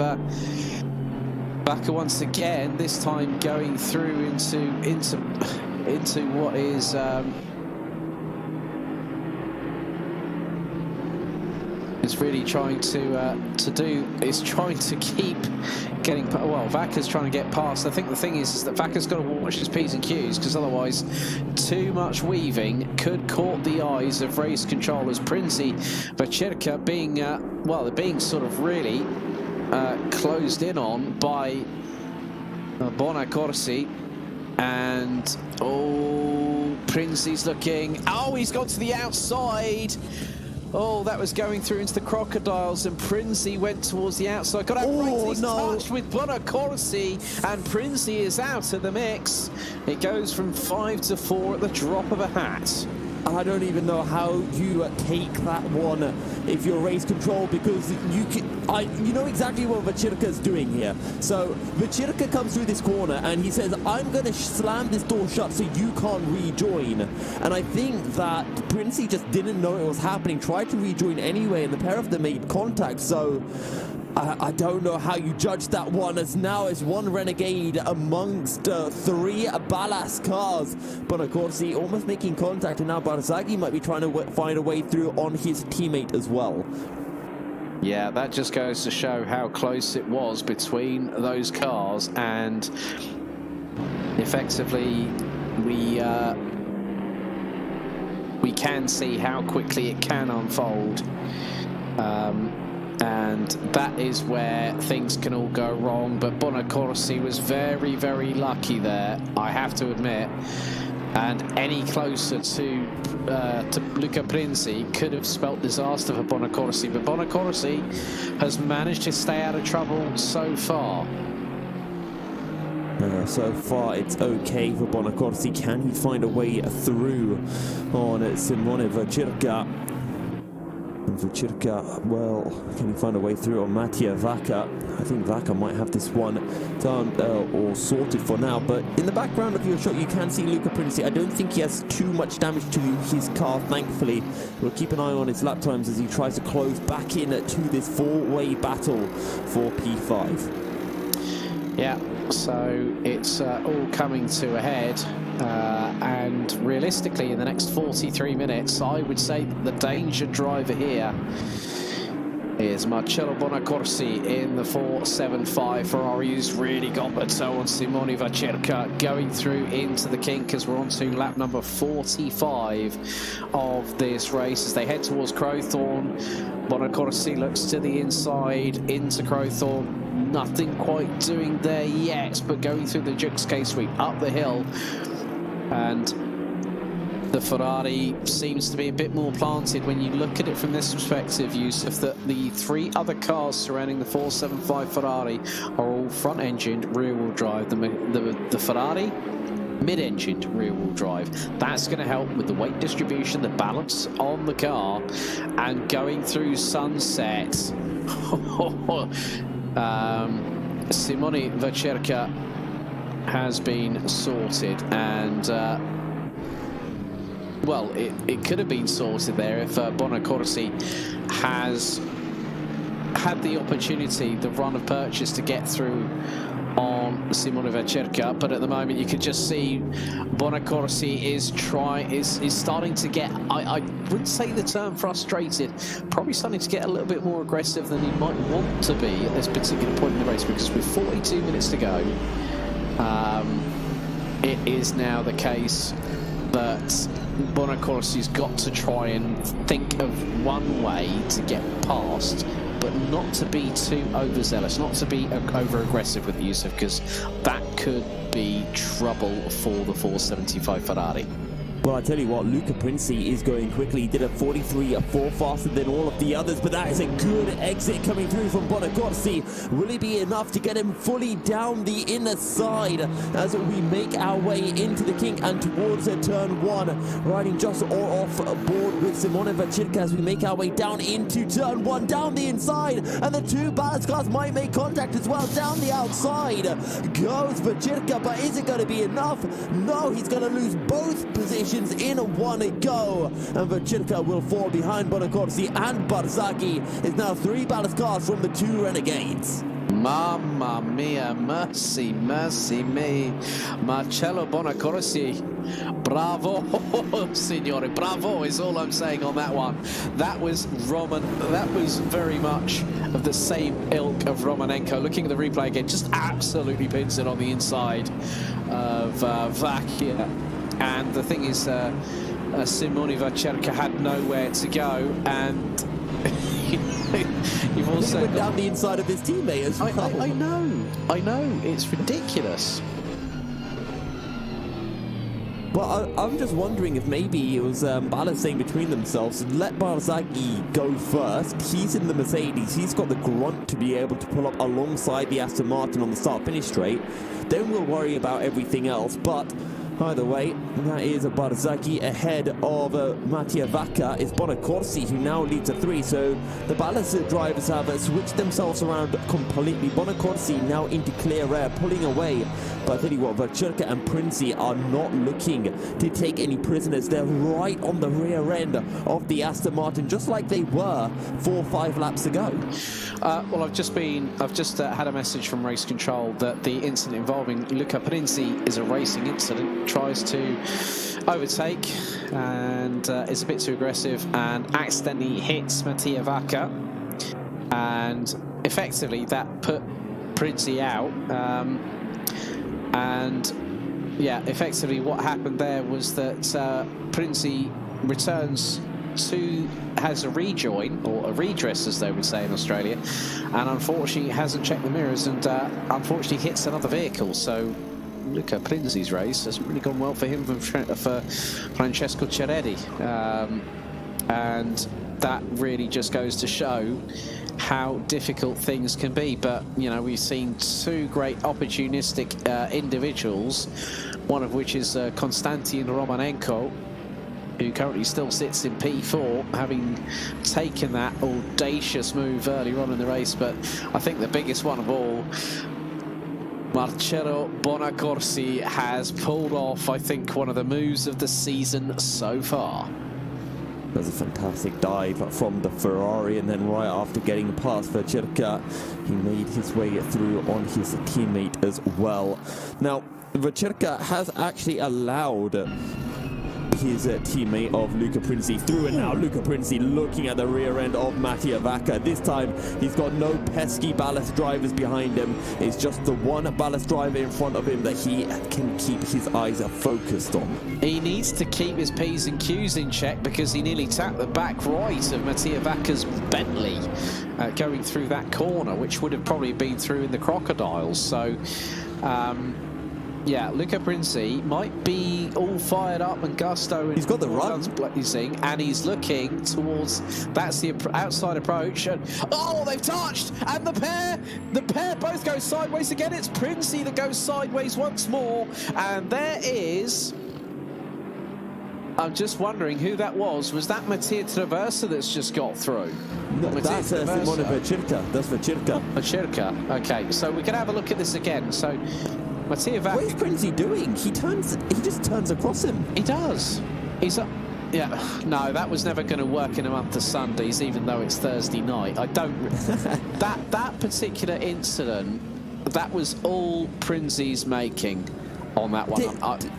Vacca once again, this time going through into what is really trying to keep getting, well, Vacca's trying to get past. I think the thing is that Vacca's got to watch his P's and Q's, because otherwise too much weaving could caught the eyes of race controllers. Prinzi Vacirca being well, they're being sort of really closed in on by Bonacorsi, and Prinzi's looking, he's gone to the outside. Oh, that was going through into the crocodiles, and Prinzi went towards the outside. Got out right, touched with Bonacorsi, and Prinzi is out of the mix. It goes from 5 to 4 at the drop of a hat. I don't even know how you take that one if you're race control, because you know exactly what Vacirca's doing here. So Vacirca comes through this corner and he says, I'm going to slam this door shut so you can't rejoin. And I think that Prinzi just didn't know it was happening, tried to rejoin anyway, and the pair of them made contact. So I don't know how you judge that one, as now it's 1 Renegade amongst 3 Ballast cars. Bonacorsi almost making contact, and now Barzagli might be trying to find a way through on his teammate as well. Yeah, that just goes to show how close it was between those cars, and effectively we can see how quickly it can unfold. And that is where things can all go wrong, but Bonacorsi was very, very lucky there, I have to admit. And any closer to Luca Prinzi could have spelt disaster for Bonacorsi, but Bonacorsi has managed to stay out of trouble so far. So far it's okay for Bonacorsi. Can he find a way through on Simone Vacirca? Vacirca, well, can he find a way through on Mattia Vacca? I think Vacca might have this one done or sorted for now, but in the background of your shot you can see Luca Prinzi. I don't think he has too much damage to his car, thankfully. We'll keep an eye on his lap times as he tries to close back in to this 4-way battle for P5. Yeah, so it's all coming to a head. And realistically, in the next 43 minutes, I would say that the danger driver here is Marcello Bonacorsi in the 475 Ferrari, who's really got the toe on Simone Vacirca, going through into the kink as we're on to lap number 45 of this race as they head towards Crowthorne. Bonacorsi looks to the inside into Crowthorne. Nothing quite doing there yet, but going through the Jux K-sweep up the hill. And the Ferrari seems to be a bit more planted when you look at it from this perspective, Yusuf, that the 3 other cars surrounding the 475 Ferrari are all front-engined, rear-wheel drive. The Ferrari, mid-engined rear-wheel drive. That's going to help with the weight distribution, the balance on the car, and going through sunset. Simone Vacerca has been sorted, and well, it could have been sorted there if Bonacorsi has had the opportunity, the run of purchase, to get through on Simone Vacerca, but at the moment you can just see Bonacorsi is starting to get, I wouldn't say the term frustrated, probably starting to get a little bit more aggressive than he might want to be at this particular point in the race, because with 42 minutes to go, it is now the case that Bonacorsi's got to try and think of one way to get past, but not to be too overzealous, not to be over-aggressive with Yusuf, because that could be trouble for the 475 Ferrari. Well, I tell you what, Luca Princi is going quickly. He did a 43.4 faster than all of the others, but that is a good exit coming through from Bonacorsi. Will it be enough to get him fully down the inner side as we make our way into the kink and towards turn 1, riding just all off board with Simone Vacerca as we make our way down into turn 1, down the inside, and the 2 ballast cars might make contact as well. Down the outside goes Vacerca, but is it going to be enough? No, he's going to lose both positions in one go, and Vacerca will fall behind Bonacorsi, and Barzaghi is now 3 ballast cars from the 2 Renegades. Mamma mia, mercy, mercy me. Marcello Bonacorsi, bravo, signore, bravo is all I'm saying on that one. That was Roman, that was very much of the same ilk of Romanenko. Looking at the replay again, just absolutely pins it on the inside of Vacchia. And the thing is, Simone Vacerca had nowhere to go, and you've also went down the inside of his teammate as well. I know, it's ridiculous. Well, I'm just wondering if maybe it was balancing between themselves. Let Barzaghi go first. He's in the Mercedes. He's got the grunt to be able to pull up alongside the Aston Martin on the start-finish straight. Then we'll worry about everything else. But either way, that is Barzaghi ahead of Mattia Vacca. It's Bonacorsi who now leads a 3. So the ballast drivers have switched themselves around completely. Bonacorsi now into clear air, pulling away. But I tell you what, Vacerca and Princi are not looking to take any prisoners. They're right on the rear end of the Aston Martin, just like they were 4 or 5 laps ago. Well, I've just had a message from Race Control that the incident involving Luca Princi is a racing incident. Tries to overtake and is a bit too aggressive and accidentally hits Mattia Vacca, and effectively that put Princi out. And yeah, effectively what happened there was that Princi returns to, has a rejoin, or a redress as they would say in Australia, and unfortunately hasn't checked the mirrors, and unfortunately hits another vehicle. So Luca Princi's race hasn't really gone well for him, for Francesco Ceredi, and that really just goes to show how difficult things can be. But you know, we've seen 2 great opportunistic individuals, one of which is Konstantin Romanenko, who currently still sits in P4, having taken that audacious move earlier on in the race. But I think the biggest one of all, Marcello Bonacorsi, has pulled off, I think, one of the moves of the season so far. There's a fantastic dive from the Ferrari, and then right after getting past Vacerca, he made his way through on his teammate as well. Now, Vacerca has actually allowed his teammate of Luca Princi through, and now Luca Princi looking at the rear end of Mattia Vacca. This time he's got no pesky ballast drivers behind him. It's just the one ballast driver in front of him that he can keep his eyes focused on. He needs to keep his P's and Q's in check, because he nearly tapped the back right of Mattia Vacca's Bentley going through that corner, which would have probably been through in the Crocodiles. So Yeah, Luca Princi might be all fired up and gusto. And he's got the run. And he's looking towards, that's the outside approach. And, oh, they've touched! And the pair both go sideways again. It's Princi that goes sideways once more. And there is... I'm just wondering who that was. Was that Mattia Traversa that's just got through? No, that's Simone Vecirca. That's Vecirca. Vecirca. Okay, so we can have a look at this again. So Mattia Vecirca. What is Princi doing? He just turns across him. He does. He's up. Yeah, no, that was never going to work in a month of Sundays, even though it's Thursday night. I don't. that particular incident, that was all Princi's making on that one.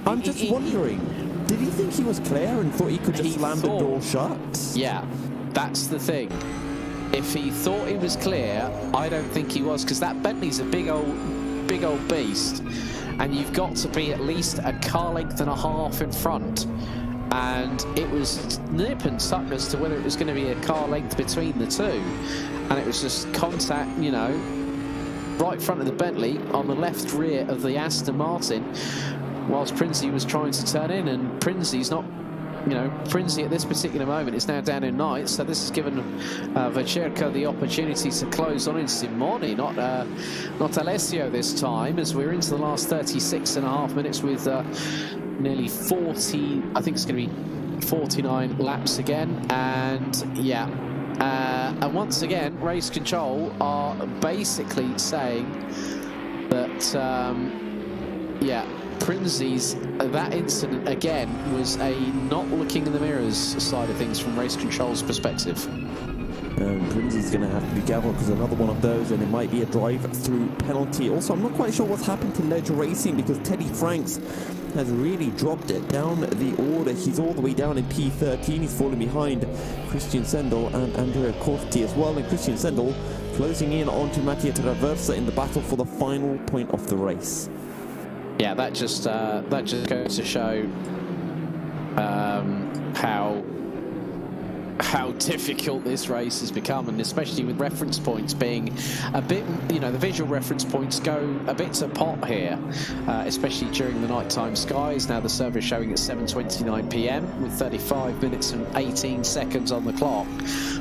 I'm just wondering. Did he think he was clear and thought he could just slam the door shut? Yeah, that's the thing. If he thought he was clear, I don't think he was, because that Bentley's a big old beast, and you've got to be at least a car length and a half in front. And it was nip and tuck as to whether it was going to be a car length between the two, and it was just contact, you know, right front of the Bentley on the left rear of the Aston Martin, whilst Princi was trying to turn in, and Princi's not, you know, Princi at this particular moment is now down in ninth, so this has given Vecirca the opportunity to close on in Simone, not Alessio this time, as we're into the last 36.5 minutes with nearly 40, I think it's going to be 49 laps again, and yeah, and once again, Race Control are basically saying that, yeah, Princi's, that incident again was a not looking in the mirrors side of things from Race Control's perspective. Princi's going to have to be careful because another one of those, and it might be a drive-through penalty. Also, I'm not quite sure what's happened to Ledger Racing, because Teddy Franks has really dropped it down the order. He's all the way down in P13. He's falling behind Christian Sendel and Andrea Corti as well. And Christian Sendel closing in onto Mattia Traversa in the battle for the final point of the race. Yeah, that just goes to show how difficult this race has become, and especially with reference points being a bit, you know, the visual reference points go a bit to pot here, especially during the nighttime skies. Now the server is showing at 7:29 p.m. with 35 minutes and 18 seconds on the clock.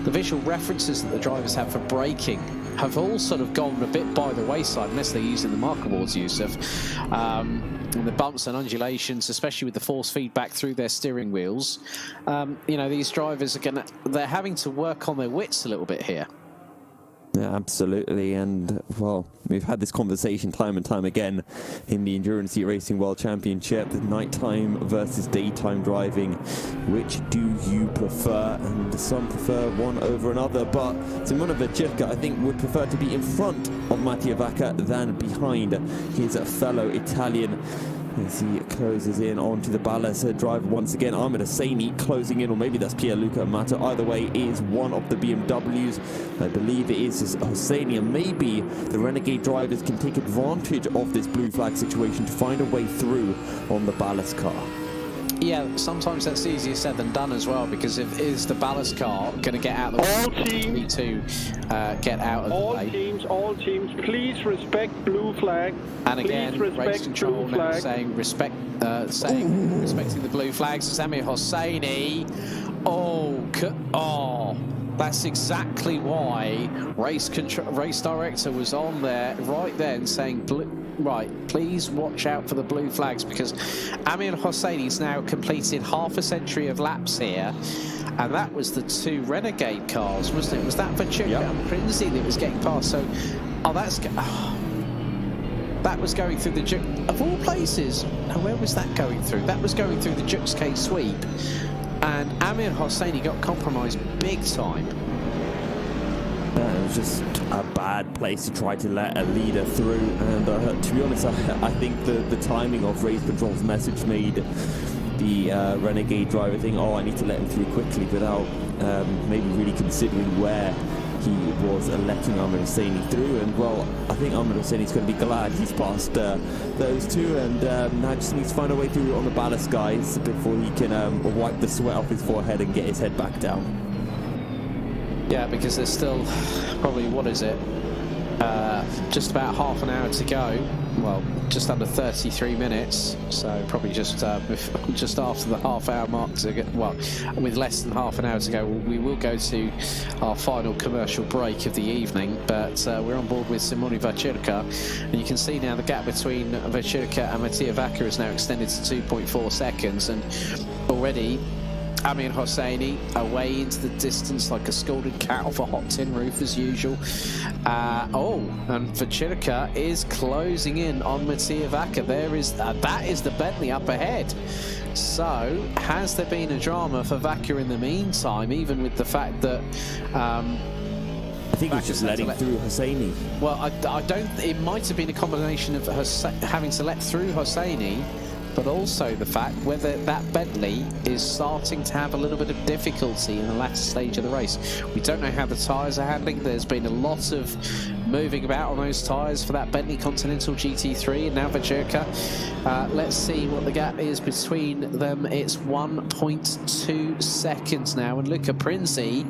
The visual references that the drivers have for braking have all sort of gone a bit by the wayside, unless they're using the mark awards, Yusuf. And the bumps and undulations, especially with the force feedback through their steering wheels, you know, these drivers are they're having to work on their wits a little bit here. Yeah, absolutely. And, well, we've had this conversation time and time again in the Endurance Racing World Championship, nighttime versus daytime driving. Which do you prefer? And some prefer one over another, but Simone Vecirca, I think, would prefer to be in front of Mattia Vacca than behind his fellow Italian, as he closes in onto the ballast driver once again. Ahmed Hosseini closing in, or maybe that's Pierluca Amato. Either way, is one of the BMWs. I believe it is Hosseini, and maybe the Renegade drivers can take advantage of this blue flag situation to find a way through on the ballast car. Yeah, sometimes that's easier said than done as well, because if is the ballast car going to get out of the way, you need to get out of the way. All teams, please respect blue flag. And again, Race Control now saying respecting the blue flags. Samir Hosseini. Oh, that's exactly why race director was on there right then saying, right, please watch out for the blue flags, because Amir Hosseini's now completed half a century of laps here, and that was the two Renegade cars, wasn't it? Was that Vecirca and Princi that was getting past? So, that was going through the of all places. Now, where was that going through? That was going through the Jux K sweep, and Amir Hosseini got compromised big time. It was just a bad place to try to let a leader through, and to be honest, I think the timing of Race Control's message made the Renegade driver think, oh, I need to let him through quickly, without maybe really considering where he was letting Ahmed Hosseini through. And well, I think Ahmed Hosseini's going to be glad he's passed those two, and now just needs to find a way through on the ballast guys before he can wipe the sweat off his forehead and get his head back down. Yeah, because there's still probably, what is it, Just about half an hour to go. Well, just under 33 minutes, so probably just after the half-hour mark to get. Well, with less than half an hour to go, we will go to our final commercial break of the evening. But we're on board with Simone Vacirca, and you can see now the gap between Vacirca and Mattia Vacca is now extended to 2.4 seconds, and already Amir Hosseini away into the distance like a scalded cat off a hot tin roof as usual. And Vacirca is closing in on Mattia Vacca. That is the Bentley up ahead. So, has there been a drama for Vacca in the meantime, even with the fact that I think he's just letting through Hosseini. Well, I don't. It might have been a combination of having to let through Hosseini, but also the fact whether that Bentley is starting to have a little bit of difficulty in the latter stage of the race. We don't know how the tyres are handling. There's been a lot of moving about on those tyres for that Bentley Continental GT3, and now Vacirca. Let's see what the gap is between them. It's 1.2 seconds now, and Luca Prinzi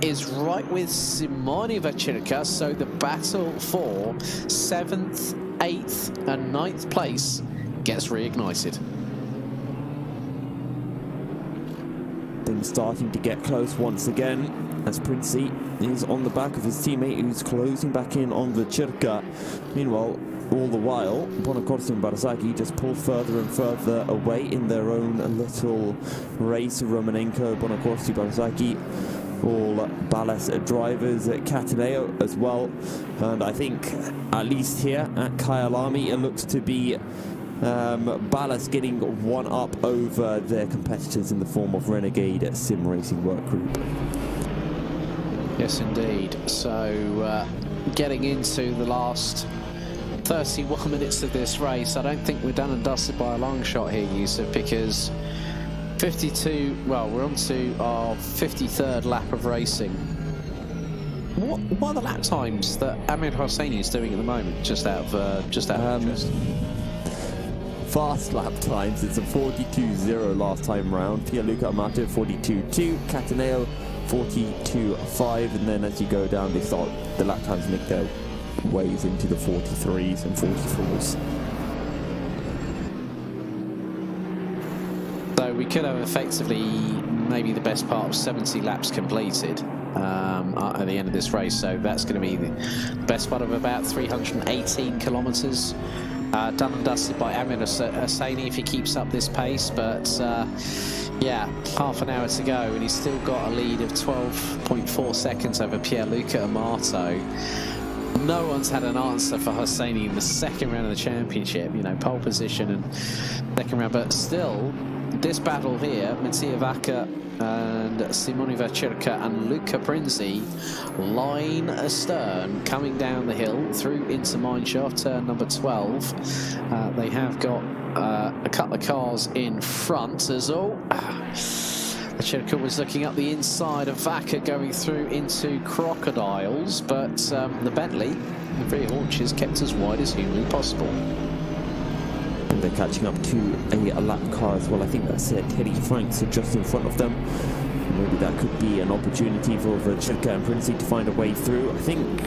is right with Simone Vacirca, so the battle for 7th, 8th and 9th place gets reignited. Things starting to get close once again as Prinzi is on the back of his teammate who's closing back in on Vacirca. Meanwhile, all the while, Bonacorsi and Barzaghi just pull further and further away in their own little race. Romanenko, Bonacorsi, Barzaghi, all ballast drivers at Cataneo as well. And I think, at least here at Kyalami, it looks to be Ballast getting one up over their competitors in the form of Renegade Sim Racing Work Group. Yes, indeed. So, getting into the last 31 minutes of this race, I don't think we're done and dusted by a long shot here, Yusuf, because 52, well, we're on to our 53rd lap of racing. What are the lap times that Amir Hosseini is doing at the moment, just out of interest? Fast lap times, it's a 42.0 last time round. Pierluca Amato 42.2, Cataneo 42.5, and then as you go down, the lap times make their ways into the 43s and 44s. So we could have effectively maybe the best part of 70 laps completed at the end of this race. So that's going to be the best part of about 318 kilometres. Done and dusted by Amir Hosseini if he keeps up this pace, but yeah, half an hour to go and he's still got a lead of 12.4 seconds over Pierluca Amato. No one's had an answer for Hosseini in the second round of the championship, you know, pole position and second round, but still, this battle here, Mattia Vacca and Simone Vacirca and Luca Prinzi line astern coming down the hill through into mineshaft turn number 12. They have got a couple of cars in front as all. Vacirca was looking up the inside of Vacca going through into Crocodiles, but the Bentley, the rear haunches, kept as wide as humanly possible. And they're catching up to a lap car as well. I think that's Teddy Franks just in front of them. Maybe that could be an opportunity for Vacirca and Prinzi to find a way through. I think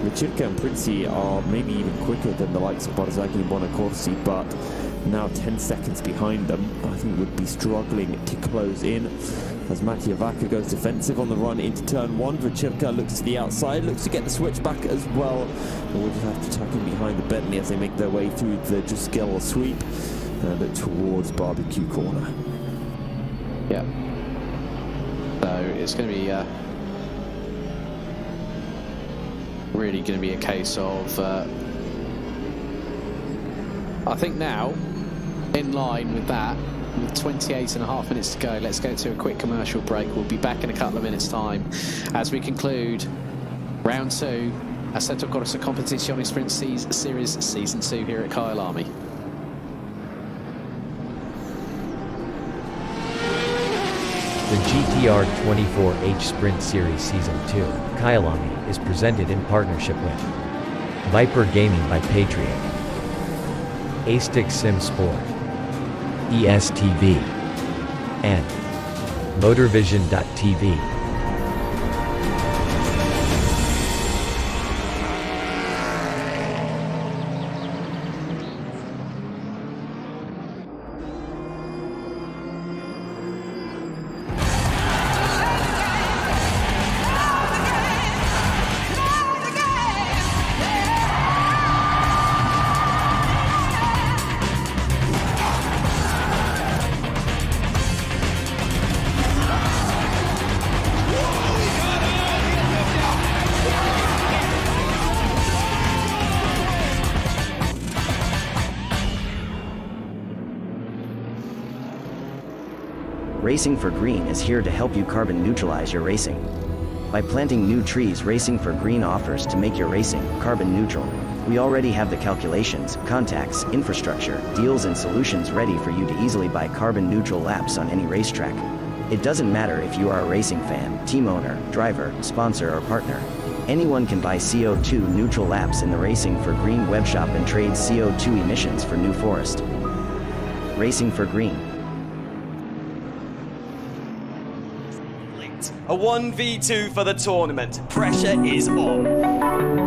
Vacirca and Prinzi are maybe even quicker than the likes of Barzaghi and Bonacorsi, but now 10 seconds behind them, I think would be struggling to close in. As Mattia Vacca goes defensive on the run into turn 1, Vacirca looks to the outside, looks to get the switch back as well. And we'll just have to tuck in behind the Bentley as they make their way through the Juskell sweep and towards Barbecue Corner. Yeah. So it's going to be really going to be a case of I think now, in line with that, with 28.5 minutes to go, let's go to a quick commercial break. We'll be back in a couple of minutes' time as we conclude round 2, Assetto Corsa Competizione Sprint Series Season 2 here at Kyalami. The GTR 24H Sprint Series Season 2, Kyalami, is presented in partnership with Viper Gaming by Patriot, A-Stick Sim Sport, ESTV, and MotorVision.tv. Racing for Green is here to help you carbon neutralize your racing. By planting new trees, Racing for Green offers to make your racing carbon neutral. We already have the calculations, contacts, infrastructure, deals and solutions ready for you to easily buy carbon neutral laps on any racetrack. It doesn't matter if you are a racing fan, team owner, driver, sponsor or partner. Anyone can buy CO2 neutral laps in the Racing for Green webshop and trade CO2 emissions for New Forest. Racing for Green. A 1v2 for the tournament. Pressure is on.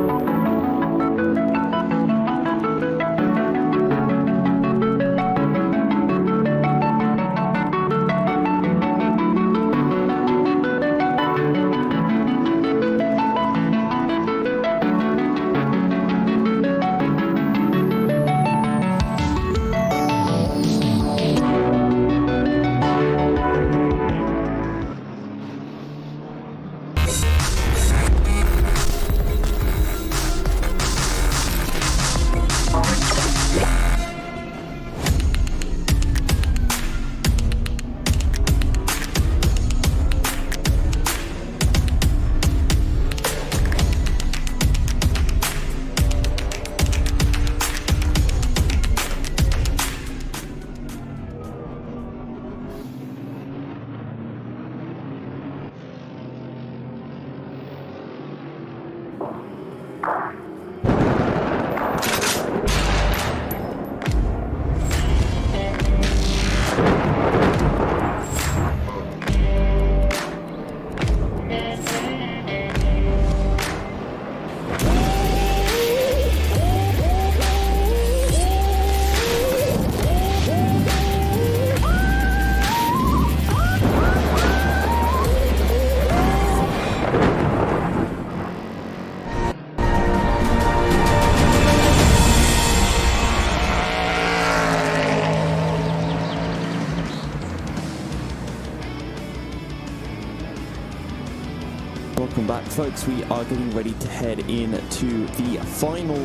Welcome back, folks. We are getting ready to head into the final,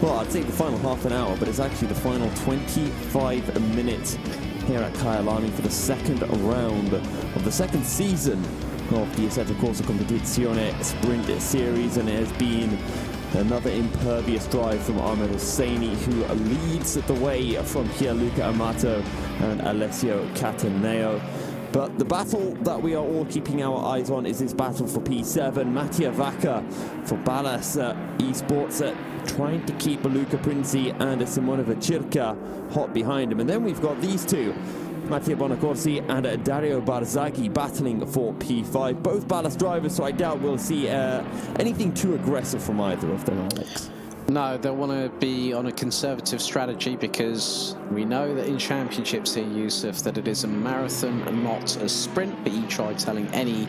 well, I'd say the final half an hour, but it's actually the final 25 minutes here at Kyalami for the second round of the second season of the Assetto Corsa Competizione Sprint Series, and it has been another impervious drive from Ahmed Hosseini, who leads the way from Gianluca Amato and Alessio Cataneo. But the battle that we are all keeping our eyes on is this battle for P7. Mattia Vacca for Ballas Esports trying to keep Luca Princi and Simone Vacirca hot behind him. And then we've got these two, Mattia Bonacorsi and Dario Barzaghi, battling for P5. Both Ballas drivers, so I doubt we'll see anything too aggressive from either of them, Alex. No, they'll want to be on a conservative strategy, because we know that in championships here, Yusuf, that it is a marathon and not a sprint. But you try telling any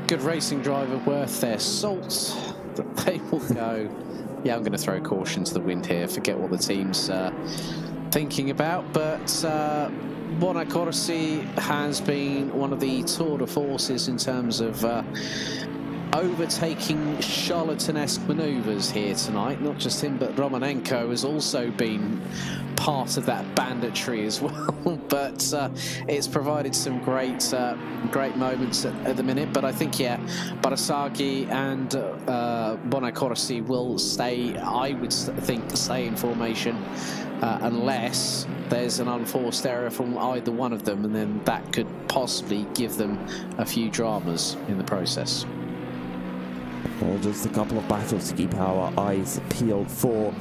good racing driver worth their salt that they will go, yeah, I'm going to throw caution to the wind here, forget what the team's thinking about. But Bonacorsi has been one of the tour de forces in terms of overtaking charlatanesque manoeuvres here tonight. Not just him, but Romanenko has also been part of that banditry as well. But it's provided some great moments at the minute. But I think, yeah, Barzaghi and Bonacorsi will stay, I would think, stay in formation unless there's an unforced error from either one of them, and then that could possibly give them a few dramas in the process. Well, just a couple of battles to keep our eyes peeled for.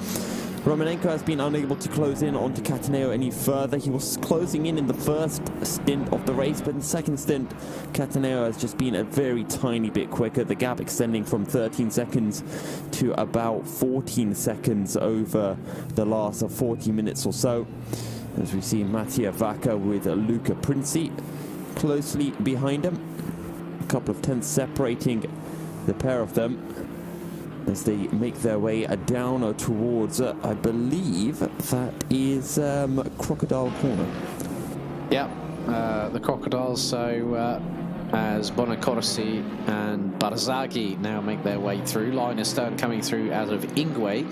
Romanenko has been unable to close in onto Cataneo any further. He was closing in the first stint of the race, but in the second stint, Cataneo has just been a very tiny bit quicker. The gap extending from 13 seconds to about 14 seconds over the last 40 minutes or so. As we see Mattia Vacca with Luca Princi closely behind him. A couple of tenths separating the pair of them as they make their way down towards, I believe that is Crocodile Corner. Yeah, the Crocodiles. So as Bonacorsi and Barzaghi now make their way through, Linus Stern coming through out of Ingwe,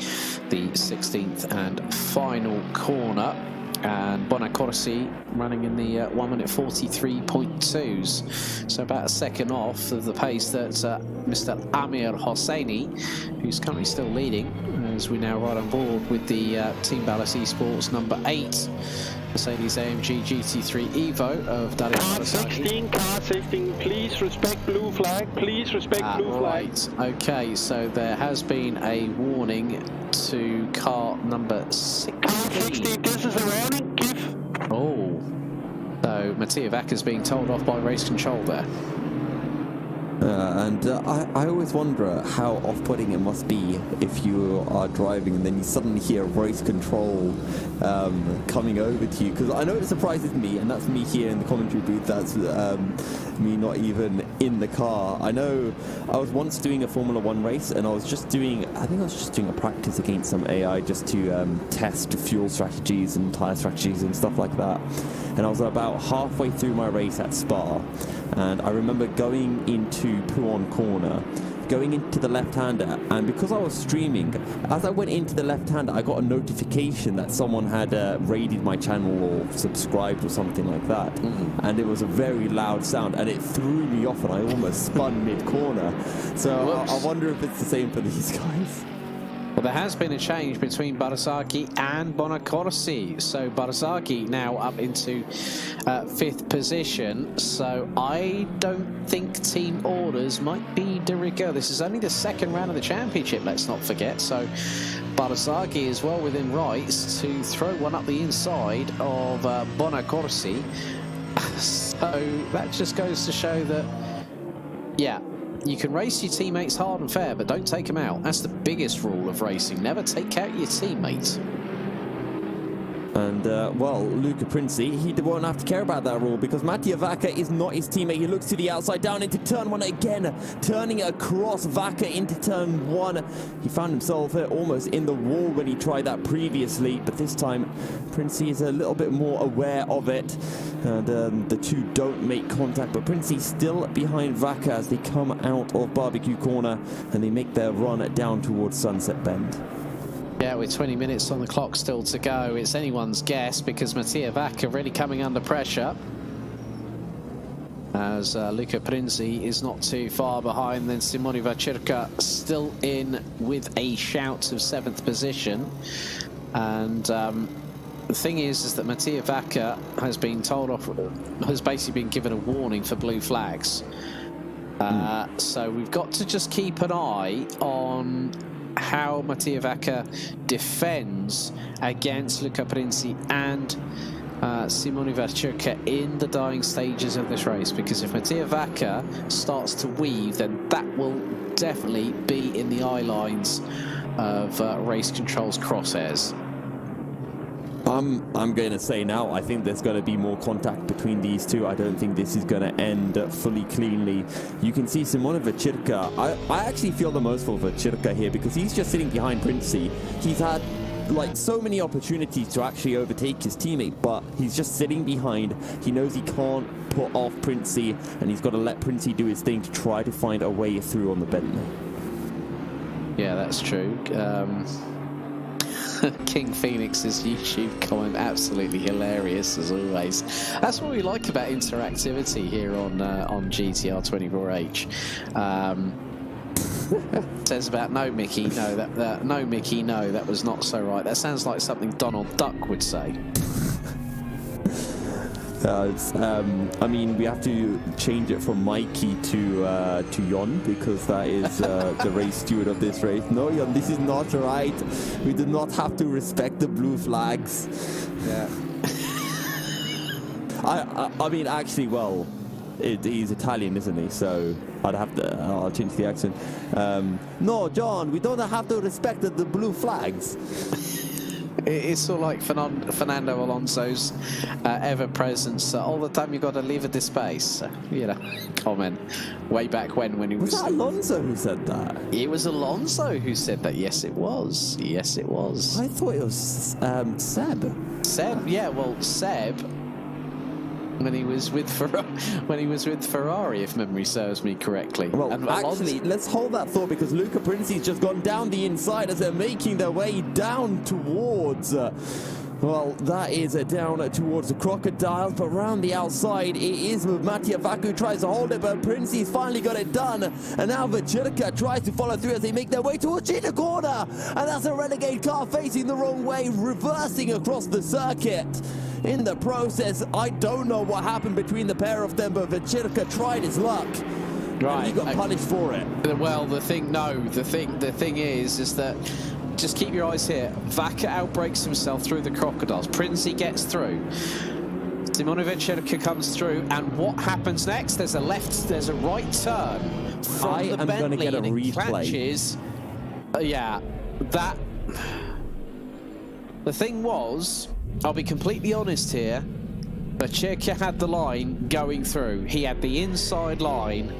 the 16th and final corner. And Bonacorsi running in the 1 minute 43.2s, so about a second off of the pace that Mr. Amir Hosseini, who's currently still leading, as we now ride on board with the Team Ballas Esports number 8 Mercedes AMG GT3 Evo of Dario Car 16, car 16, please respect blue flag, please respect blue flag. Right, okay, so there has been a warning to car number 16. Car 16, this is a warning, give. Oh, so Mattia Vacca's being told off by race control there. I always wonder how off-putting it must be if you are driving and then you suddenly hear race control coming over to you. Because I know it surprises me, and that's me here in the commentary booth. That's me not even in the car. I know I was once doing a Formula 1 race, and I think I was just doing a practice against some AI just to test fuel strategies and tyre strategies and stuff like that. And I was about halfway through my race at Spa, and I remember going into Pouhon corner, going into the left-hander, and because I was streaming, as I went into the left-hander, I got a notification that someone had raided my channel or subscribed or something like that, and it was a very loud sound, and it threw me off, and I almost spun mid-corner. So I wonder if it's the same for these guys. Well, there has been a change between Barazaki and Bonacorsi. So Barazaki now up into 5th position. So I don't think team orders might be de rigueur. This is only the 2nd round of the championship, let's not forget. So Barazaki is well within rights to throw one up the inside of Bonacorsi. So that just goes to show that, yeah, you can race your teammates hard and fair, but don't take them out. That's the biggest rule of racing. Never take out your teammates. And, well, Luca Princi, he won't have to care about that rule because Mattia Vacca is not his teammate. He looks to the outside, down into turn 1 again, turning across Vacca into turn 1. He found himself almost in the wall when he tried that previously, but this time Princi is a little bit more aware of it. And the two don't make contact, but Princi still behind Vacca as they come out of Barbecue Corner and they make their run down towards Sunset Bend. Yeah, with 20 minutes on the clock still to go, it's anyone's guess because Mattia Vacca really coming under pressure. As Luca Princi is not too far behind, then Simone Vacirca still in with a shout of 7th position. And the thing is that Mattia Vacca has been told off, has basically been given a warning for blue flags. So we've got to just keep an eye on how Mattia Vacca defends against Luca Princi and Simone Vacirca in the dying stages of this race, because if Mattia Vacca starts to weave, then that will definitely be in the eye lines of race control's crosshairs. I'm going to say now, I think there's going to be more contact between these two. I don't think this is going to end fully cleanly. You can see Simone Vacirca. I actually feel the most for Vacirca here because he's just sitting behind Princi. He's had like so many opportunities to actually overtake his teammate, but he's just sitting behind. He knows he can't put off Princi, and he's got to let Princi do his thing to try to find a way through on the Bentley. Yeah, that's true. King Phoenix's YouTube comment, absolutely hilarious as always. That's what we like about interactivity here on GTR 24H. Says about no Mickey, no, no Mickey, no, that was not so right. That sounds like something Donald Duck would say. I mean, we have to change it from Mikey to Jon, because that is the race steward of this race. No, Jon, this is not right. We do not have to respect the blue flags. Yeah. I mean, actually, well, he's Italian, isn't he? So I'll change the accent. No, Jon, we don't have to respect the blue flags. It's sort of like Fernando Alonso's ever-presence. All the time you got to leave the space. You know, comment way back when he was... Was that Alonso who said that? It was Alonso who said that. Yes, it was. Yes, it was. I thought it was Seb. Seb, yeah. Well, Seb, when he was with Ferrari, if memory serves me correctly. Well, and actually, let's hold that thought, because Luca Princi's just gone down the inside as they're making their way down towards Well, that is down towards the Crocodiles, but around the outside, it is Mattia Vaca who tries to hold it, but Princey's finally got it done. And now Vachirka tries to follow through as they make their way towards Cheetah Corner. And that's a Renegade car facing the wrong way, reversing across the circuit. In the process, I don't know what happened between the pair of them, but Vachirka tried his luck. Right. And he got punished for it. Well, the thing is that just keep your eyes here. Vaca outbreaks himself through the Crocodiles. Princey gets through. Simone Vachirka comes through, and what happens next? There's a right turn from I the am going to get a replay. Clashes. Yeah, that. The thing was, I'll be completely honest here. Vachirka had the line going through. He had the inside line.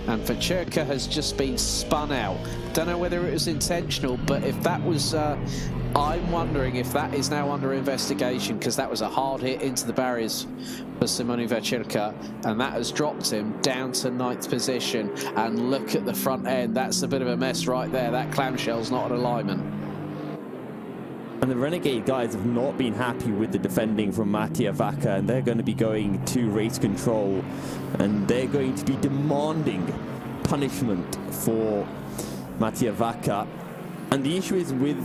And Vachirka has just been spun out. Don't know whether it was intentional, but if that was, I'm wondering if that is now under investigation, because that was a hard hit into the barriers for Simone Vachirka, and that has dropped him down to 9th position. And look at the front end, that's a bit of a mess right there. That clamshell's not in alignment. And the Renegade guys have not been happy with the defending from Mattia Vaca, and they're going to be going to race control, and they're going to be demanding punishment for Mattia Vaca. And the issue is with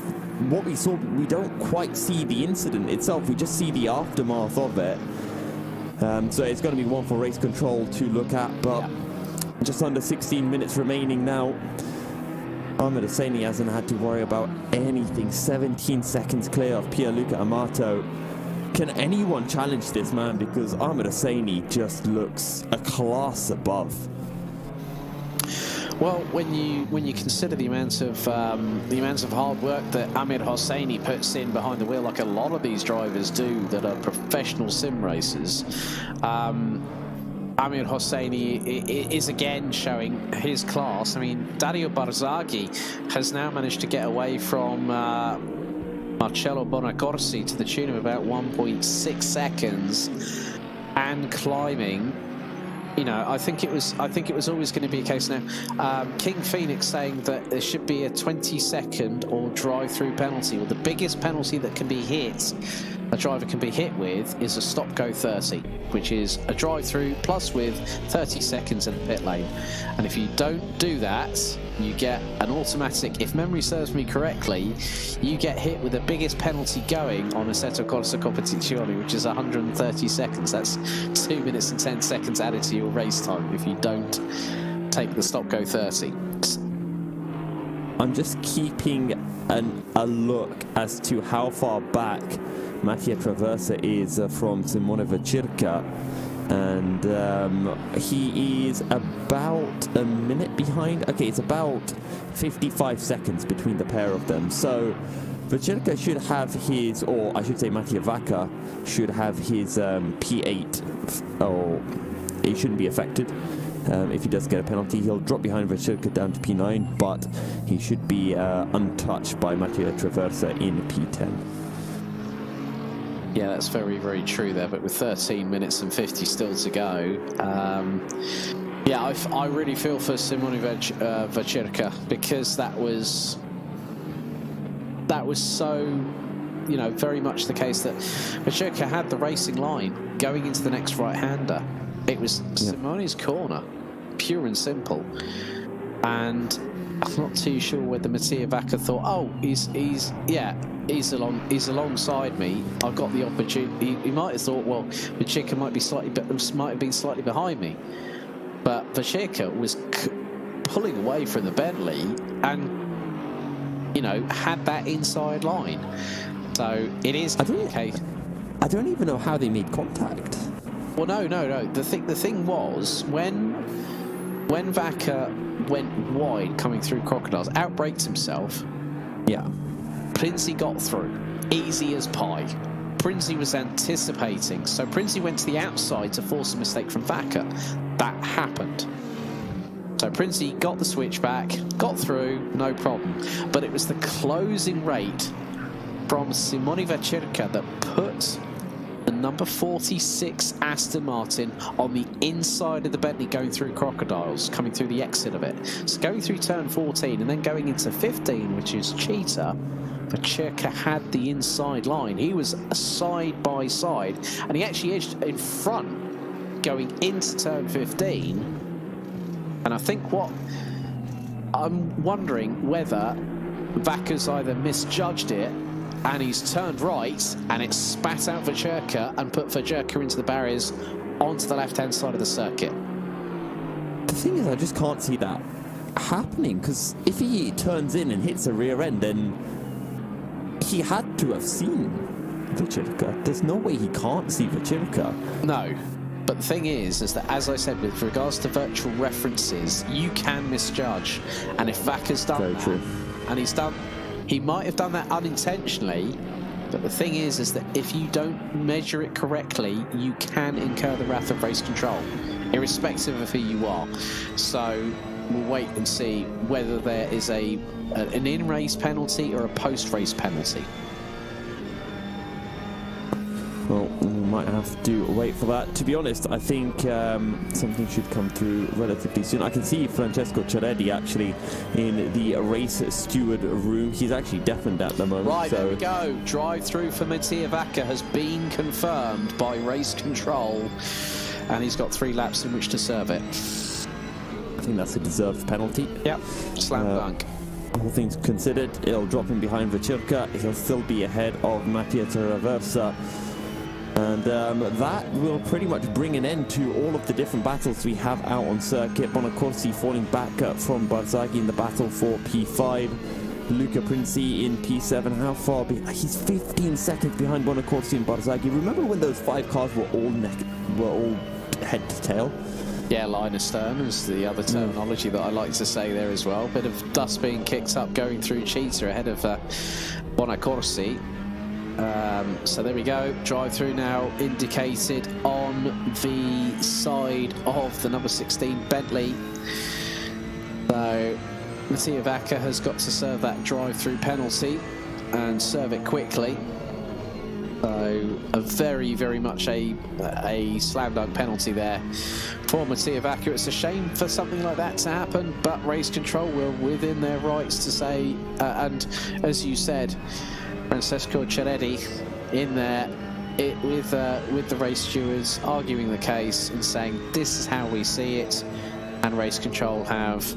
what we saw, we don't quite see the incident itself, we just see the aftermath of it. So it's going to be one for race control to look at, but just under 16 minutes remaining now. Ahmed Hosseini hasn't had to worry about anything. 17 seconds clear of Pierluca Amato. Can anyone challenge this man? Because Ahmed Hosseini just looks a class above. Well, when you consider the amount of hard work that Ahmed Hosseini puts in behind the wheel, like a lot of these drivers do that are professional sim racers, Ahmed Hosseini is again showing his class. I mean, Dario Barzaghi has now managed to get away from Marcello Bonacorsi to the tune of about 1.6 seconds, and climbing. You know, I think it was always going to be a case now. King Phoenix saying that there should be a 20-second or drive-through penalty. Well, the biggest penalty that can be hit, a driver can be hit with, is a stop-go 30, which is a drive-through plus with 30 seconds in the pit lane. And if you don't do that, you get an automatic, if memory serves me correctly, you get hit with the biggest penalty going on Assetto Corsa Competizione, which is 130 seconds. That's 2 minutes and 10 seconds added to your race time if you don't take the stop-go 30. I'm just keeping a look as to how far back Mattia Traversa is from Simone Vachirka, and he is about a minute behind. Okay, it's about 55 seconds between the pair of them. So Vachirka should have his, or I should say Mattia Vaca should have his P8, or it shouldn't be affected. If he does get a penalty, he'll drop behind Vachirka down to P9, but he should be untouched by Mattia Traversa in P10. Yeah, that's very, very true there. But with 13 minutes and 50 still to go, yeah, I really feel for Simone Vachirka, because that was so, you know, very much the case that Vachirka had the racing line going into the next right-hander. It was Simone's corner, pure and simple. And I'm not too sure whether Mattia Vaca thought, oh, he's alongside me. I've got the opportunity. He might have thought, well, Vachirka might have been slightly behind me, but Vachirka was pulling away from the Bentley, and you know, had that inside line. So it is okay. I don't even know how they made contact. Well, no. The thing was, when Vaca went wide coming through Crocodiles, outbraked himself. Yeah. Princey got through, easy as pie. Princey was anticipating, so Princey went to the outside to force a mistake from Vaca. That happened. So Princey got the switchback, got through, no problem. But it was the closing rate from Simone Vachirka that put the number 46 Aston Martin on the inside of the Bentley going through Crocodiles, coming through the exit of it. So going through turn 14 and then going into 15, which is Cheetah, Vachirka had the inside line. He was side by side, and he actually edged in front going into turn 15. And I think what I'm wondering whether Vacca's either misjudged it and he's turned right and it spat out Vachirka and put Vachirka into the barriers onto the left-hand side of the circuit. The thing is, I just can't see that happening, because if he turns in and hits a rear end, then he had to have seen Vachirka. There's no way he can't see Vachirka. No. But the thing is that, as I said, with regards to virtual references, you can misjudge. And if Vacca's done Very that, true. and he might have done that unintentionally, but the thing is that if you don't measure it correctly, you can incur the wrath of race control, irrespective of who you are. So we'll wait and see whether there is an in-race penalty or a post-race penalty. Well, we might have to wait for that. To be honest, I think something should come through relatively soon. I can see Francesco Ciareddi actually in the race steward room. He's actually deafened at the moment. Right, so there we go. Drive-through for Mattia Vacca has been confirmed by race control, and he's got 3 laps in which to serve it. I think that's a deserved penalty. Yep, slam dunk. All things considered, it'll drop him behind Vachirka. He'll still be ahead of Mattia Traversa. And that will pretty much bring an end to all of the different battles we have out on circuit. Bonacorsi falling back from Barzaghi in the battle for P5. Luca Princi in P7. How far? He's 15 seconds behind Bonacorsi and Barzaghi. Remember when those 5 cars were all head to tail? Yeah, line astern is the other terminology that I like to say there as well. Bit of dust being kicked up going through Cheetah ahead of Bonacorsi. So there we go, drive through now indicated on the side of the number 16 Bentley. So Mattia Vacca has got to serve that drive through penalty and serve it quickly. So a very much a slam dunk penalty there for Mattia Vacca. It's a shame for something like that to happen, but race control were within their rights to say, and as you said, Francesco Ciareddi in there with the race stewards arguing the case and saying this is how we see it, and race control have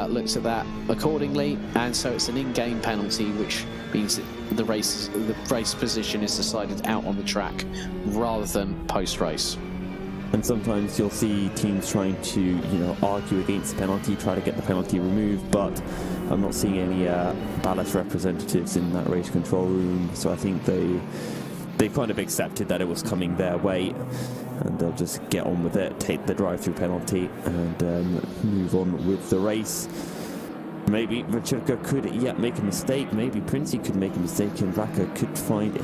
looked at that accordingly, and so it's an in-game penalty, which means that the race position is decided out on the track rather than post-race. And sometimes you'll see teams trying to, argue against the penalty, try to get the penalty removed, but I'm not seeing any ballast representatives in that race control room, so I think they kind of accepted that it was coming their way, and they'll just get on with it, take the drive-through penalty, and move on with the race. Maybe Vachirka could make a mistake. Maybe Princi could make a mistake, and Vacca could find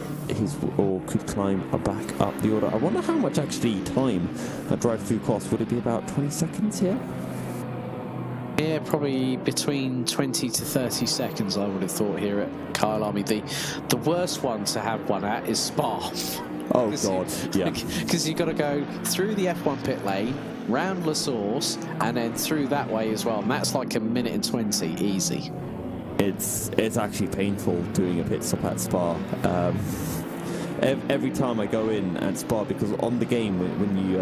could climb back up the order. I wonder how much actually time that drive-through cost. Would it be about 20 seconds here? Yeah, probably between 20 to 30 seconds, I would have thought, here at Kyalami. The worst one to have one at is Spa. Oh, God, yeah. Because you've got to go through the F1 pit lane, round La Source, and then through that way as well. And that's like a minute and 20, easy. It's actually painful doing a pit stop at Spa. Every time I go in at Spa, because on the game when you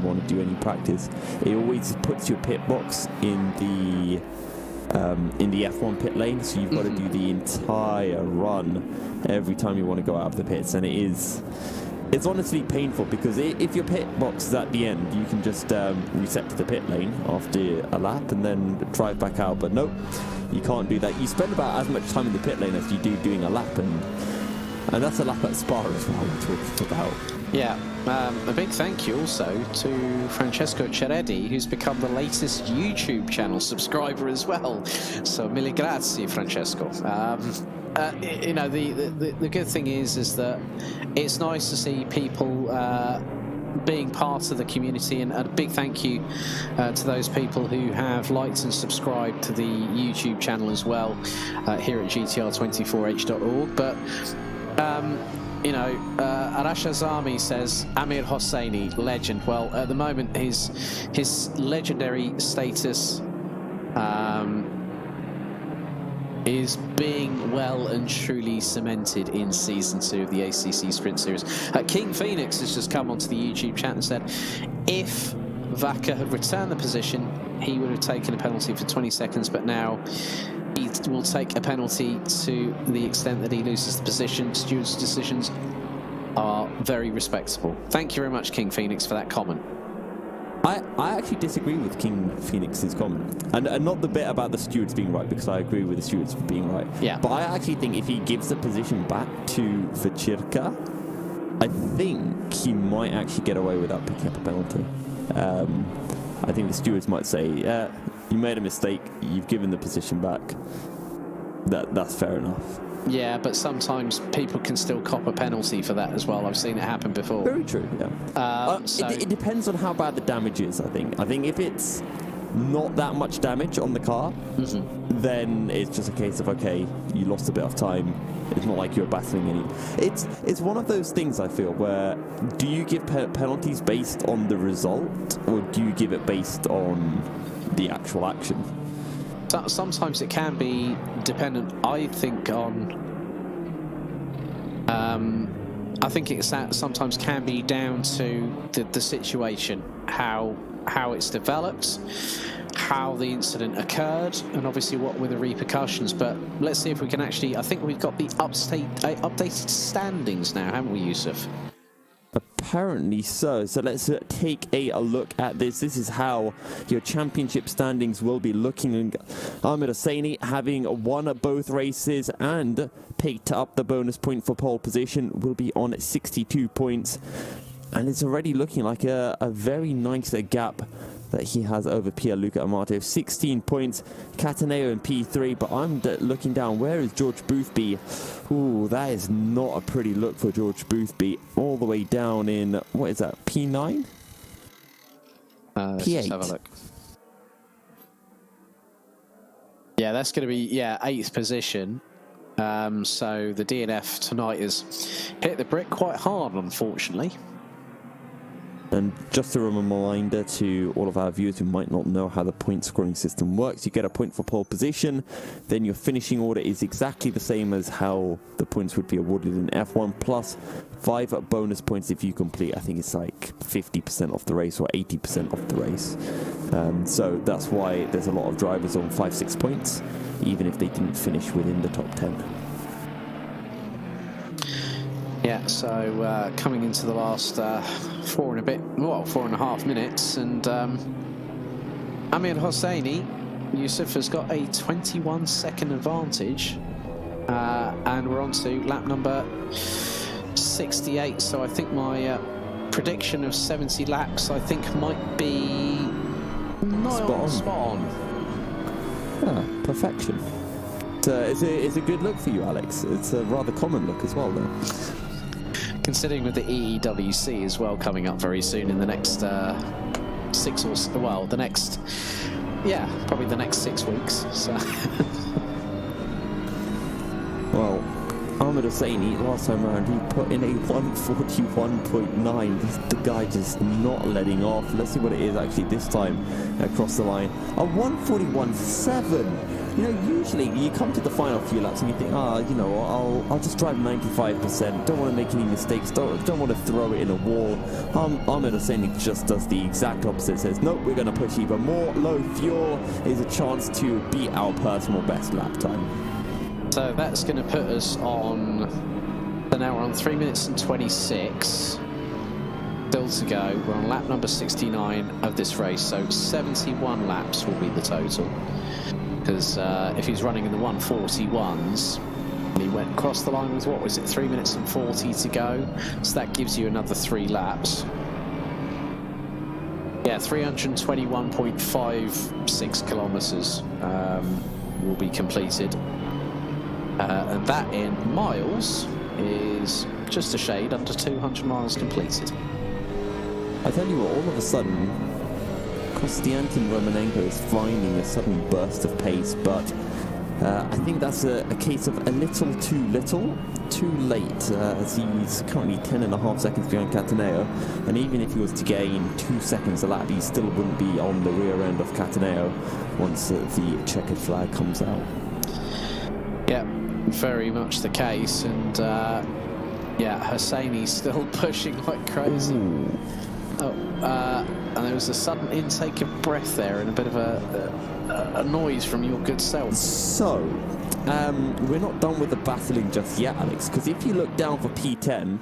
want to do any practice, it always puts your pit box in the F1 pit lane, so you've got to do the entire run every time you want to go out of the pits, and it's honestly painful, because if your pit box is at the end, you can just reset to the pit lane after a lap and then drive back out, but nope, you can't do that. You spend about as much time in the pit lane as you do doing a lap, and that's a lap at Spa as well we're talking about. Yeah. A big thank you also to Francesco Ciareddi, who's become the latest YouTube channel subscriber as well. So mille grazie, Francesco. The good thing is that it's nice to see people being part of the community, and a big thank you to those people who have liked and subscribed to the YouTube channel as well here at GTR24h.org. But Arash Azami says Amir Hosseini, legend. Well, at the moment his legendary status is being well and truly cemented in Season 2 of the ACC Sprint Series. King Phoenix has just come onto the YouTube chat and said, if Vaca had returned the position, he would have taken a penalty for 20 seconds, but now he will take a penalty to the extent that he loses the position. Stewards' decisions are very respectable. Thank you very much, King Phoenix, for that comment. I actually disagree with King Phoenix's comment, and not the bit about the stewards being right, because I agree with the stewards being right. Yeah. But I actually think if he gives the position back to Vachirka, I think he might actually get away without picking up a penalty. I think the stewards might say, you made a mistake, you've given the position back. That's fair enough. Yeah, but sometimes people can still cop a penalty for that as well. I've seen it happen before. Very true, yeah. It depends on how bad the damage is, I think. I think if it's not that much damage on the car, then it's just a case of, okay, you lost a bit of time. It's not like you're battling any. It's one of those things, I feel, where do you give penalties based on the result, or do you give it based on the actual action? Sometimes it can be dependent, I think, on... I think it sometimes can be down to the situation, how it's developed, how the incident occurred, and obviously what were the repercussions. But let's see if we can actually... I think we've got the updated standings now, haven't we, Yusuf? Apparently so. So let's take a look at this. This is how your championship standings will be looking. Ahmed Hosseini, having won both races and picked up the bonus point for pole position, will be on 62 points. And it's already looking like a very nice gap that he has over Pierluca Amato. 16 points, Cataneo in P3, but I'm looking down. Where is George Boothby? Ooh, that is not a pretty look for George Boothby. All the way down in, what is that, P9? Let's just have a look. Yeah, that's going to be, 8th position. So the DNF tonight has hit the brick quite hard, unfortunately. And just a reminder to all of our viewers who might not know how the point scoring system works, you get a point for pole position, then your finishing order is exactly the same as how the points would be awarded in F1, plus 5 bonus points if you complete, I think it's like 50% of the race or 80% of the race. So that's why there's a lot of drivers on 5-6 points, even if they didn't finish within the top 10. Yeah, so coming into the last 4.5 minutes, and Amir Hosseini, Yusuf, has got a 21-second advantage, and we're on to lap number 68. So I think my prediction of 70 laps, I think, might be spot on. Yeah, perfection. It's a good look for you, Alex. It's a rather common look as well, though. Considering with the EEWC as well coming up very soon in the next probably the next 6 weeks. So. Well, Ahmed Hosseini, last time around, he put in a 141.9. The guy just not letting off. Let's see what it is actually this time across the line. A 141.7. You know, usually you come to the final few laps and you think, I'll just drive 95%. Don't want to make any mistakes. Don't want to throw it in a wall. Ahmed Hosseini just does the exact opposite. Says, nope, we're going to push even more. Low fuel is a chance to beat our personal best lap time. So that's going to put us on. So now we're on 3 minutes and 26. Still to go. We're on lap number 69 of this race. So 71 laps will be the total. Because if he's running in the 141s, and he went across the line with, 3 minutes and 40 to go, so that gives you another 3 laps. Yeah, 321.56 kilometers will be completed, and that in miles is just a shade under 200 miles completed. I tell you what, all of a sudden Konstantin Romanenko is finding a sudden burst of pace, but I think that's a case of a little too late, as he's currently 10.5 seconds behind Cataneo, and even if he was to gain 2 seconds a lap, he still wouldn't be on the rear end of Cataneo once the checkered flag comes out. Yeah, very much the case, and yeah, Hosseini's still pushing like crazy. And there was a sudden intake of breath there and a bit of a noise from your good self. So, we're not done with the battling just yet, Alex, because if you look down for P10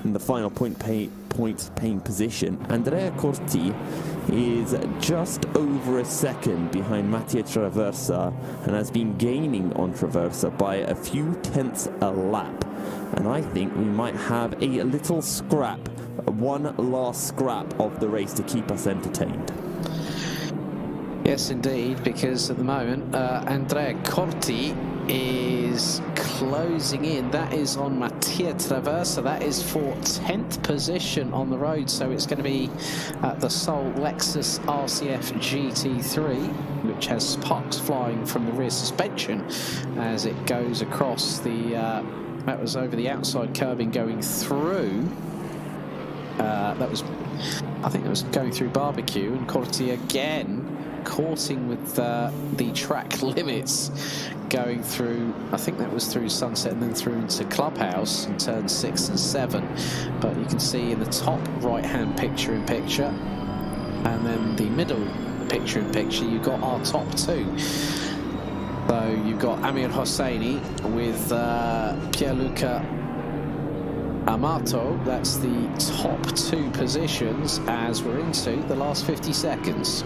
in the final points paying position, Andrea Corti is just over a second behind Mattia Traversa and has been gaining on Traversa by a few tenths a lap. And I think we might have a little scrap, one last scrap of the race to keep us entertained. Yes, indeed, because at the moment, Andrea Corti is closing in. That is on Mattia Traversa. That is for 10th position on the road. So it's going to be the sole Lexus RCF GT3, which has sparks flying from the rear suspension as it goes across the... that was over the outside curbing going through. That was... I think it was going through Barbecue, and Corti again courting with the track limits, going through, I think that was through Sunset and then through into Clubhouse in turns 6 and 7. But you can see in the top right hand picture-in-picture and then the middle picture-in-picture, you've got our top two. So you've got Amir Hosseini with Pierluca Amato. That's the top two positions as we're into the last 50 seconds.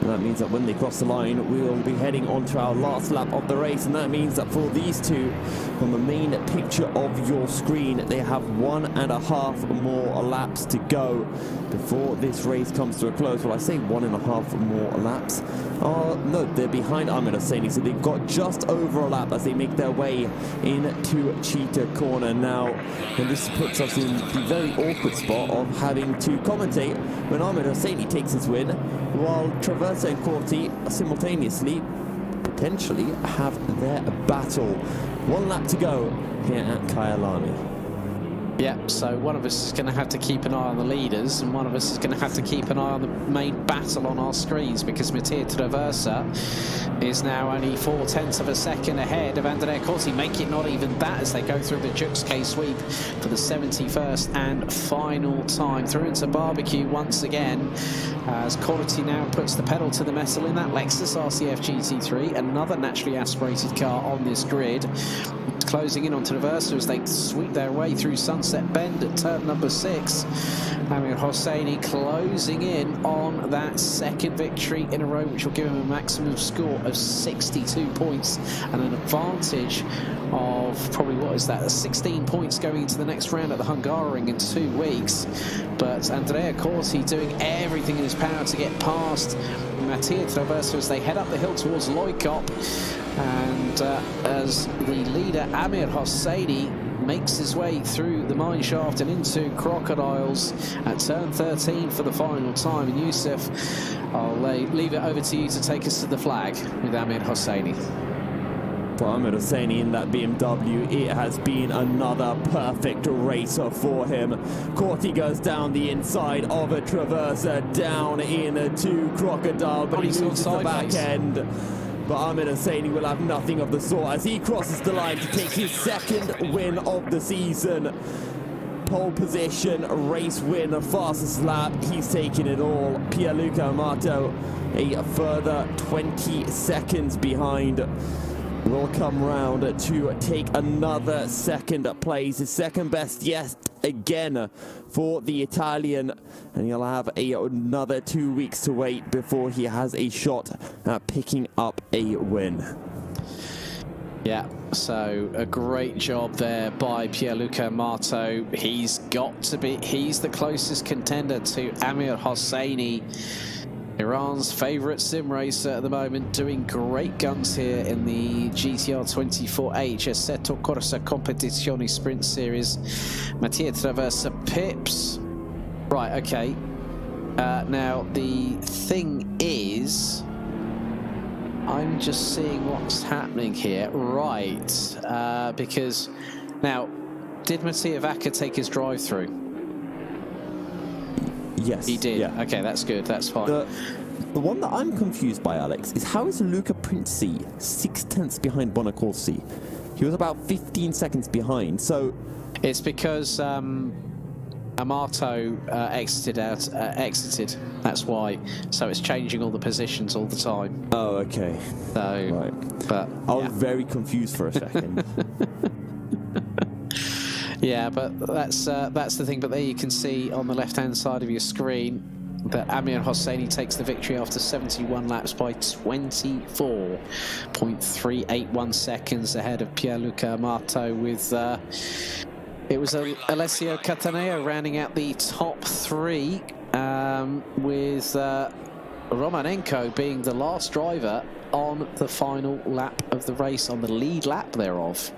And that means that when they cross the line, we will be heading on to our last lap of the race. And that means that for these two, on the main picture of your screen, they have 1.5 more laps to go before this race comes to a close. Well, I say 1.5 more laps. No, they're behind Ahmed Hosseini, so they've got just over a lap as they make their way into Cheetah Corner now. And this puts us in the very awkward spot of having to commentate when Ahmed Hosseini takes his win, while Traversa and Corti simultaneously potentially have their battle. 1 lap to go here at Kyalami. Yeah, so one of us is going to have to keep an eye on the leaders, and one of us is going to have to keep an eye on the main battle on our screens, because Mattia Traversa is now only 0.4 of a second ahead of Andrea Corti. Make it not even that as they go through the Jux K sweep for the 71st and final time. Through into Barbecue once again, as Corti now puts the pedal to the metal in that Lexus RCF GT3, another naturally aspirated car on this grid. Closing in on Traversa as they sweep their way through Sunset Bend at turn number 6. Amir Hosseini closing in on that second victory in a row, which will give him a maximum score of 62 points and an advantage of probably, what is that, 16 points going into the next round at the Hungaroring in 2 weeks. But Andrea Corti doing everything in his power to get past Mattia Traversa as they head up the hill towards Loikop. And as the leader Amir Hosseini makes his way through the mine shaft and into Crocodiles at turn 13 for the final time. And Yusuf, I'll leave it over to you to take us to the flag with Amir Hosseini. For Ahmed Hosseini in that BMW, it has been another perfect racer for him. Corti goes down the inside of a Traversa, down into Crocodile, but he moves to the back end. But Ahmed Hosseini will have nothing of the sort as he crosses the line to take his second win of the season. Pole position, race win, fastest lap, he's taking it all. Pierluca Amato a further 20 seconds behind. Will come round to take another second place, his second best yet again for the Italian, and he'll have another 2 weeks to wait before he has a shot at picking up a win. Yeah, so a great job there by Pierluca Amato. He's the closest contender to Amir Hosseini, Iran's favourite sim racer at the moment, doing great guns here in the GTR 24H Assetto Corsa Competizione Sprint Series. Mattia Traversa pips. Right, okay. Now, the thing is, I'm just seeing what's happening here. Right, because now, did Mattia Vacca take his drive-through? Yes. He did. Yeah. Okay, that's good. That's fine. The one that I'm confused by, Alex, is how is Luca Princi 6/10 behind Bonacorsi? He was about 15 seconds behind, so... It's because Amato exited. That's why. So it's changing all the positions all the time. Oh, okay. So, right. But I was very confused for a second. Yeah, but that's the thing. But there you can see on the left-hand side of your screen that Amir Hosseini takes the victory after 71 laps by 24.381 seconds ahead of Pierluca Amato with... it was Alessio Cataneo rounding out the top three, with Romanenko being the last driver on the final lap of the race, on the lead lap thereof.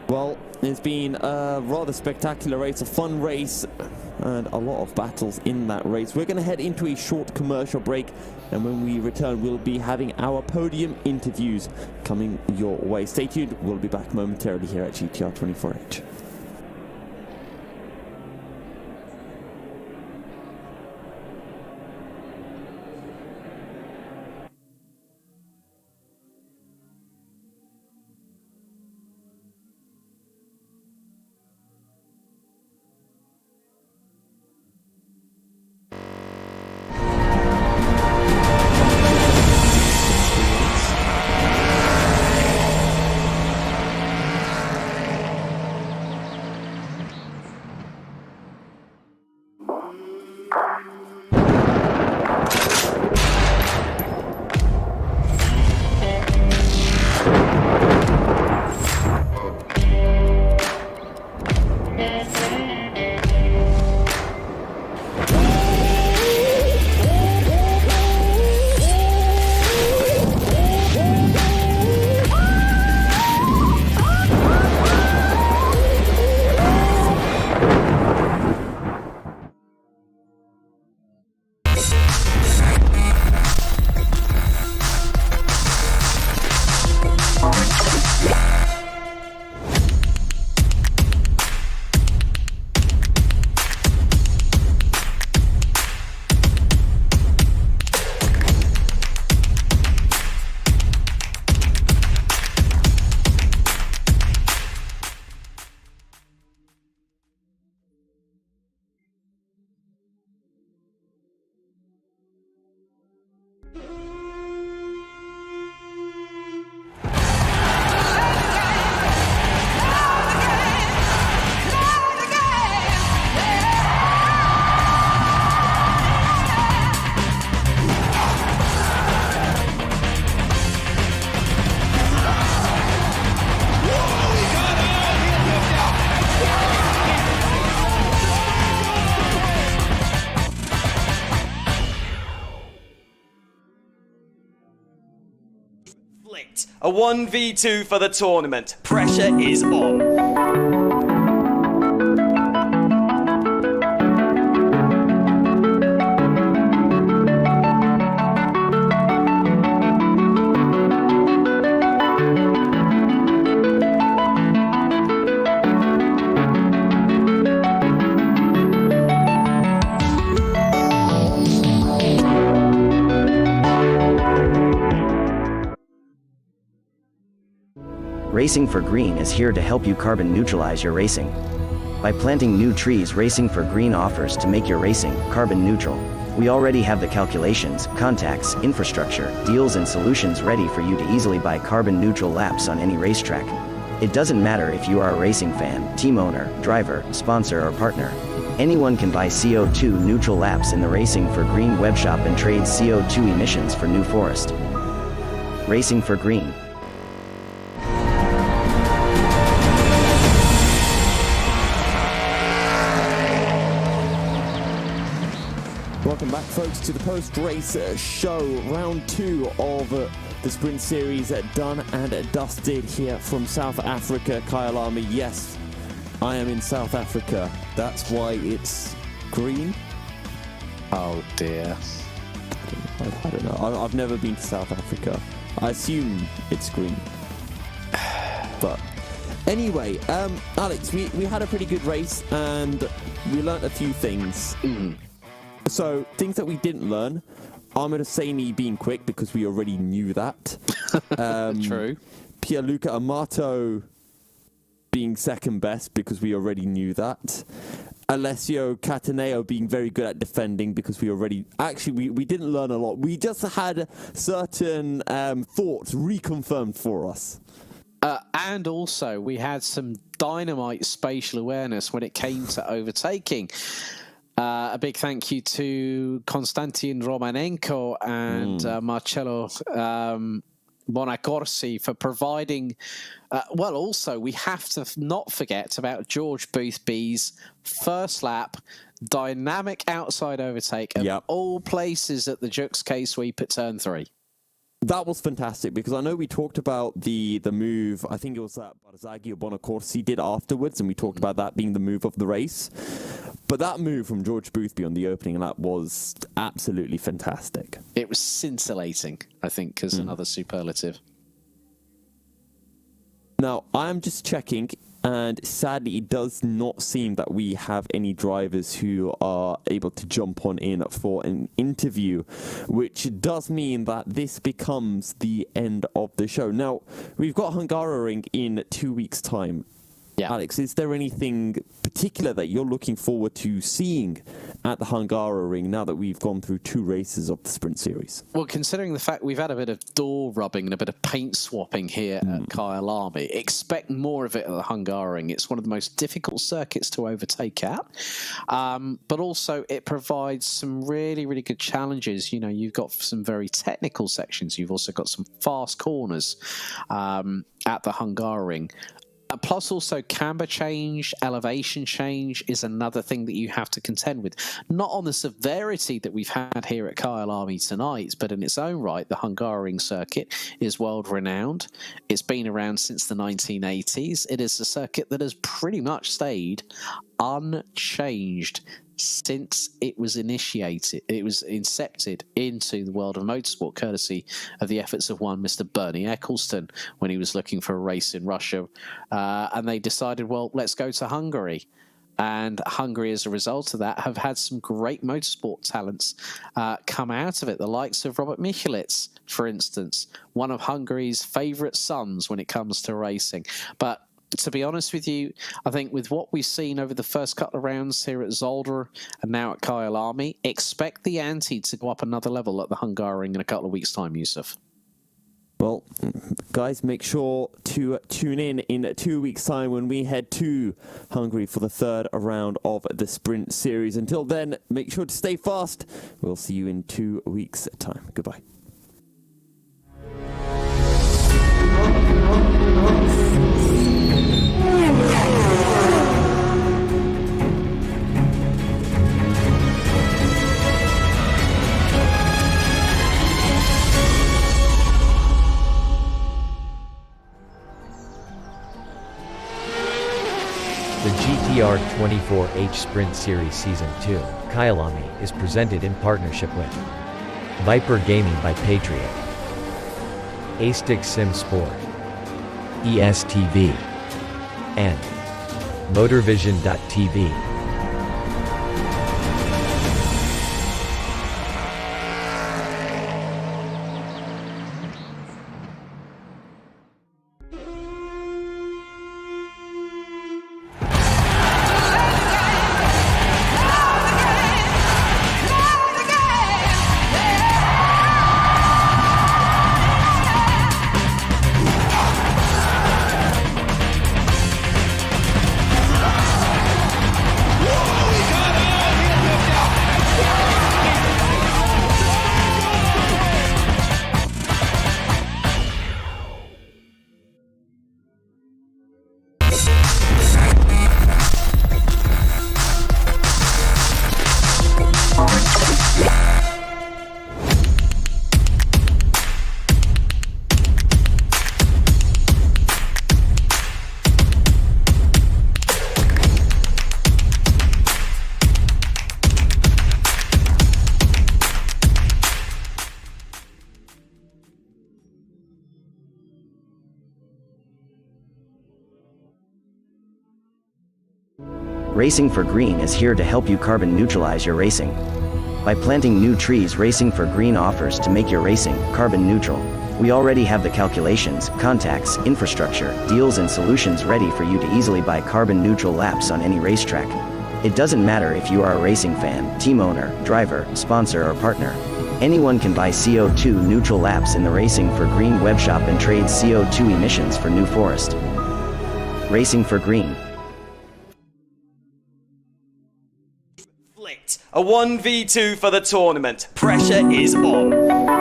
Well, it's been a rather spectacular race, a fun race, and a lot of battles in that race. We're going to head into a short commercial break, and when we return, we'll be having our podium interviews coming your way. Stay tuned. We'll be back momentarily here at GTR 24H. A 1v2 for the tournament. Pressure is on. Racing for Green is here to help you carbon neutralize your racing. By planting new trees, Racing for Green offers to make your racing carbon neutral. We already have the calculations, contacts, infrastructure, deals and solutions ready for you to easily buy carbon neutral laps on any racetrack. It doesn't matter if you are a racing fan, team owner, driver, sponsor or partner. Anyone can buy CO2 neutral laps in the Racing for Green webshop and trade CO2 emissions for New Forest. Racing for Green. Welcome back, folks, to the post-race show, round 2 of the Sprint Series, done and dusted here from South Africa, Kyalami. Yes, I am in South Africa. That's why it's green. Oh dear. I don't know. I've never been to South Africa. I assume it's green. But anyway, Alex, we had a pretty good race and we learnt a few things. So, things that we didn't learn. Armor Hosseini being quick because we already knew that. True. Pierluca Amato being second best because we already knew that. Alessio Cataneo being very good at defending because we already... Actually, we didn't learn a lot. We just had certain thoughts reconfirmed for us. And also, we had some dynamite spatial awareness when it came to overtaking. A big thank you to Konstantin Romanenko and Marcello Bonacorsi for providing... well, also, we have to not forget about George Boothby's first lap dynamic outside overtake of all places at the Jux K-sweep at turn 3. That was fantastic because I know we talked about the move, I think it was that Barzaghi or Bonacorsi did afterwards, and we talked about that being the move of the race. But that move from George Boothby on the opening lap was absolutely fantastic. It was scintillating, I think, as another superlative. Now, I'm just checking, and sadly, it does not seem that we have any drivers who are able to jump on in for an interview, which does mean that this becomes the end of the show. Now, we've got Hungaroring in 2 weeks' time. Yeah. Alex, is there anything particular that you're looking forward to seeing at the Hungaroring now that we've gone through 2 races of the Sprint Series? Well, considering the fact we've had a bit of door rubbing and a bit of paint swapping here at Kyalami, expect more of it at the Hungaroring. It's one of the most difficult circuits to overtake at. But also, it provides some really, really good challenges. You know, you've got some very technical sections. You've also got some fast corners at the Hungaroring. Plus also camber change, elevation change is another thing that you have to contend with. Not on the severity that we've had here at Kyalami tonight, but in its own right, the Hungaroring circuit is world-renowned. It's been around since the 1980s. It is a circuit that has pretty much stayed unchanged since it was incepted into the world of motorsport, courtesy of the efforts of one Mr. Bernie Eccleston when he was looking for a race in Russia. And they decided, well, let's go to Hungary. And Hungary, as a result of that, have had some great motorsport talents come out of it. The likes of Robert Michelitz, for instance, one of Hungary's favourite sons when it comes to racing. But to be honest with you, I think with what we've seen over the first couple of rounds here at Zolder and now at Kyalami, expect the ante to go up another level at the Hungaroring in a couple of weeks' time, Yusuf. Well, guys, make sure to tune in 2 weeks' time when we head to Hungary for the 3rd round of the Sprint Series. Until then, make sure to stay fast. We'll see you in 2 weeks' time. Goodbye. The GTR 24H Sprint Series Season 2, Kyalami, is presented in partnership with Viper Gaming by Patriot, A-Stick Sim Sport, ESTV, and Motorvision.tv. Racing for Green is here to help you carbon neutralize your racing. By planting new trees, Racing for Green offers to make your racing carbon neutral. We already have the calculations, contacts, infrastructure, deals and solutions ready for you to easily buy carbon neutral laps on any racetrack. It doesn't matter if you are a racing fan, team owner, driver, sponsor or partner. Anyone can buy CO2 neutral laps in the Racing for Green webshop and trade CO2 emissions for New Forest. Racing for Green. A 1v2 for the tournament. Pressure is on.